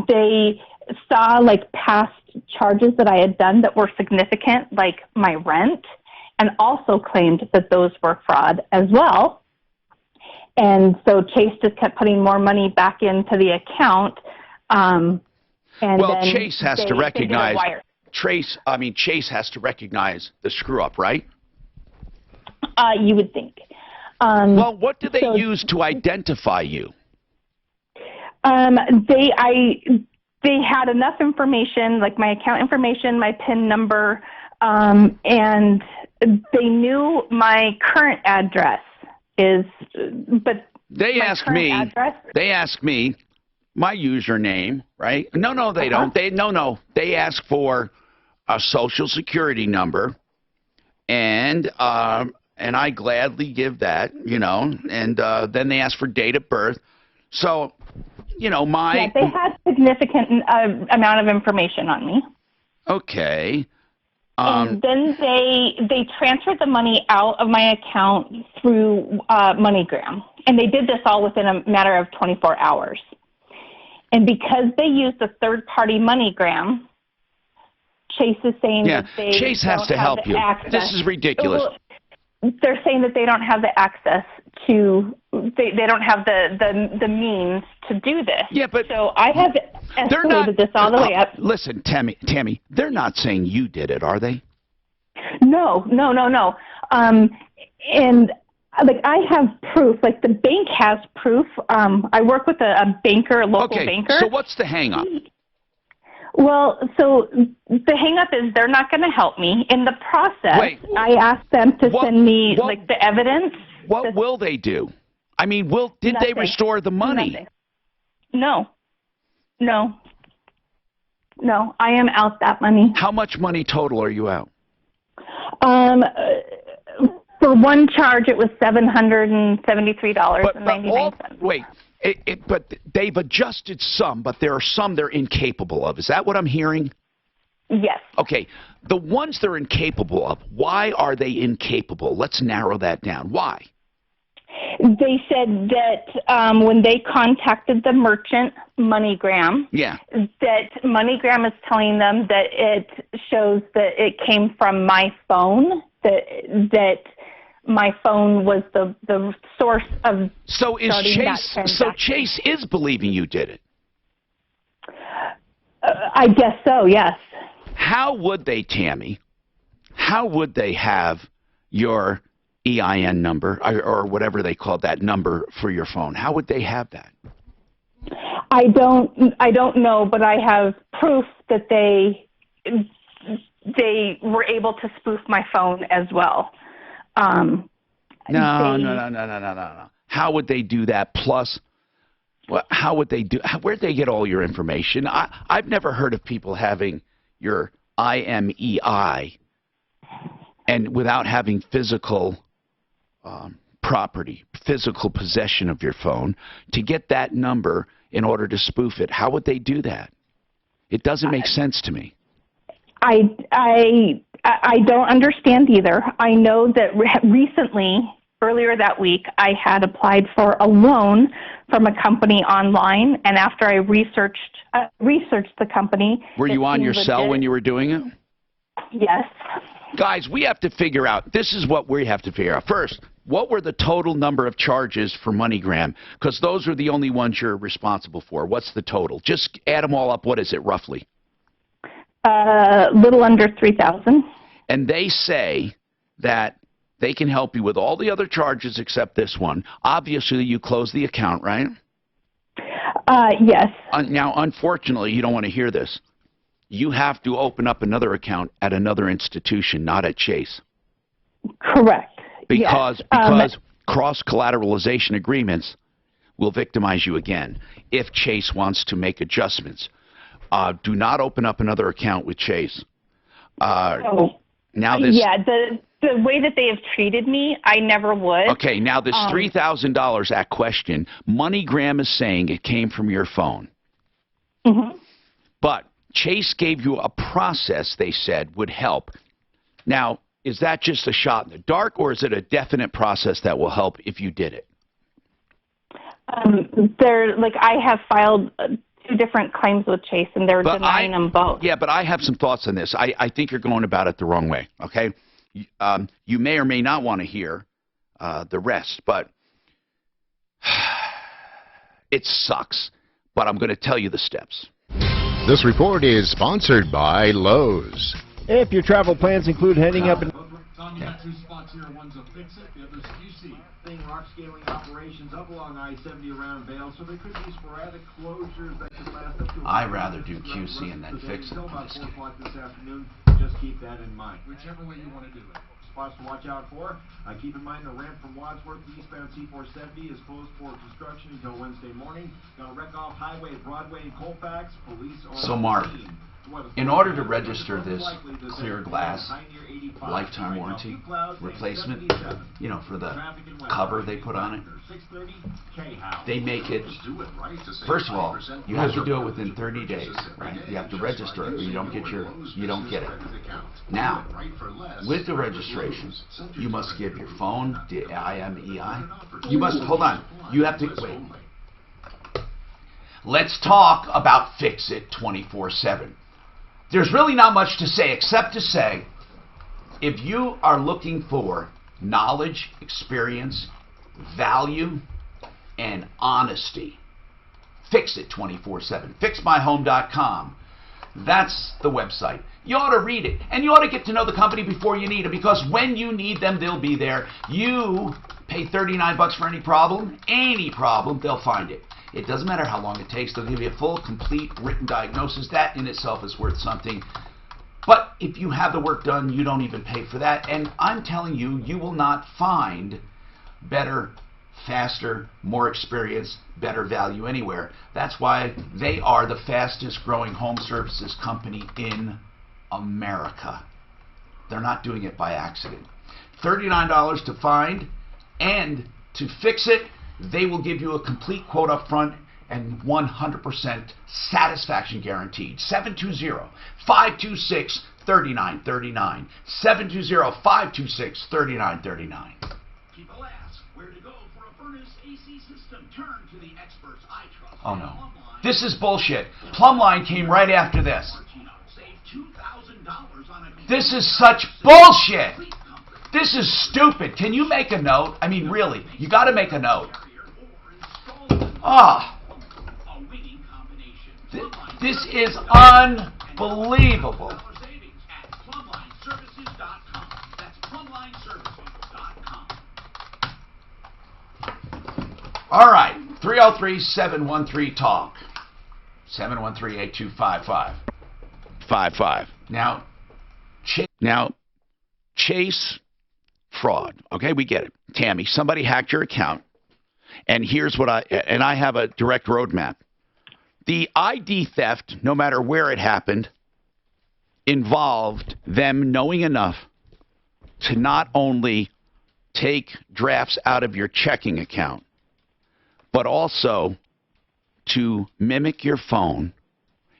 they saw like past charges that I had done that were significant, like my rent, and also claimed that those were fraud as well. And so Chase just kept putting more money back into the account. And well, then Chase has to recognize Chase has to recognize the screw up, right? You would think. Well, what do they use to identify you? They had enough information, like my account information, my PIN number, and they knew my current address is, but they asked me my username, right? No, they don't. They ask for a social security number, and I gladly give that, and then they ask for date of birth. So, they had significant amount of information on me. Okay. And then they transferred the money out of my account through MoneyGram, and they did this all within a matter of 24 hours. And because they used a third-party MoneyGram, Chase is saying that they Chase has to help you. Access. This is ridiculous. They're saying that they don't have the access to, they don't have the means to do this. Yeah, but so I have escalated this all the way up. Listen, Tammy, they're not saying you did it, are they? No. And like I have proof, like the bank has proof. I work with a banker, a local banker. So what's the hang up? Well, so the hang up is they're not going to help me. In the process, I asked them to send me like the evidence. What will they do? I mean, did they restore the money? Nothing. No, I am out that money. How much money total are you out? For one charge, it was $773.99. Wait, but they've adjusted some, but there are some they're incapable of. Is that what I'm hearing? Yes. Okay, the ones they're incapable of, why are they incapable? Let's narrow that down. Why? They said that when they contacted the merchant, MoneyGram, that MoneyGram is telling them that it shows that it came from my phone, that my phone was the source of Chase is believing you did it. I guess so, yes. How would they, Tammy? How would they have your EIN number or whatever they call that number for your phone? How would they have that? I don't know, but I have proof that they were able to spoof my phone as well. No. How would they do that? Plus, how would they do? Where'd they get all your information? I've never heard of people having your IMEI and without having physical property, physical possession of your phone to get that number in order to spoof it. How would they do that? It doesn't make sense to me. I don't understand either. I know that recently, earlier that week, I had applied for a loan from a company online, and after I researched the company. Were you on your cell when you were doing it? Yes. Guys, we have to figure out, this is what we have to figure out. First, what were the total number of charges for MoneyGram? Because those are the only ones you're responsible for. What's the total? Just add them all up. What is it, roughly? Little under 3,000. And they say that they can help you with all the other charges except this one. Obviously, you closed the account, right? Yes. Now, unfortunately, you don't want to hear this. You have to open up another account at another institution, not at Chase. Correct. Because cross-collateralization agreements will victimize you again if Chase wants to make adjustments. Do not open up another account with Chase. Now this. Yeah, the way that they have treated me, I never would. Okay, now this $3,000 at question, MoneyGram is saying it came from your phone. Mm-hmm. But Chase gave you a process they said would help. Now, is that just a shot in the dark, or is it a definite process that will help if you did it? I have filed 2 different claims with Chase, and they're denying them both. Yeah, but I have some thoughts on this. I think you're going about it the wrong way, okay? You may or may not want to hear the rest, but it sucks. But I'm going to tell you the steps. This report is sponsored by Lowe's. If your travel plans include heading up and... Tom, you got 2 spots here. One's a fix-it, the other's QC. Thing rock scaling operations up along I-70 around Vail, so there could be sporadic closures that could last up to... I'd rather do QC and then fix it. Until about 4 o'clock this afternoon. Just keep that in mind. Whichever way you want to do it. Spots to watch out for. Keep in mind the ramp from Wadsworth to eastbound C-470 is closed for construction until Wednesday morning. Gonna wreck off Highway, Broadway, and Colfax. Police are... So, Mark, in order to register this clear glass lifetime warranty replacement, you know, for the cover they put on it, they make it, first of all, you have to do it within 30 days, right? You have to register it or you don't get it. Now, with the registration, you must give your phone, the IMEI. You must, hold on, you have to, wait. Let's talk about Fix-It 24/7. There's really not much to say except to say, if you are looking for knowledge, experience, value, and honesty, Fix-It 24/7. FixMyHome.com. That's the website. You ought to read it, and you ought to get to know the company before you need it, because when you need them, they'll be there. You pay $39 for any problem, they'll find it. It doesn't matter how long it takes. They'll give you a full, complete written diagnosis. That in itself is worth something. But if you have the work done, you don't even pay for that. And I'm telling you, you will not find better, faster, more experience, better value anywhere. That's why they are the fastest growing home services company in America. They're not doing it by accident. $39 to find and to fix it. They will give you a complete quote up front and 100% satisfaction guaranteed. 720-526-3939. 720-526-3939. People ask where to go for a furnace AC system. Turn to the experts I trust. Oh no. This is bullshit. Plumbline came right after this. This is such bullshit. This is stupid. Can you make a note? I mean, really, you got to make a note. Ah. This is unbelievable. All right, 303-713-TALK. 713-8255. Now, Chase fraud. Okay, we get it. Tammy, somebody hacked your account, and here's what I have a direct roadmap. The ID theft, no matter where it happened, involved them knowing enough to not only take drafts out of your checking account, but also to mimic your phone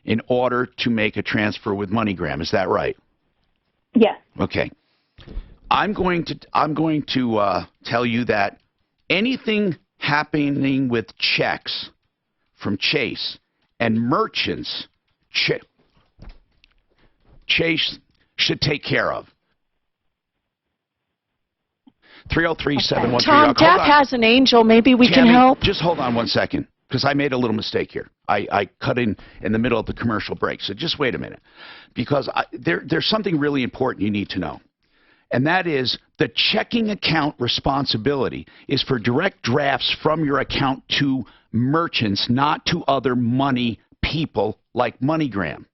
in order to make a transfer with MoneyGram. Is that right? Yes. Okay. I'm going to tell you that anything happening with checks from Chase and merchants, Chase should take care of. 303-713. Tom, Dad has an angel. Maybe we Tammy, can help. Just hold on one second, because I made a little mistake here. I cut in the middle of the commercial break, so just wait a minute. Because there's something really important you need to know. And that is the checking account responsibility is for direct drafts from your account to merchants, not to other money people like MoneyGram.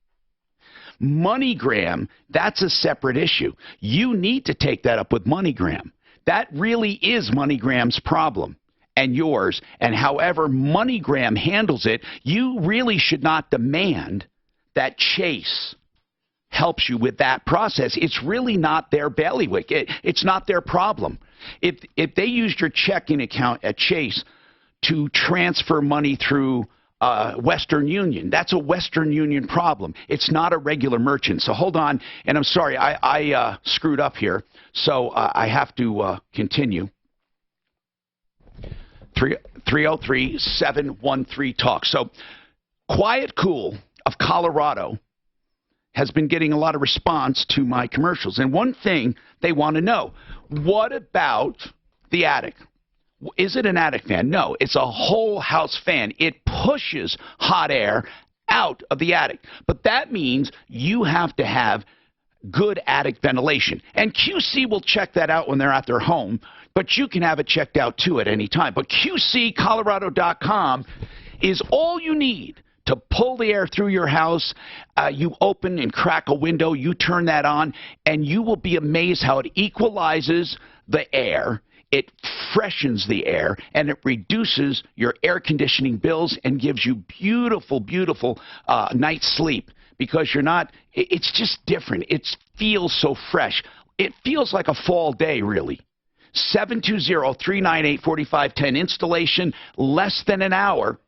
MoneyGram, that's a separate issue. You need to take that up with MoneyGram. That really is MoneyGram's problem and yours. And however MoneyGram handles it, you really should not demand that Chase helps you with that process. It's really not their bailiwick. It's not their problem. If they used your checking account at Chase to transfer money through Western Union, that's a Western Union problem. It's not a regular merchant. So hold on, and I'm sorry, I screwed up here, so I have to continue. 303-713-TALK. So Quiet Cool of Colorado has been getting a lot of response to my commercials. And one thing they want to know, what about the attic? Is it an attic fan? No, it's a whole house fan. It pushes hot air out of the attic. But that means you have to have good attic ventilation. And QC will check that out when they're at their home, but you can have it checked out too at any time. But QCcolorado.com is all you need to pull the air through your house. You open and crack a window, you turn that on, and you will be amazed how it equalizes the air. It freshens the air, and it reduces your air conditioning bills and gives you beautiful, beautiful night's sleep, because you're not, it's just different. It feels so fresh. It feels like a fall day, really. 720-398-4510. Installation, less than an hour,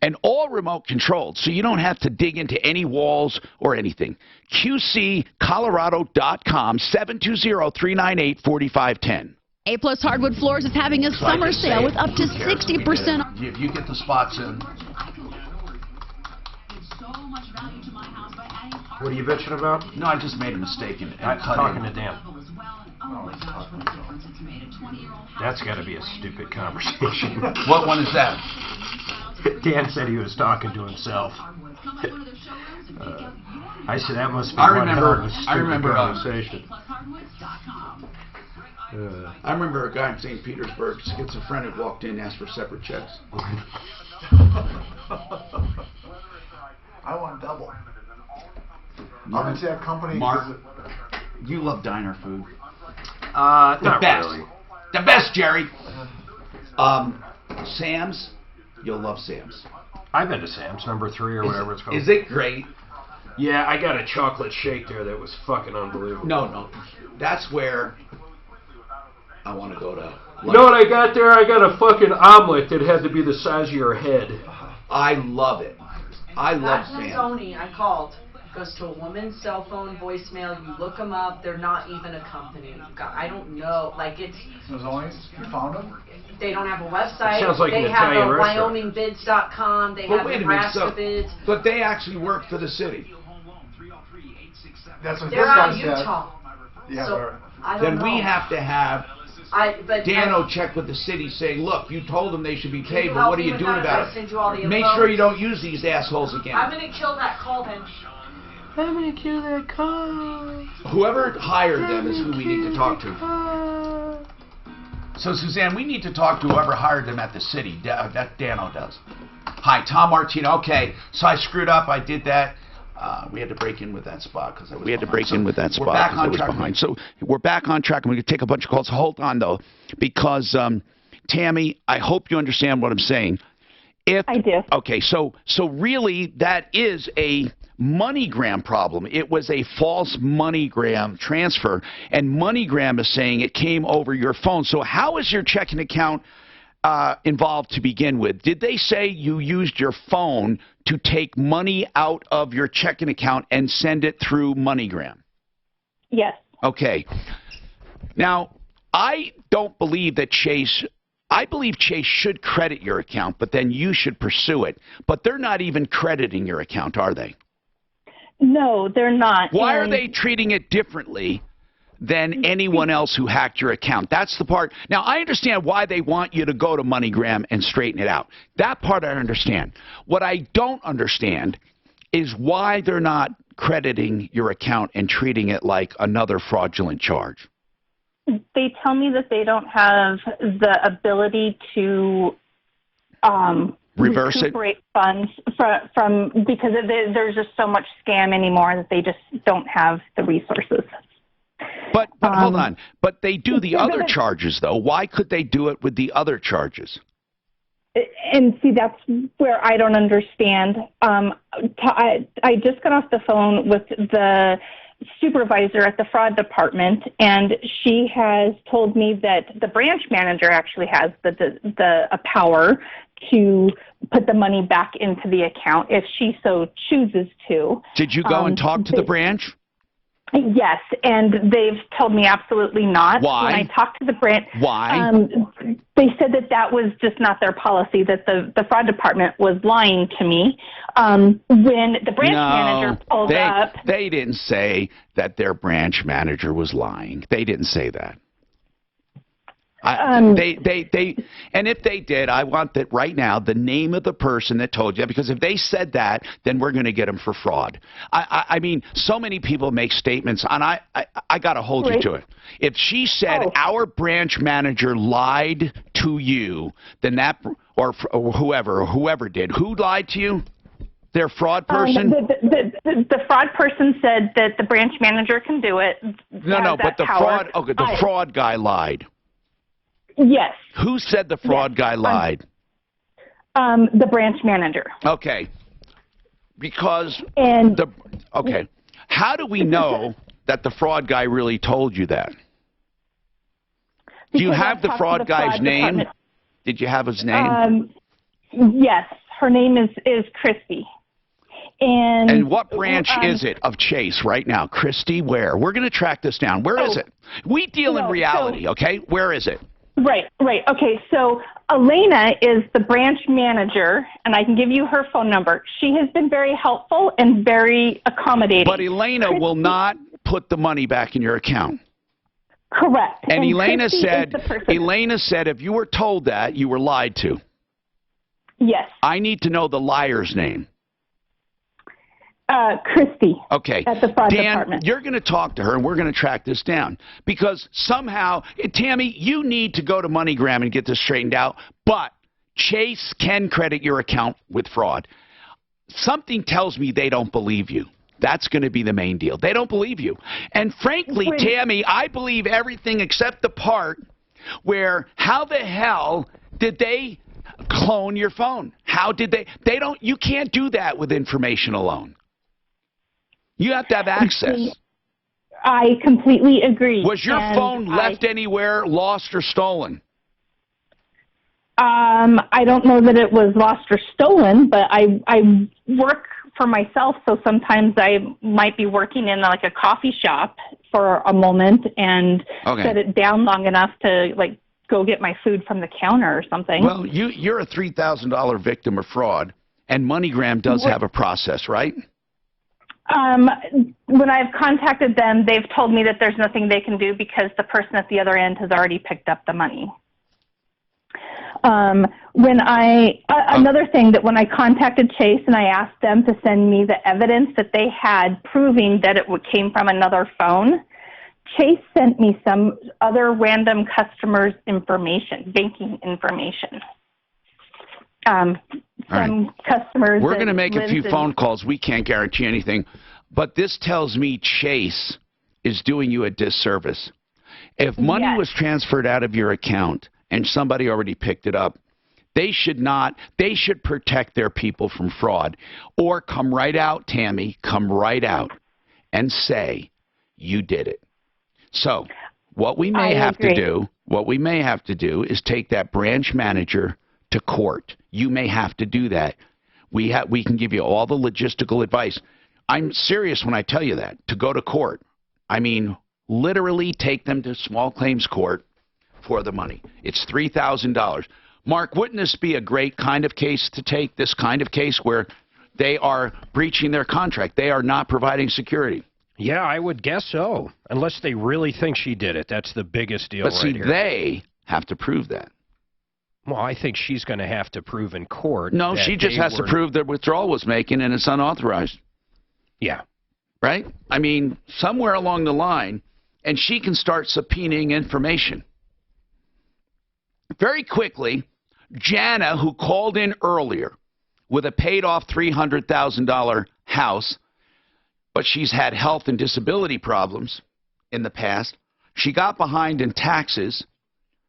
and all remote controlled, so you don't have to dig into any walls or anything. QCcolorado.com, 720-398-4510. A-Plus Hardwood Floors is having a summer sale with up to 60% off. If you get the spots in. What are you bitching about? No, I just made a mistake in it. I'm talking to Dan. That's got to be a stupid conversation. What one is that? Dan said he was talking to himself. I said that must be I one hell of a remember stupid conversation. I remember a guy in St. Petersburg, schizophrenic, walked in and asked for separate checks. I want double. How much that company? Mark, you love diner food. Not the best. really. The best, Jerry. Sam's. You'll love Sam's. I've been to Sam's, number 3 or whatever it's called. Is it great? Yeah, I got a chocolate shake there that was fucking unbelievable. No. That's where I want to go to. You know what I got there? I got a fucking omelet that had to be the size of your head. I love it. I love That's Sam's. Tony. I called. Goes to a woman's cell phone voicemail. You look them up. They're not even a company. I don't know. Like it's. You found them? They don't have a website. Sounds like they an have Italian a restaurant. WyomingBids.com. They But have wait a minute, Nebraska bids. but they actually work for the city. That's what They're this out guy of said. Utah. Yeah, So, I don't Then know. we have to have but Dano check with the city saying, look, you told them they should be Can paid, you but help what are me you with doing that? about I'll send you all the it? Make info. sure you don't use these assholes again. I'm gonna kill that call then. I'm gonna kill that car. Whoever hired them is who we need to talk to. So, Suzanne, we need to talk to whoever hired them at the city. That Dano does. Hi, Tom Martino. Okay, so I screwed up. I did that. We had to break in with that spot because I was behind. We're back on track. Behind. So we're back on track. I'm going to take a bunch of calls. Hold on, though, because, Tammy, I hope you understand what I'm saying. I do. Okay, so really that is a MoneyGram problem. It was a false MoneyGram transfer, and MoneyGram is saying it came over your phone. So how is your checking account involved to begin with? Did they say you used your phone to take money out of your checking account and send it through MoneyGram? Yes. Okay. Now, I don't believe that I believe Chase should credit your account, but then you should pursue it. But they're not even crediting your account, are they? No, they're not. Why are they treating it differently than anyone else who hacked your account? That's the part. Now, I understand why they want you to go to MoneyGram and straighten it out. That part I understand. What I don't understand is why they're not crediting your account and treating it like another fraudulent charge. They tell me that they don't have the ability to reverse recuperate funds from because there's just so much scam anymore that they just don't have the resources. But hold on. But they do the other charges, though. Why could they do it with the other charges? And see, that's where I don't understand. I just got off the phone with the supervisor at the fraud department, and she has told me that the branch manager actually has the power to put the money back into the account if she so chooses to. Did you go and talk to the branch? Yes, and they've told me absolutely not. Why? When I talked to the branch, Why? They said that was just not their policy, that the fraud department was lying to me. When the branch manager pulled up... They didn't say that their branch manager was lying. They didn't say that. And if they did, I want that right now, the name of the person that told you, because if they said that, then we're going to get them for fraud. I mean, so many people make statements, and I got to hold you to it. If she said our branch manager lied to you, then that, or whoever did, who lied to you? Their fraud person? The fraud person said that the branch manager can do it. No, but the fraud guy lied. Yes. Who said the fraud guy lied? The branch manager. Okay. Because how do we know that the fraud guy really told you that? Do you have the fraud guy's name? Did you have his name? Yes. Her name is Christy. And what branch is it of Chase right now? Christy, where? We're going to track this down. Where is it? We deal in reality, okay? Where is it? Right. Okay, so Elena is the branch manager, and I can give you her phone number. She has been very helpful and very accommodating. But Elena will not put the money back in your account. Correct. And Elena said, if you were told that, you were lied to. Yes. I need to know the liar's name. Christy. Okay. At the fraud Dan, department. you're going to talk to her, and we're going to track this down. Because somehow, Tammy, you need to go to MoneyGram and get this straightened out. But Chase can credit your account with fraud. Something tells me they don't believe you. That's going to be the main deal. They don't believe you. And frankly, Tammy, I believe everything except the part where how the hell did they clone your phone? How did they don't, you can't do that with information alone. You have to have access. I completely agree. Was your phone left anywhere, lost, or stolen? I don't know that it was lost or stolen, but I work for myself, so sometimes I might be working in like a coffee shop for a moment and set it down long enough to like go get my food from the counter or something. Well, you're a $3,000 victim of fraud, and MoneyGram does have a process, right? When I've contacted them, they've told me that there's nothing they can do because the person at the other end has already picked up the money. Another thing that when I contacted Chase and I asked them to send me the evidence that they had proving that it came from another phone, Chase sent me some other random customers' information, banking information. Customers. We're going to make a few phone calls. We can't guarantee anything. But this tells me Chase is doing you a disservice. If money was transferred out of your account and somebody already picked it up, they should protect their people from fraud. Or come right out, Tammy, come right out and say, you did it. So what we may have to do is take that branch manager to court. You may have to do that. We can give you all the logistical advice. I'm serious when I tell you that, to go to court. I mean, literally take them to small claims court for the money. It's $3,000. Mark, wouldn't this be a great kind of case to take, this kind of case where they are breaching their contract? They are not providing security. Yeah, I would guess so, unless they really think she did it. That's the biggest deal right here. But see, they have to prove that. Well, I think she's going to have to prove in court. No, she just has to prove that withdrawal was making and it's unauthorized. Yeah. Right? I mean, somewhere along the line, and she can start subpoenaing information. Very quickly, Jana, who called in earlier with a paid-off $300,000 house, but she's had health and disability problems in the past. She got behind in taxes.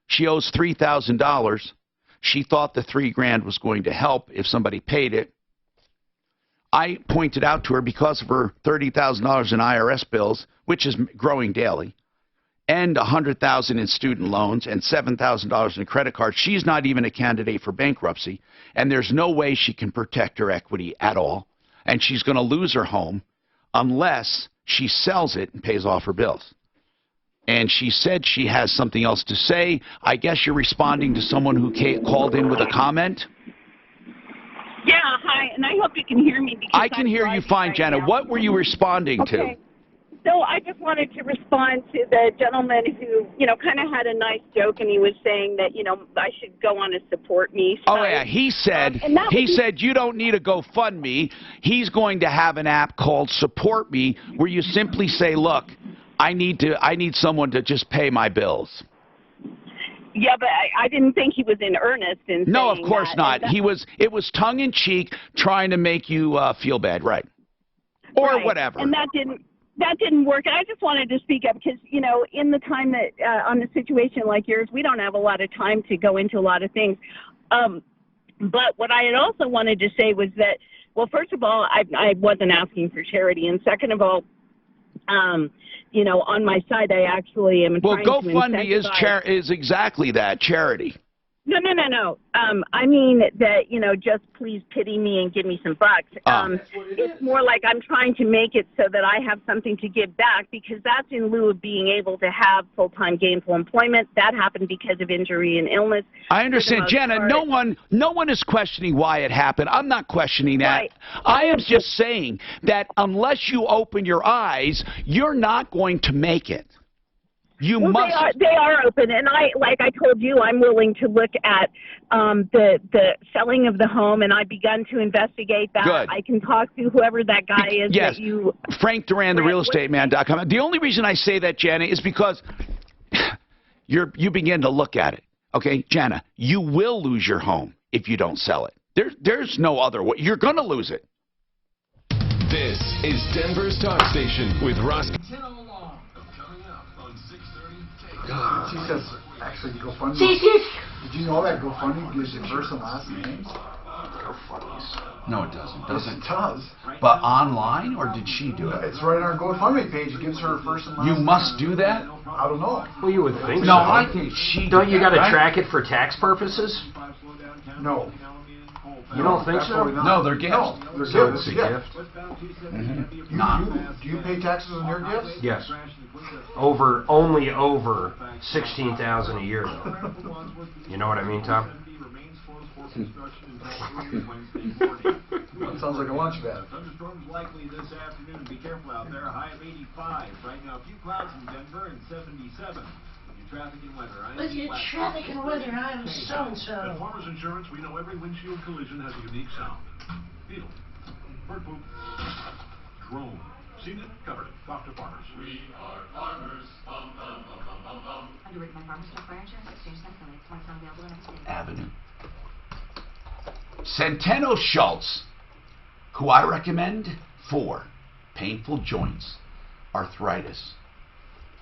She owes $3,000. She thought the $3,000 was going to help if somebody paid it. I pointed out to her because of her $30,000 in IRS bills, which is growing daily, and $100,000 in student loans and $7,000 in credit cards, she's not even a candidate for bankruptcy, and there's no way she can protect her equity at all, and she's going to lose her home. unless she sells it and pays off her bills. And she said she has something else to say. I guess you're responding to someone who called in with a comment? Yeah, hi, and I hope you can hear me. Because I can hear you fine, right Jenna. now. What were you responding to? So I just wanted to respond to the gentleman who, kind of had a nice joke, and he was saying that, I should go on a support me. Oh, yeah. He said, you don't need a GoFundMe. He's going to have an app called Support Me where you simply say, look, I need someone to just pay my bills. Yeah, but I didn't think he was in earnest in saying No, of course that. not. It was tongue in cheek, trying to make you feel bad, right? Or right. whatever. And that didn't work. And I just wanted to speak up because, in the time that on a situation like yours, we don't have a lot of time to go into a lot of things. But what I had also wanted to say was that, well, first of all, I wasn't asking for charity, and second of all, on my side, I actually am trying to GoFundMe is exactly that, charity. No. I mean that, just please pity me and give me some bucks. It's more like I'm trying to make it so that I have something to give back, because that's in lieu of being able to have full-time gainful employment. That happened because of injury and illness. I understand, Jenna. No one is questioning why it happened. I'm not questioning that. Right. I am just saying that unless you open your eyes, you're not going to make it. You must. They are open, and like I told you, I'm willing to look at the selling of the home, and I've begun to investigate that. Good. I can talk to whoever that guy is. Yes, that you. Frank Duran, therealestateman.com. The only reason I say that, Jenna, is because you begin to look at it. Okay, Jenna, you will lose your home if you don't sell it. There's no other way. You're going to lose it. This is Denver's Talk Station with Ross. She says, actually, GoFundMe. Did you know that GoFundMe gives you first and last names? No, it doesn't. Yes, it does. But online, or did she do it? It's right on our GoFundMe page. It gives her first and last name. You must do that? I don't know. Well, you would think so. No, I think she. Don't you got to track it for tax purposes? No. You don't think so? No, they're gifts. No, they're gifts. It's a gift. Mm-hmm. Do you pay taxes on your gifts? Yes. Only over $16,000 a year, though. You know what I mean, Tom? That sounds like a lunch bet. Thunderstorms likely this afternoon. Be careful out there. A high of 85. Right now, a few clouds in Denver and 77. Traffic and weather. With your traffic and weather, I'm so-and-so. At Farmers Insurance, we know every windshield collision has a unique sound. Beetle, bird poop, drone. Seen it? Covered it. Talk to Farmers. We are Farmers. Bum, bum, bum, bum, bum, bum. Underwritten by Farmers Truck Fire Insurance, Exchange Affiliates, points not available in every state. Avenue. Centeno Schultz, who I recommend for painful joints, arthritis,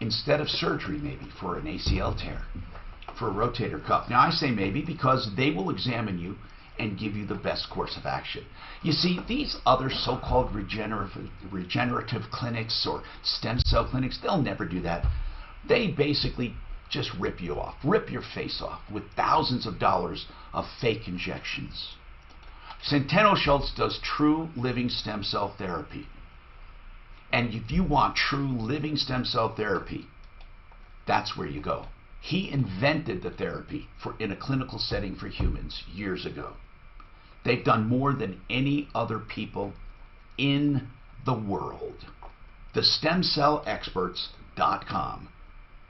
instead of surgery, maybe for an ACL tear, for a rotator cuff. Now, I say maybe because they will examine you and give you the best course of action. You see, these other so-called regenerative clinics or stem cell clinics, they'll never do that. They basically just rip you off, rip your face off with thousands of dollars of fake injections. Centeno Schultz does true living stem cell therapy. And if you want true living stem cell therapy, that's where you go. He invented the therapy in a clinical setting for humans years ago. They've done more than any other people in the world. TheStemCellExperts.com.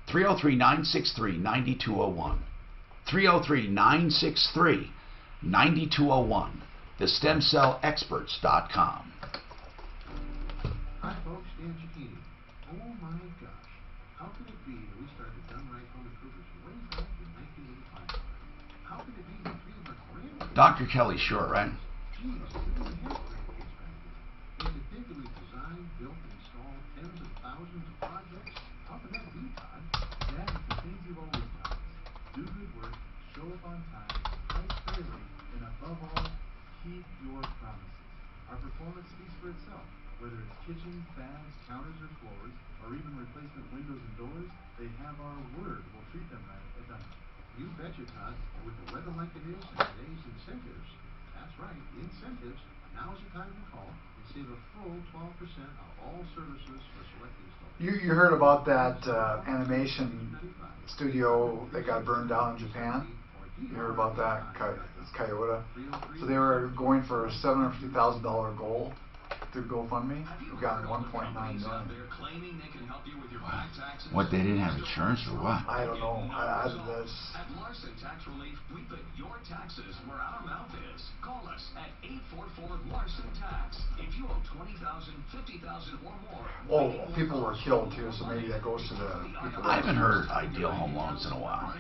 303-963-9201. 303-963-9201. TheStemCellExperts.com. Hi folks, Dan Cicchini. Oh my gosh, how could it be that we started Done Right Home Improvers way back in 1985? How could it be that three of our grandkids... Dr. Kelly, sure, right? Geez, we didn't have grandkids back then. Is it big that we've designed, built, and installed tens of thousands of projects? How could that be, Todd? That is the things you've always done. Do good work, show up on time, price fairly, and above all, keep your promises. Our performance speaks for itself. Whether it's kitchen, baths, counters, or floors, or even replacement windows and doors, they have our word. We'll treat them right at Done. You betcha, Todd. With the weather like it is and today's incentives, that's right, incentives, now's the time to call. Save a full 12% on all services for select installers. You heard about that animation studio that got burned down in Japan? You heard about that? It's Toyota. So they were going for a $750,000 goal through GoFundMe. We've gotten 1.9 million. What, they didn't have insurance or what? I don't know. I did this. At Larson Tax Relief, we put your taxes where our mouth is. Call us at 844-LARSON TAX. If you owe $20,000, $50,000 or more. Oh, people were killed too, so maybe that goes to the people. I haven't heard Ideal Home Loans in a while.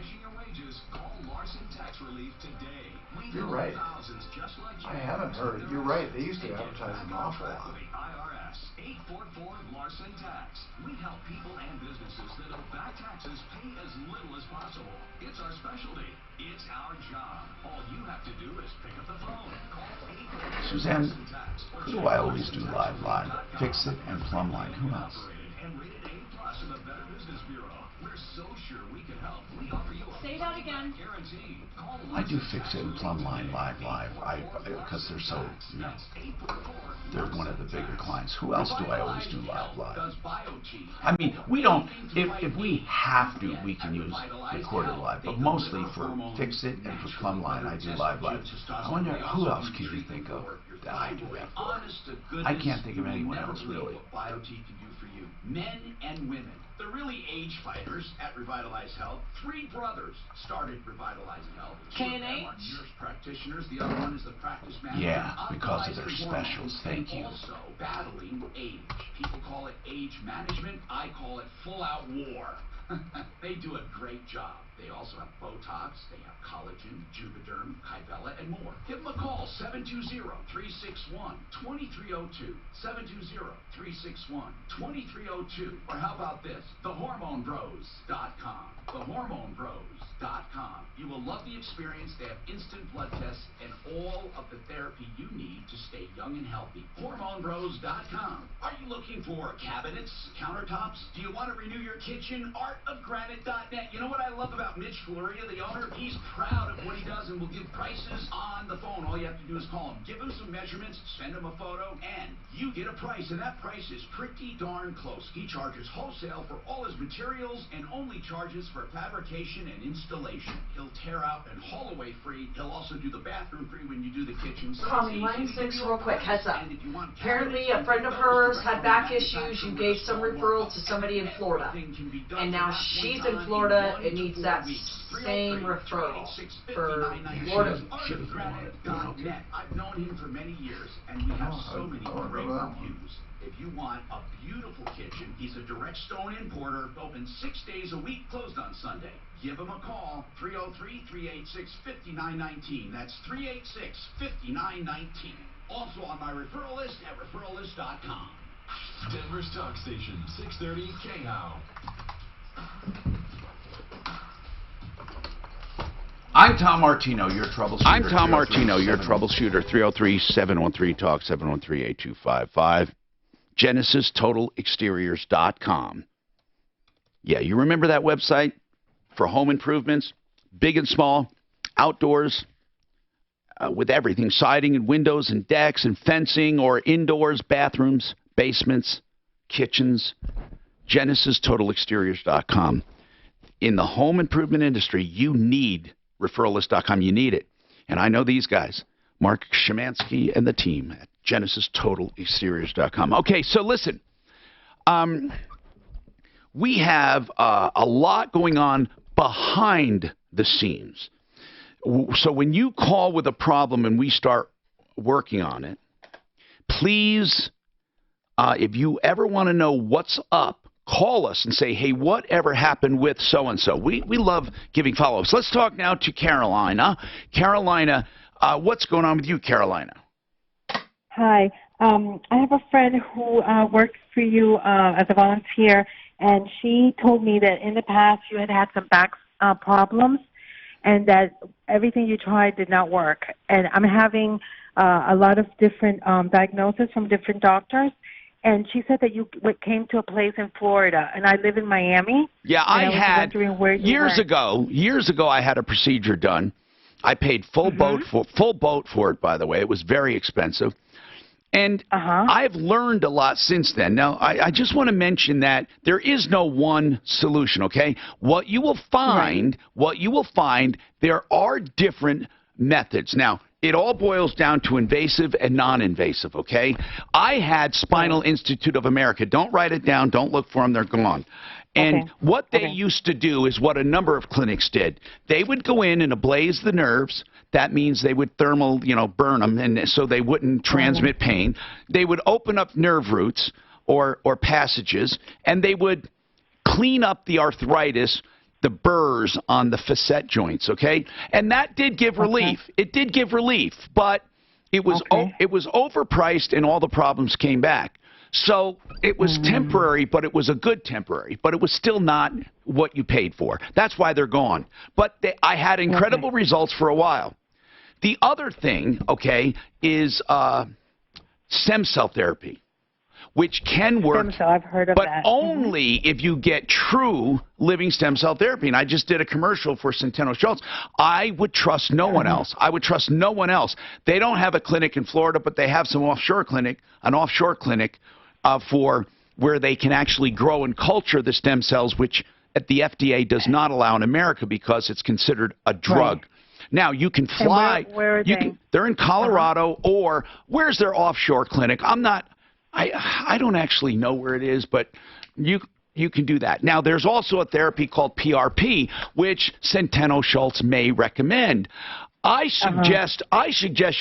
Call Larson Tax Relief today. You're right. I haven't heard. You're right. They used to advertise an awful lot. IRS 844-LARSON TAX. We help people and businesses that owe back taxes pay as little as possible. It's our specialty. It's our job. All you have to do is pick up the phone. Call 844-LARSON Suzanne, TAX. who do I always do live? Fix It and Plumline. Who else? And rated A+ in the Better Business Bureau. We're so sure we can help. We offer you a Say that again. guarantee. Call I do Fix It and Plumline live, because they're so, they're one of the bigger clients. Who else do I always do live? I mean, we don't, if we have to, we can use recorded live, but mostly for Fix It and for Plumline, I do live. I wonder, who else can you think of that I do that for? I can't think of anyone else, really. What BioT can do for you. Men and women. The really age fighters at Revitalize Health. 3 brothers started Revitalize Health. K&H? Nurse practitioners. The other one is the practice manager. Yeah, because of their specials. Thank you. Also battling age. People call it age management. I call it full-out war. They do a great job. They also have Botox, they have collagen, Juvederm, Kybella, and more. Give them a call, 720-361-2302. 720-361-2302. Or how about this? TheHormoneBros.com. TheHormoneBros.com. You will love the experience. They have instant blood tests and all of the therapy you need to stay young and healthy. HormoneBros.com. Are you looking for cabinets, countertops? Do you want to renew your kitchen? ArtofGranite.net. You know what I love about Mitch Floria, the owner? He's proud of what he does and will give prices on the phone. All you have to do is call him, give him some measurements, send him a photo, and you get a price. And that price is pretty darn close. He charges wholesale for all his materials and only charges for fabrication and installation. He'll tear out and haul away free. He'll also do the bathroom free when you do the kitchen. So Call me, line 6 real quick, heads up. Apparently a friend of hers had back issues. You gave some referral to somebody in Florida. And now she's in Florida and needs that same referral for Florida. I've known him for many years, and we have so many great reviews. If you want a beautiful kitchen, he's a direct stone importer, open 6 days a week, closed on Sunday. Give him a call, 303-386-5919. That's 386-5919. Also on my referral list at referrallist.com. Denver's Talk Station, 630 KHOW. I'm Tom Martino, your troubleshooter. I'm Tom Martino, your troubleshooter. 303-713-TALK, 713-8255. GenesisTotalExteriors.com. Yeah, you remember that website for home improvements, big and small, outdoors, with everything, siding and windows and decks and fencing, or indoors, bathrooms, basements, kitchens. GenesisTotalExteriors.com. In the home improvement industry, you need referrallist.com. You need it. And I know these guys, Mark Szymanski and the team at GenesisTotalExteriors.com. Okay, so listen. We have a lot going on behind the scenes. So when you call with a problem and we start working on it, please, if you ever want to know what's up, call us and say, hey, whatever happened with so-and-so? We love giving follow-ups. Let's talk now to Carolina. Carolina, what's going on with you, Carolina? Hi. I have a friend who works for you as a volunteer, and she told me that in the past you had some back problems and that everything you tried did not work. And I'm having a lot of different diagnoses from different doctors. And she said that you came to a place in Florida, and I live in Miami. Yeah, I had years ago. I had a procedure done. I paid full boat for it. By the way, it was very expensive. And I've learned a lot since then. Now, I just want to mention that there is no one solution, okay? What you will find, there are different methods. Now, it all boils down to invasive and non-invasive, okay? I had Spinal Institute of America. Don't write it down. Don't look for them. They're gone. And what they used to do is what a number of clinics did. They would go in and ablaze the nerves. That means they would thermal, burn them, and so they wouldn't transmit pain. They would open up nerve roots or passages, and they would clean up the arthritis, the burrs on the facet joints, okay? And that did give relief. It did give relief, but it was overpriced, and all the problems came back. So it was temporary, but it was a good temporary. But it was still not what you paid for. That's why they're gone. But I had incredible results for a while. The other thing, is stem cell therapy, which can work, I've heard of but that. only if you get true living stem cell therapy. And I just did a commercial for Centeno Schultz. I would trust no one else. I would trust no one else. They don't have a clinic in Florida, but they have an offshore clinic for where they can actually grow and culture the stem cells, which at the FDA does not allow in America because it's considered a drug. Right. Now, you can fly. Where are they? They're in Colorado, or where's their offshore clinic? I don't actually know where it is, but you can do that. Now, there's also a therapy called PRP, which Centeno Schultz may recommend. I suggest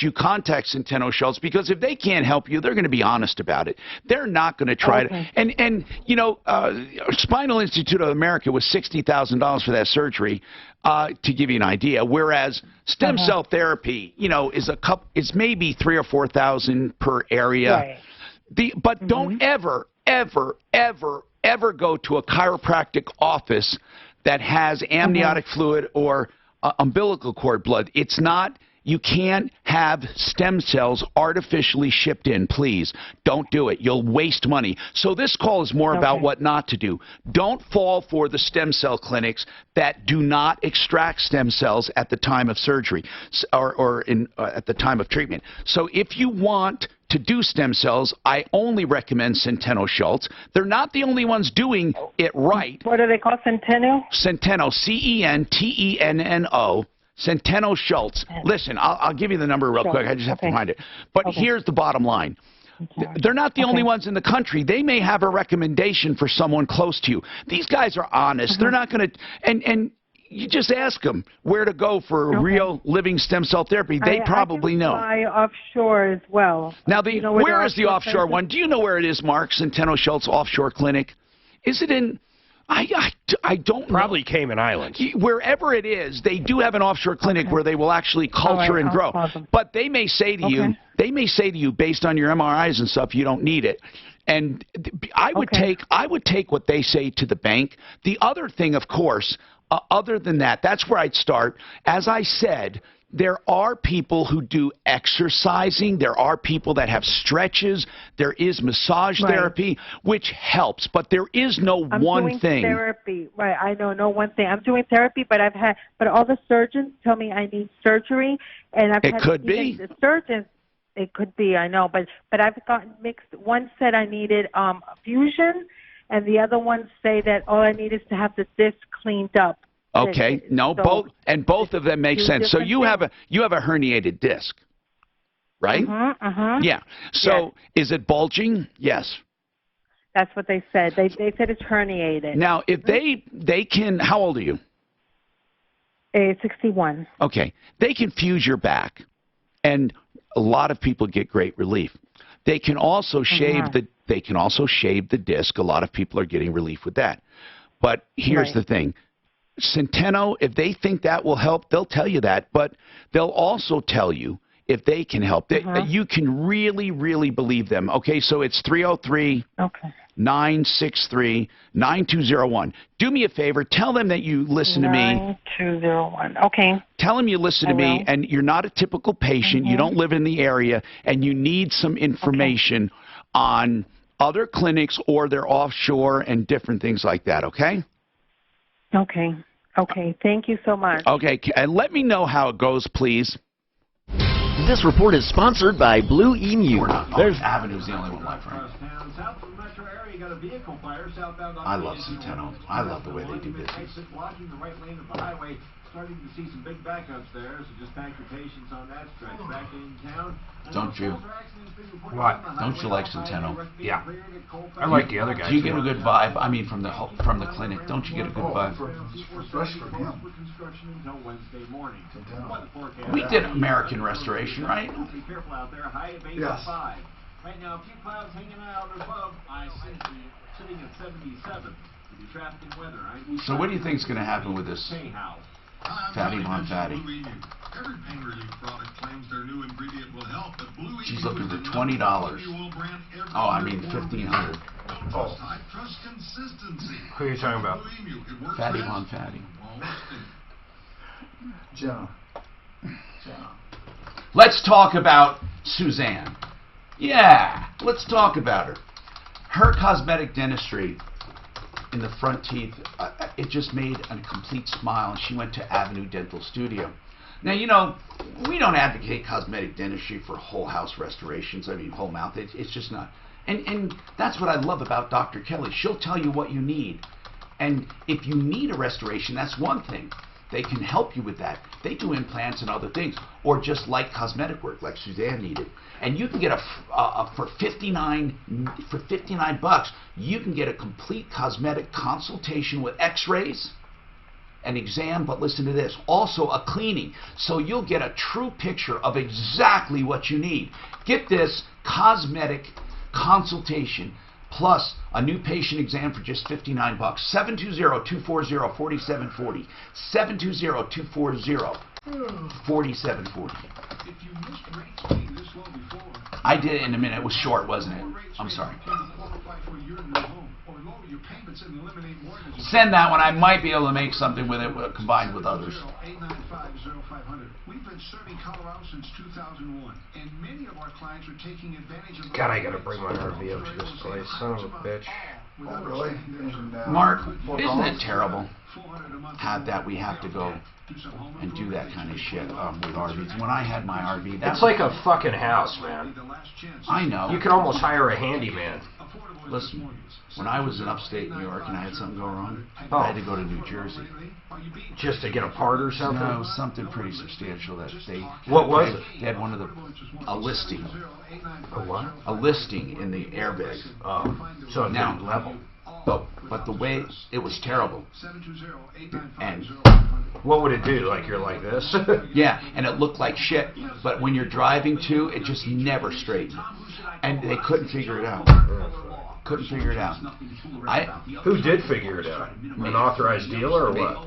you contact Centeno Schultz, because if they can't help you, they're going to be honest about it. They're not going to try to. And Spinal Institute of America was $60,000 for that surgery, to give you an idea. Whereas stem cell therapy, is maybe $3,000 or $4,000 per area. Right. But don't ever go to a chiropractic office that has amniotic fluid or umbilical cord blood. It's not. You can't have stem cells artificially shipped in. Please don't do it. You'll waste money. So this call is more about what not to do. Don't fall for the stem cell clinics that do not extract stem cells at the time of surgery or at the time of treatment. So if you want to do stem cells, I only recommend Centeno Schultz. They're not the only ones doing it right. What are they called? Centeno? Centeno, Centeno. Centeno Schultz. Listen, I'll give you the number real quick. I just have to find it. But here's the bottom line. They're not the only ones in the country. They may have a recommendation for someone close to you. These guys are honest. They're not going to, and you just ask them where to go for real living stem cell therapy. They probably know. I can fly offshore as well. Now, where is the offshore one? Do you know where it is, Mark? Centeno Schultz Offshore Clinic? Is it in? I don't know. Probably Cayman Islands. Wherever it is, they do have an offshore clinic where they will actually culture and grow. But they may say to you, based on your MRIs and stuff, you don't need it. And I would take what they say to the bank. The other thing, of course, other than that, that's where I'd start. As I said, there are people who do exercising. There are people that have stretches. There is massage therapy, which helps. But there is no one thing. Therapy, right? I know, no one thing. I'm doing therapy, but but all the surgeons tell me I need surgery, and I've had the surgeons. It could be, I know, but I've gotten mixed. One said I needed fusion, and the other ones say that all I need is to have the disc cleaned up. Okay, both of them make sense. So you have a herniated disc, right? Yeah. So is it bulging? Yes. That's what they said. They said it's herniated. Now, if they can, how old are you? 61. Okay, they can fuse your back, and a lot of people get great relief. They can also shave the disc. A lot of people are getting relief with that. But here's the thing. Centeno, if they think that will help, they'll tell you that, but they'll also tell you if they can help. You can really, really believe them. Okay, so it's 303-963-9201. Do me a favor. Tell them that you listen to me. 9201. Okay. Tell them you listen to me, and you're not a typical patient. You don't live in the area, and you need some information on other clinics or their offshore and different things like that, okay? Okay. Thank you so much. Okay, and let me know how it goes, please. This report is sponsored by Blue Emu. There's Avenue's the only one left, right? South of the metro area, you got a vehicle fire southbound. I love Centeno. I love the way they do business. Exit blocking the right lane of the highway. Starting to see some big backups there, so just pack your patience on that stretch. Back in town. Don't you? What? Don't you like Centeno? Yeah. I like the other guys. Do you get a good vibe? I mean, from the clinic, don't you get a good vibe? Especially for him. We did American Restoration, right? Be careful out there. High at base Yes. 5. Right now, a few clouds hanging out above. Sitting at 77. To be traffic and weather. So what do you think is going to happen with this Fatty Von Fatty? Every pain relief product claims their new ingredient will help, but Blue She's Emu looking is for the $20. #1 brand ever Oh, I mean performed. $1,500. Trust type, trust consistency. Who are you talking about? Blue Emu, it works Fatty fast. Von Fatty. Jenna. Let's talk about Suzanne. Yeah, let's talk about her. Her cosmetic dentistry in the front teeth, it just made a complete smile, and she went to Avenue Dental Studio. Now, you know, we don't advocate cosmetic dentistry for whole house restorations. I mean, whole mouth. It's just not. And that's what I love about Dr. Kelly. She'll tell you what you need. And if you need a restoration, that's one thing. They can help you with that. They do implants and other things, or just light cosmetic work like Suzanne needed. And you can get for $59, you can get a complete cosmetic consultation with X-rays, an exam, but listen to this, also a cleaning. So you'll get a true picture of exactly what you need. Get this cosmetic consultation plus a new patient exam for just $59. 720-240-4740. 720-240-4740. I did it in a minute. It was short, wasn't it? I'm sorry. Send that one. I might be able to make something with it combined with others. We've been serving Colorado since 2001, and many of our clients are taking advantage of. God, I gotta bring my RV up to this place. Son of a bitch. Oh, really? Mark, isn't it terrible that we have to go and do that kind of shit with RVs? When I had my RV, It's like a fucking house, man. I know. You could almost hire a handyman. Listen, when I was in upstate New York and I had something go wrong, Oh. I had to go to New Jersey. Just to get a part or something? No, it was something pretty substantial that they... What was it? They had a listing. A what? A listing in the airbag. So it Now, didn't level. But the way, it was terrible. And what would it do? Like you're like this? yeah, and it looked like shit. But when you're driving too, it just never straightened. And they couldn't figure it out. Couldn't figure it out. Who did figure it out? An authorized dealer or what?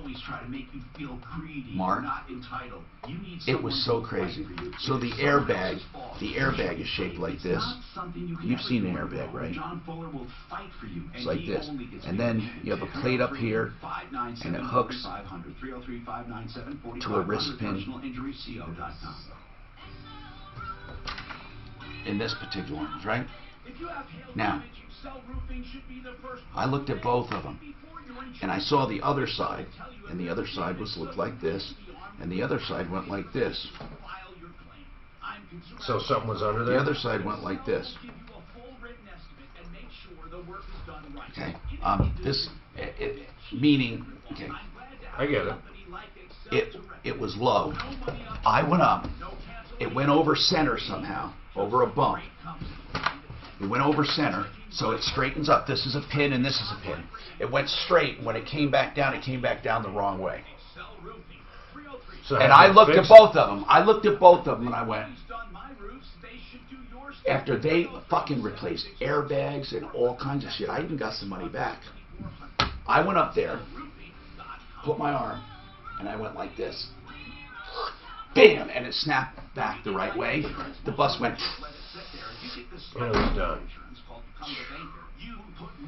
Mark, it was so crazy. So the airbag is shaped like this. You've seen an airbag, right? It's like this. And then you have a plate up here, and it hooks to a wrist pin. In this particular one, right? Now, I looked at both of them, and I saw the other side, and the other side looked like this, and the other side went like this. So something was under there? The other side went like this. Okay. Meaning, okay. I get it. It was low. I went up. It went over center somehow, over a bump. It went over center, so it straightens up. This is a pin and this is a pin. It went straight. When it came back down the wrong way. So and I looked at both of them. I looked at both of them and I went, after they fucking replaced airbags and all kinds of shit, I even got some money back. I went up there, put my arm, and I went like this. Bam! And it snapped back the right way. The bus went... And it was done.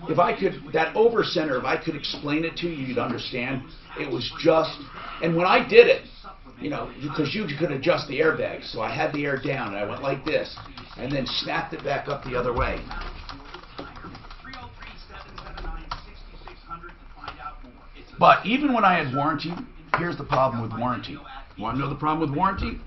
If I could, that over center, if I could explain it to you, you'd understand. It was just, and when I did it, you know, because you could adjust the airbag, so I had the air down, and I went like this, and then snapped it back up the other way. But even when I had warranty, here's the problem with warranty. You want to know the problem with warranty?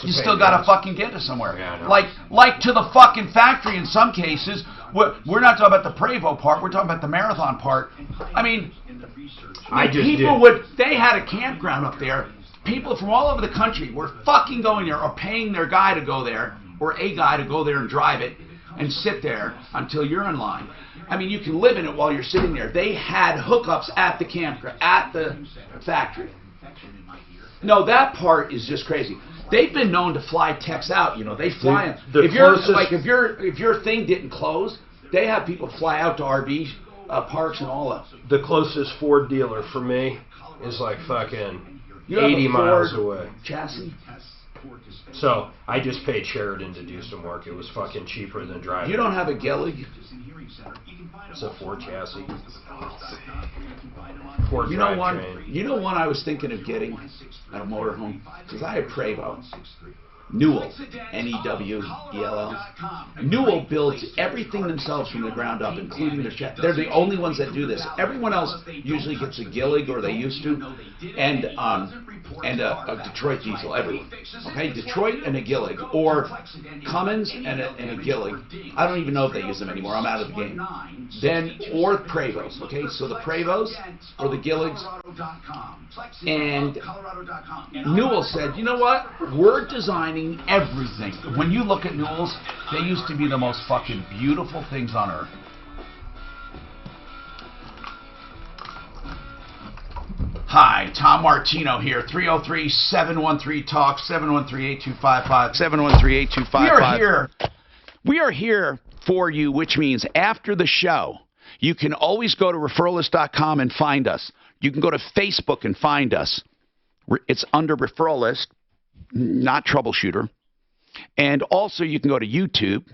You still got to fucking get to somewhere. Yeah, I know. Like to the fucking factory in some cases. We're not talking about the Prevost part. We're talking about the marathon part. I mean, they had a campground up there. People from all over the country were fucking going there or paying their guy to go there or a guy to go there and drive it and sit there until you're in line. I mean, you can live in it while you're sitting there. They had hookups at the campground, at the factory. No, that part is just crazy. They've been known to fly techs out. You know, they fly them. If your thing didn't close, they have people fly out to RV parks and all that. The closest Ford dealer for me is like fucking You have 80 a miles Ford away. Chassis. So I just paid Sheridan to do some work. It was fucking cheaper than driving. You don't have a Gillig? It's a Ford chassis. You know one I was thinking of getting at a motorhome? Because I have Prevost. Newell, N-E-W-E-L-L. Newell builds everything themselves from the ground up, including their chassis. They're the only ones that do this. Everyone else usually gets a Gillig, or they used to, and a Detroit diesel. Everyone. Okay, Detroit and a Gillig, or Cummins and a Gillig. I don't even know if they use them anymore. I'm out of the game. Then, or Prevost. Okay, so the Prevost or the Gilligs. And Newell said, you know what? We're designing everything. When you look at Newells, they used to be the most fucking beautiful things on earth. Hi, Tom Martino here. 303-713-TALK, 713-8255. 713-8255. We are here for you, which means after the show, you can always go to referralist.com and find us. You can go to Facebook and find us. It's under Referral List, not Troubleshooter. And also you can go to YouTube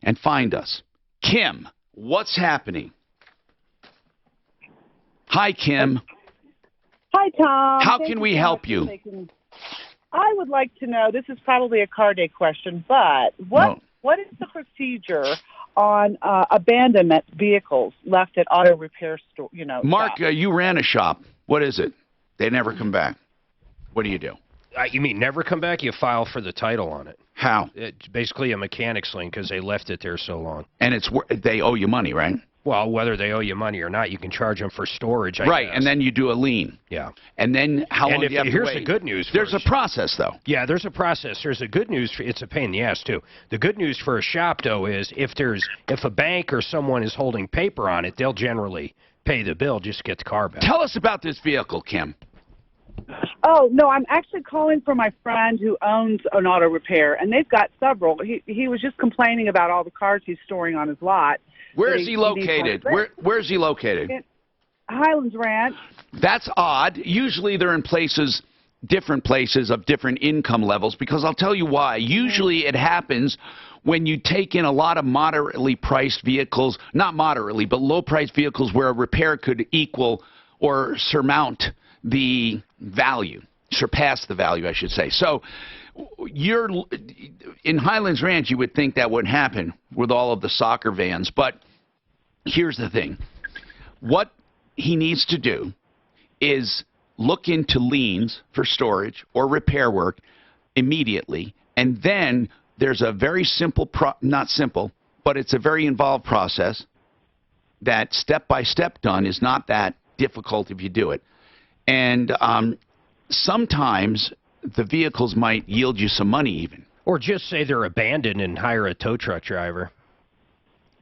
and find us. Kim, what's happening? Hi, Kim. Hi, Tom. How can we help you? I would like to know, this is probably a car day question, but what is the procedure on abandonment vehicles left at auto repair store? Mark, you ran a shop. What is it? They never come back. What do you do? You mean never come back? You file for the title on it. How? It's basically a mechanic's lien because they left it there so long. And they owe you money, right? Well, whether they owe you money or not, you can charge them for storage, I guess. And then you do a lien. Yeah. And then how long do you have to wait? Here's the good news. There's a process, though. Yeah, there's a process. There's a good news. It's a pain in the ass, too. The good news for a shop, though, is if a bank or someone is holding paper on it, they'll generally pay the bill just to get the car back. Tell us about this vehicle, Kim. Oh, no, I'm actually calling for my friend who owns an auto repair, and they've got several. He was just complaining about all the cars he's storing on his lot. Where is he located? Where's he located? In Highlands Ranch. That's odd. Usually they're in different places of different income levels, because I'll tell you why. Usually it happens when you take in a lot of moderately priced vehicles, not moderately, but low-priced vehicles where a repair could equal or surmount the value, surpass the value, I should say. So you're in Highlands Ranch, you would think that wouldn't happen with all of the soccer vans, but here's the thing. What he needs to do is look into liens for storage or repair work immediately, and then there's a very simple, not simple, but it's a very involved process that step-by-step done is not that difficult if you do it. And sometimes the vehicles might yield you some money even. Or just say they're abandoned and hire a tow truck driver.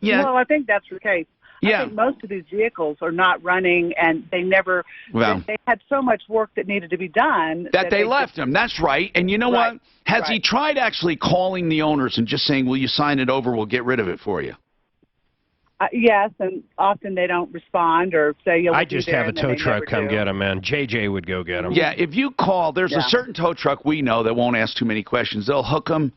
Yeah. Well, I think that's the case. Yeah. I think most of these vehicles are not running, and they never, they had so much work that needed to be done. That they left them. That's right. And you know what? Has he tried actually calling the owners and just saying, will you sign it over, we'll get rid of it for you? Yes, and often they don't respond or say, I just have a tow truck come get them, man. JJ would go get them. Yeah, if you call, there's a certain tow truck we know that won't ask too many questions. They'll hook them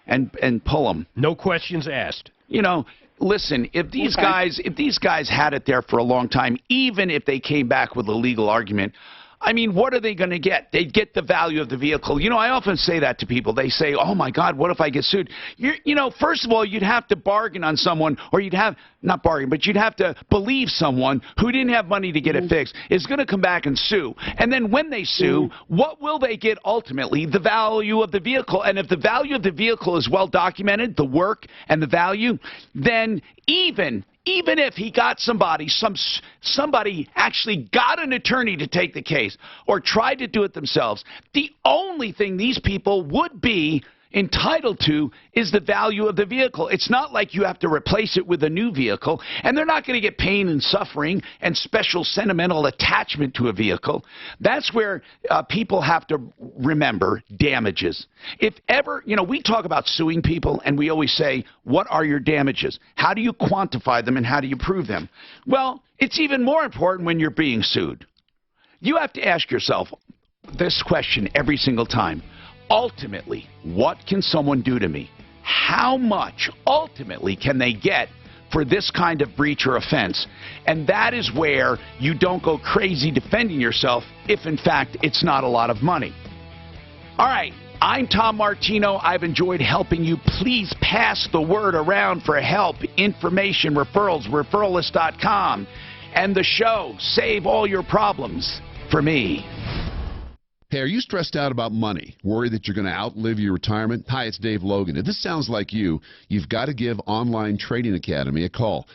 and pull them. No questions asked. You know, listen, if these guys had it there for a long time, even if they came back with a legal argument, I mean, what are they going to get? They get the value of the vehicle. You know, I often say that to people. They say, oh, my God, what if I get sued? You know, first of all, you'd have to bargain on someone, or you'd have, not bargain, but you'd have to believe someone who didn't have money to get it fixed is going to come back and sue. And then when they sue, what will they get ultimately? The value of the vehicle. And if the value of the vehicle is well documented, the work and the value, then even if he got somebody actually got an attorney to take the case or tried to do it themselves, the only thing these people would be entitled to is the value of the vehicle. It's not like you have to replace it with a new vehicle, and they're not going to get pain and suffering and special sentimental attachment to a vehicle. That's where people have to remember damages. If ever, you know, we talk about suing people, and we always say, what are your damages? How do you quantify them, and how do you prove them? Well, it's even more important when you're being sued. You have to ask yourself this question every single time. Ultimately, what can someone do to me? How much ultimately can they get for this kind of breach or offense? And that is where you don't go crazy defending yourself if, in fact, it's not a lot of money. All right, I'm Tom Martino. I've enjoyed helping you. Please pass the word around for help, information, referrals, referralist.com, and the show, Save All Your Problems, for me. Hey, are you stressed out about money? Worried that you're going to outlive your retirement? Hi, it's Dave Logan. If this sounds like you, you've got to give Online Trading Academy a call.